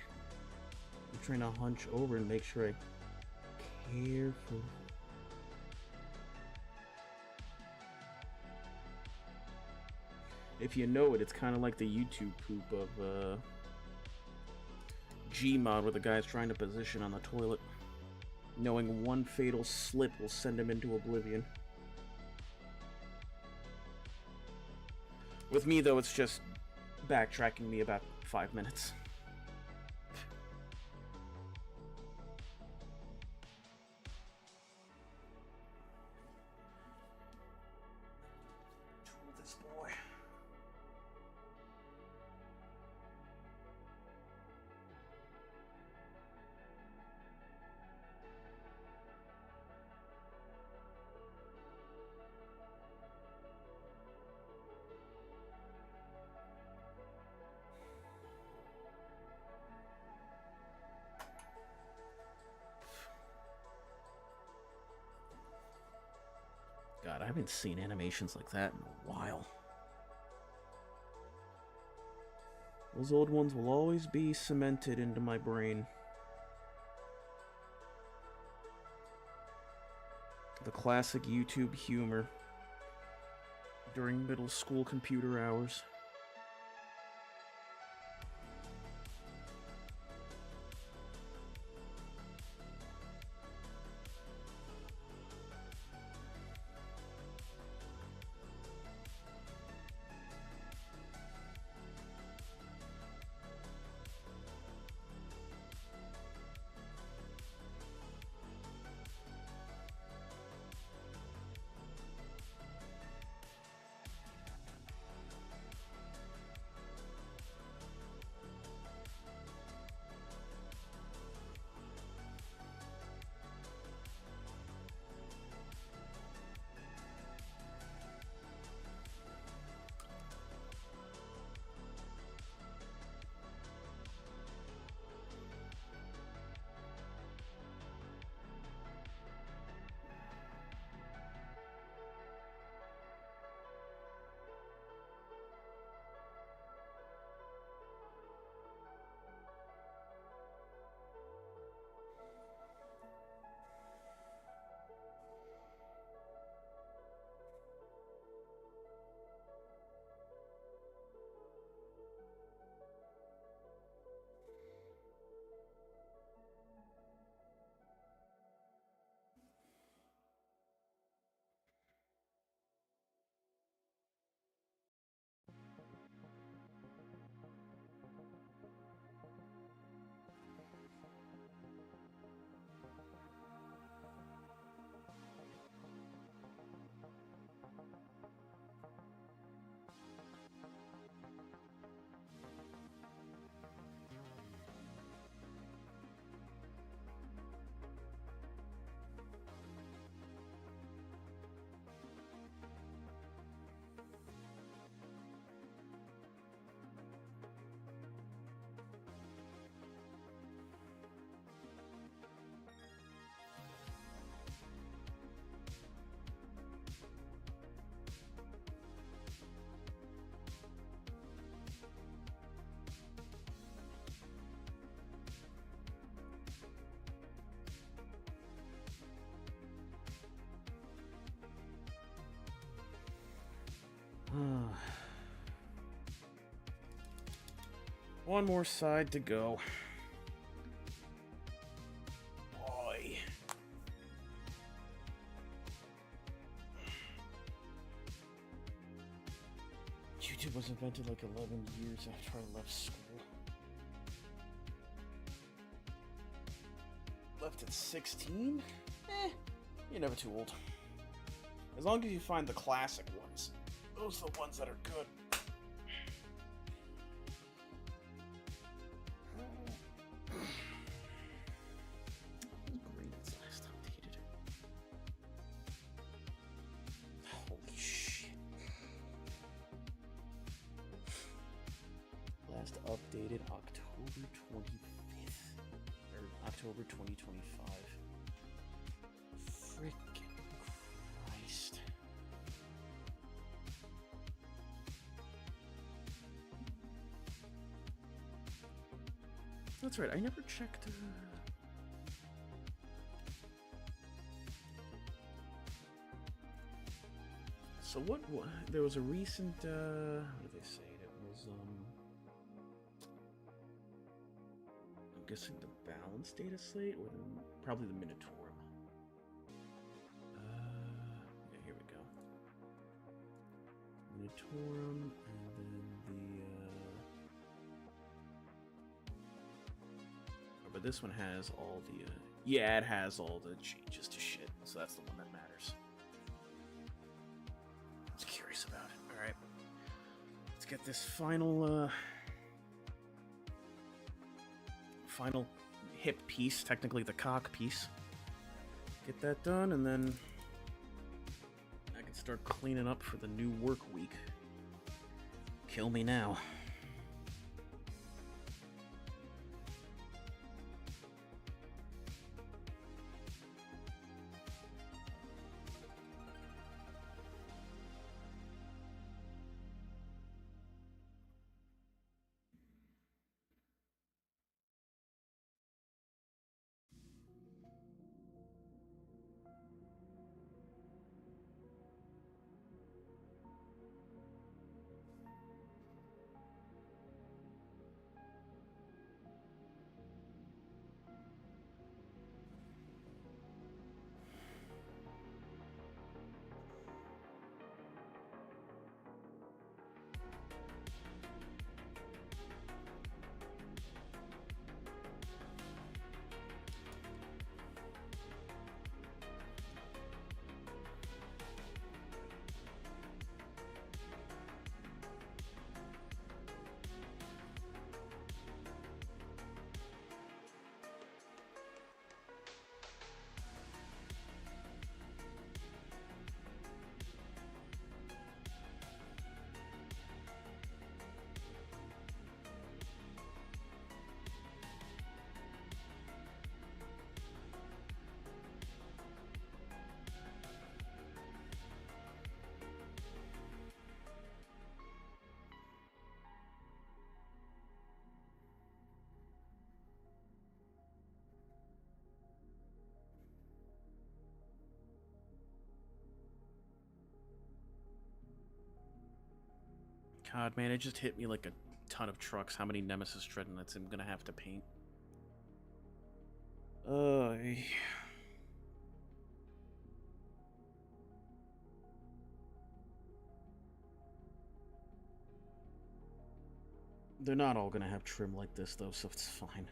I'm trying to hunch over and make sure I careful. If you know it, it's kind of like the YouTube poop of Gmod, where the guy's trying to position on the toilet, knowing one fatal slip will send him into oblivion. With me, though, it's just backtracking me about 5 minutes. Tool this boy. God, I haven't seen animations like that in a while. Those old ones will always be cemented into my brain. The classic YouTube humor during middle school computer hours. One more side to go. Boy. YouTube was invented like 11 years after I left school. Left at 16? You're never too old. As long as you find the classic ones. Those are the ones that are good. Updated October 25th, or October 2025. Frickin' Christ. That's right, I never checked... So what, there was a recent, what did they say? It was, I'm guessing the balanced data slate, or probably the Minotaur. Yeah, here we go. Minotaurum, and then the, oh, but this one has all the, yeah, it has all the changes to shit, so that's the one that matters. I was curious about it. Alright. Let's get this final, final hip piece, technically the cock piece. Get that done, and then I can start cleaning up for the new work week. Kill me now. God, man, it just hit me like a ton of trucks. How many Nemesis Dreadnoughts I'm gonna have to paint? They're not all gonna have trim like this, though, so it's fine.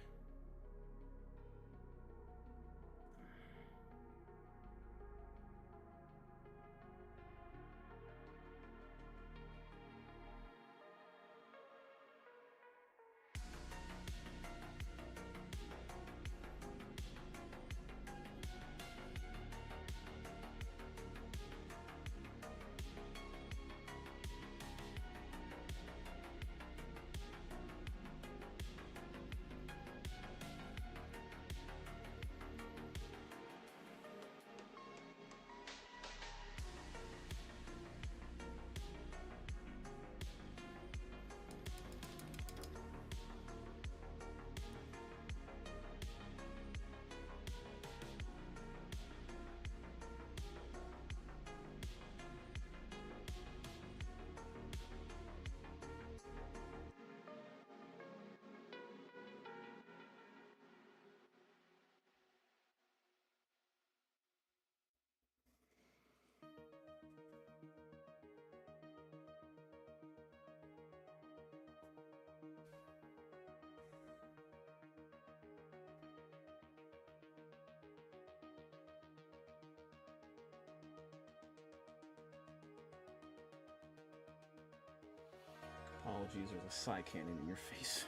Apologies, there's a psi cannon in your face.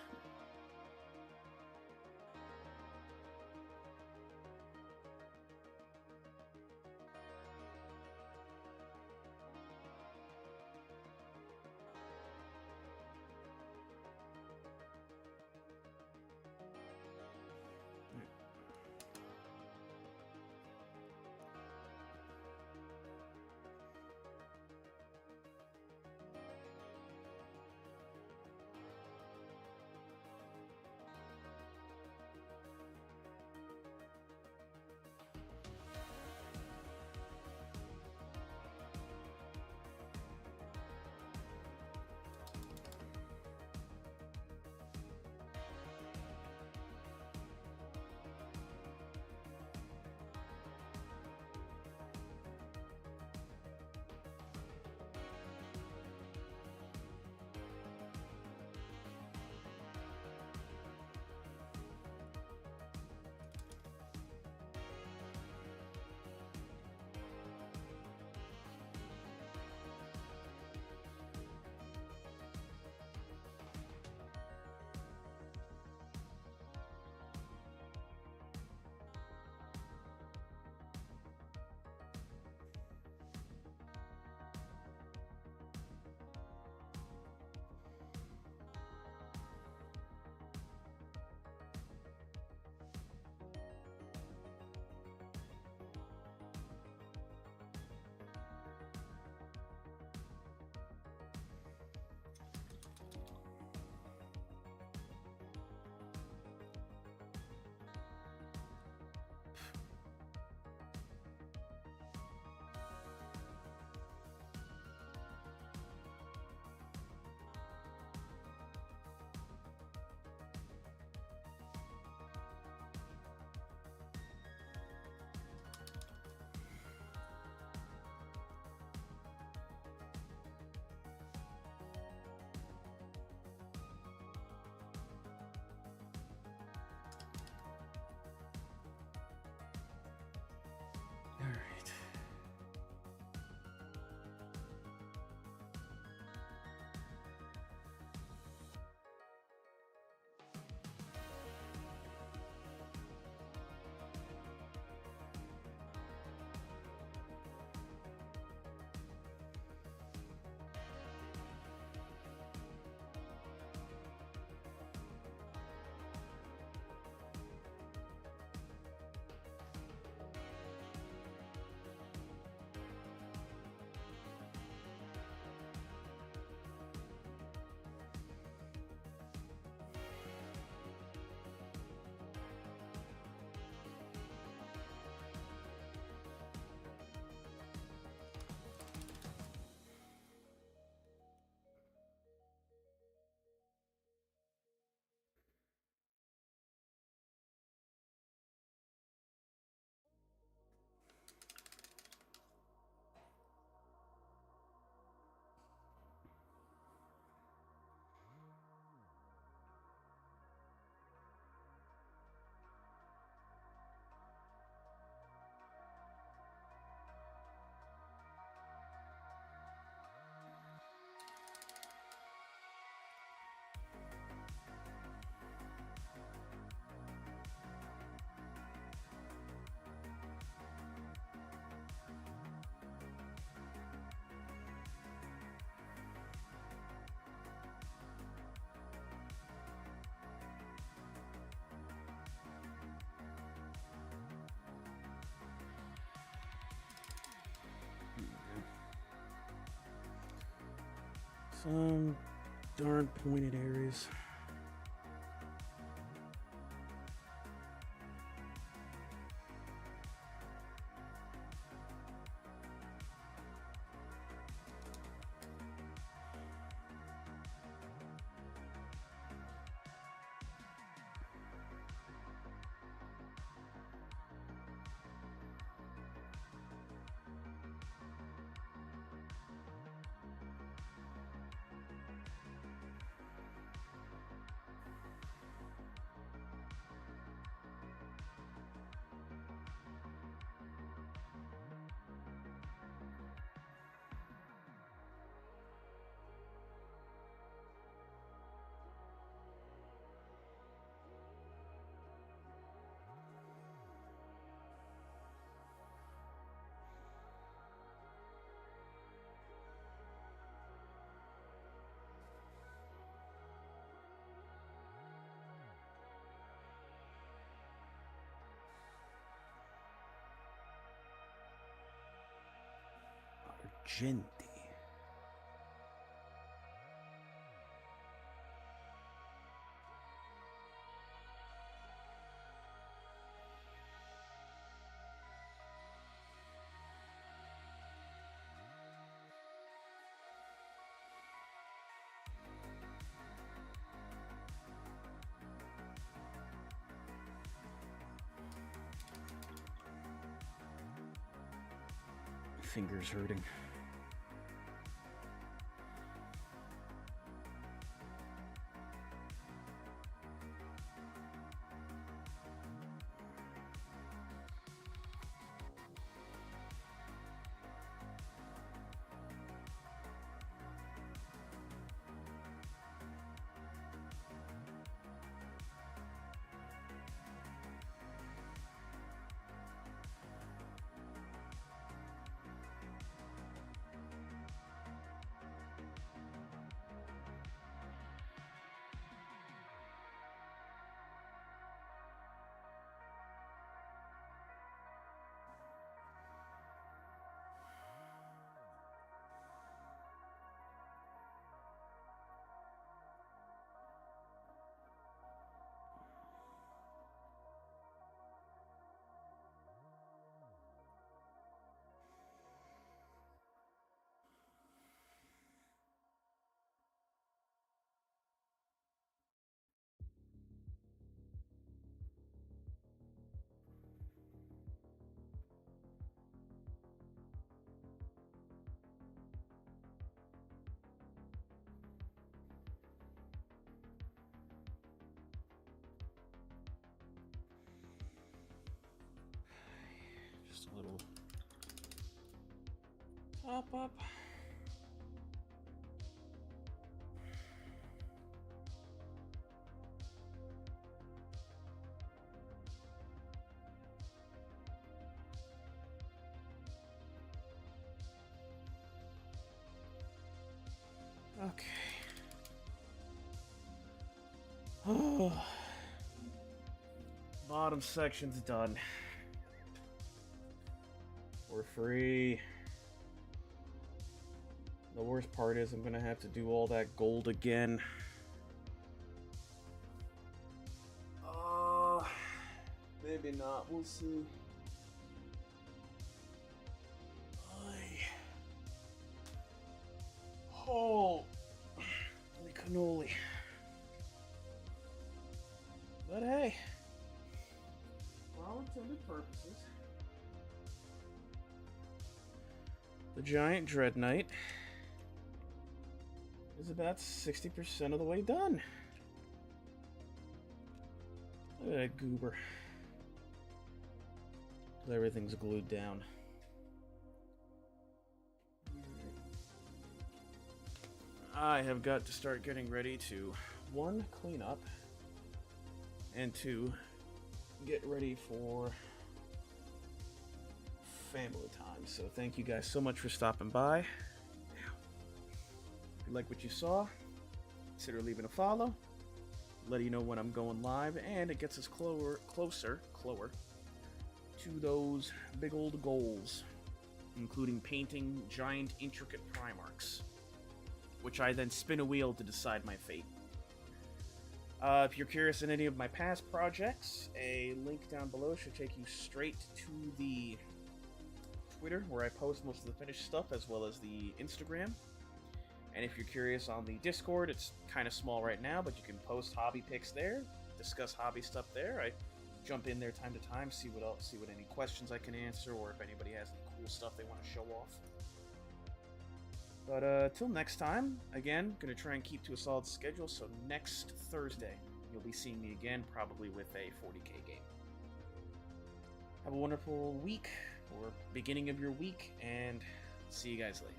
Some darn pointed areas. Argenti. Fingers hurting. Just a little top up. Okay. Oh. Bottom section's done. We're free. The worst part is I'm gonna have to do all that gold again. Maybe not. We'll see. Holy cannoli. But hey, for all intended purposes, the giant Dread Knight is about 60% of the way done. Look at that goober. Everything's glued down. I have got to start getting ready to, 1, clean up, and 2, get ready for family time. So thank you guys so much for stopping by. If you like what you saw, consider leaving a follow, letting you know when I'm going live, and it gets us closer to those big old goals, including painting giant intricate Primarchs, which I then spin a wheel to decide my fate. If you're curious in any of my past projects, a link down below should take you straight to the Twitter, where I post most of the finished stuff, as well as the Instagram. And if you're curious on the Discord, it's kind of small right now, but you can post hobby pics there, discuss hobby stuff there. I jump in there time to time, see what any questions I can answer, or if anybody has any cool stuff they want to show off. But till next time, again, gonna try and keep to a solid schedule, so next Thursday, you'll be seeing me again, probably with a 40k game. Have a wonderful week, or beginning of your week, and see you guys later.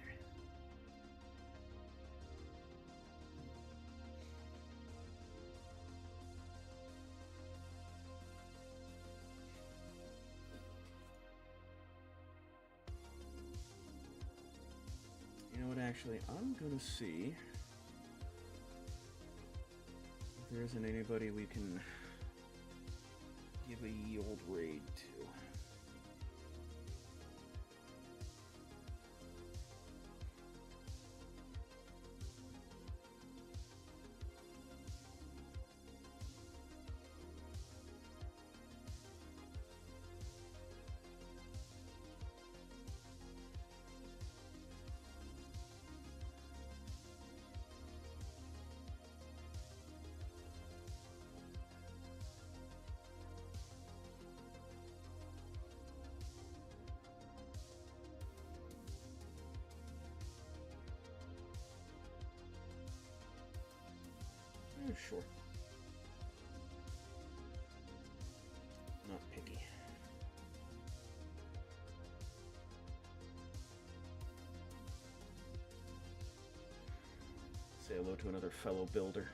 You know what, actually, I'm gonna see if there isn't anybody we can give a yield raid to. Sure. Not picky. Say hello to another fellow builder.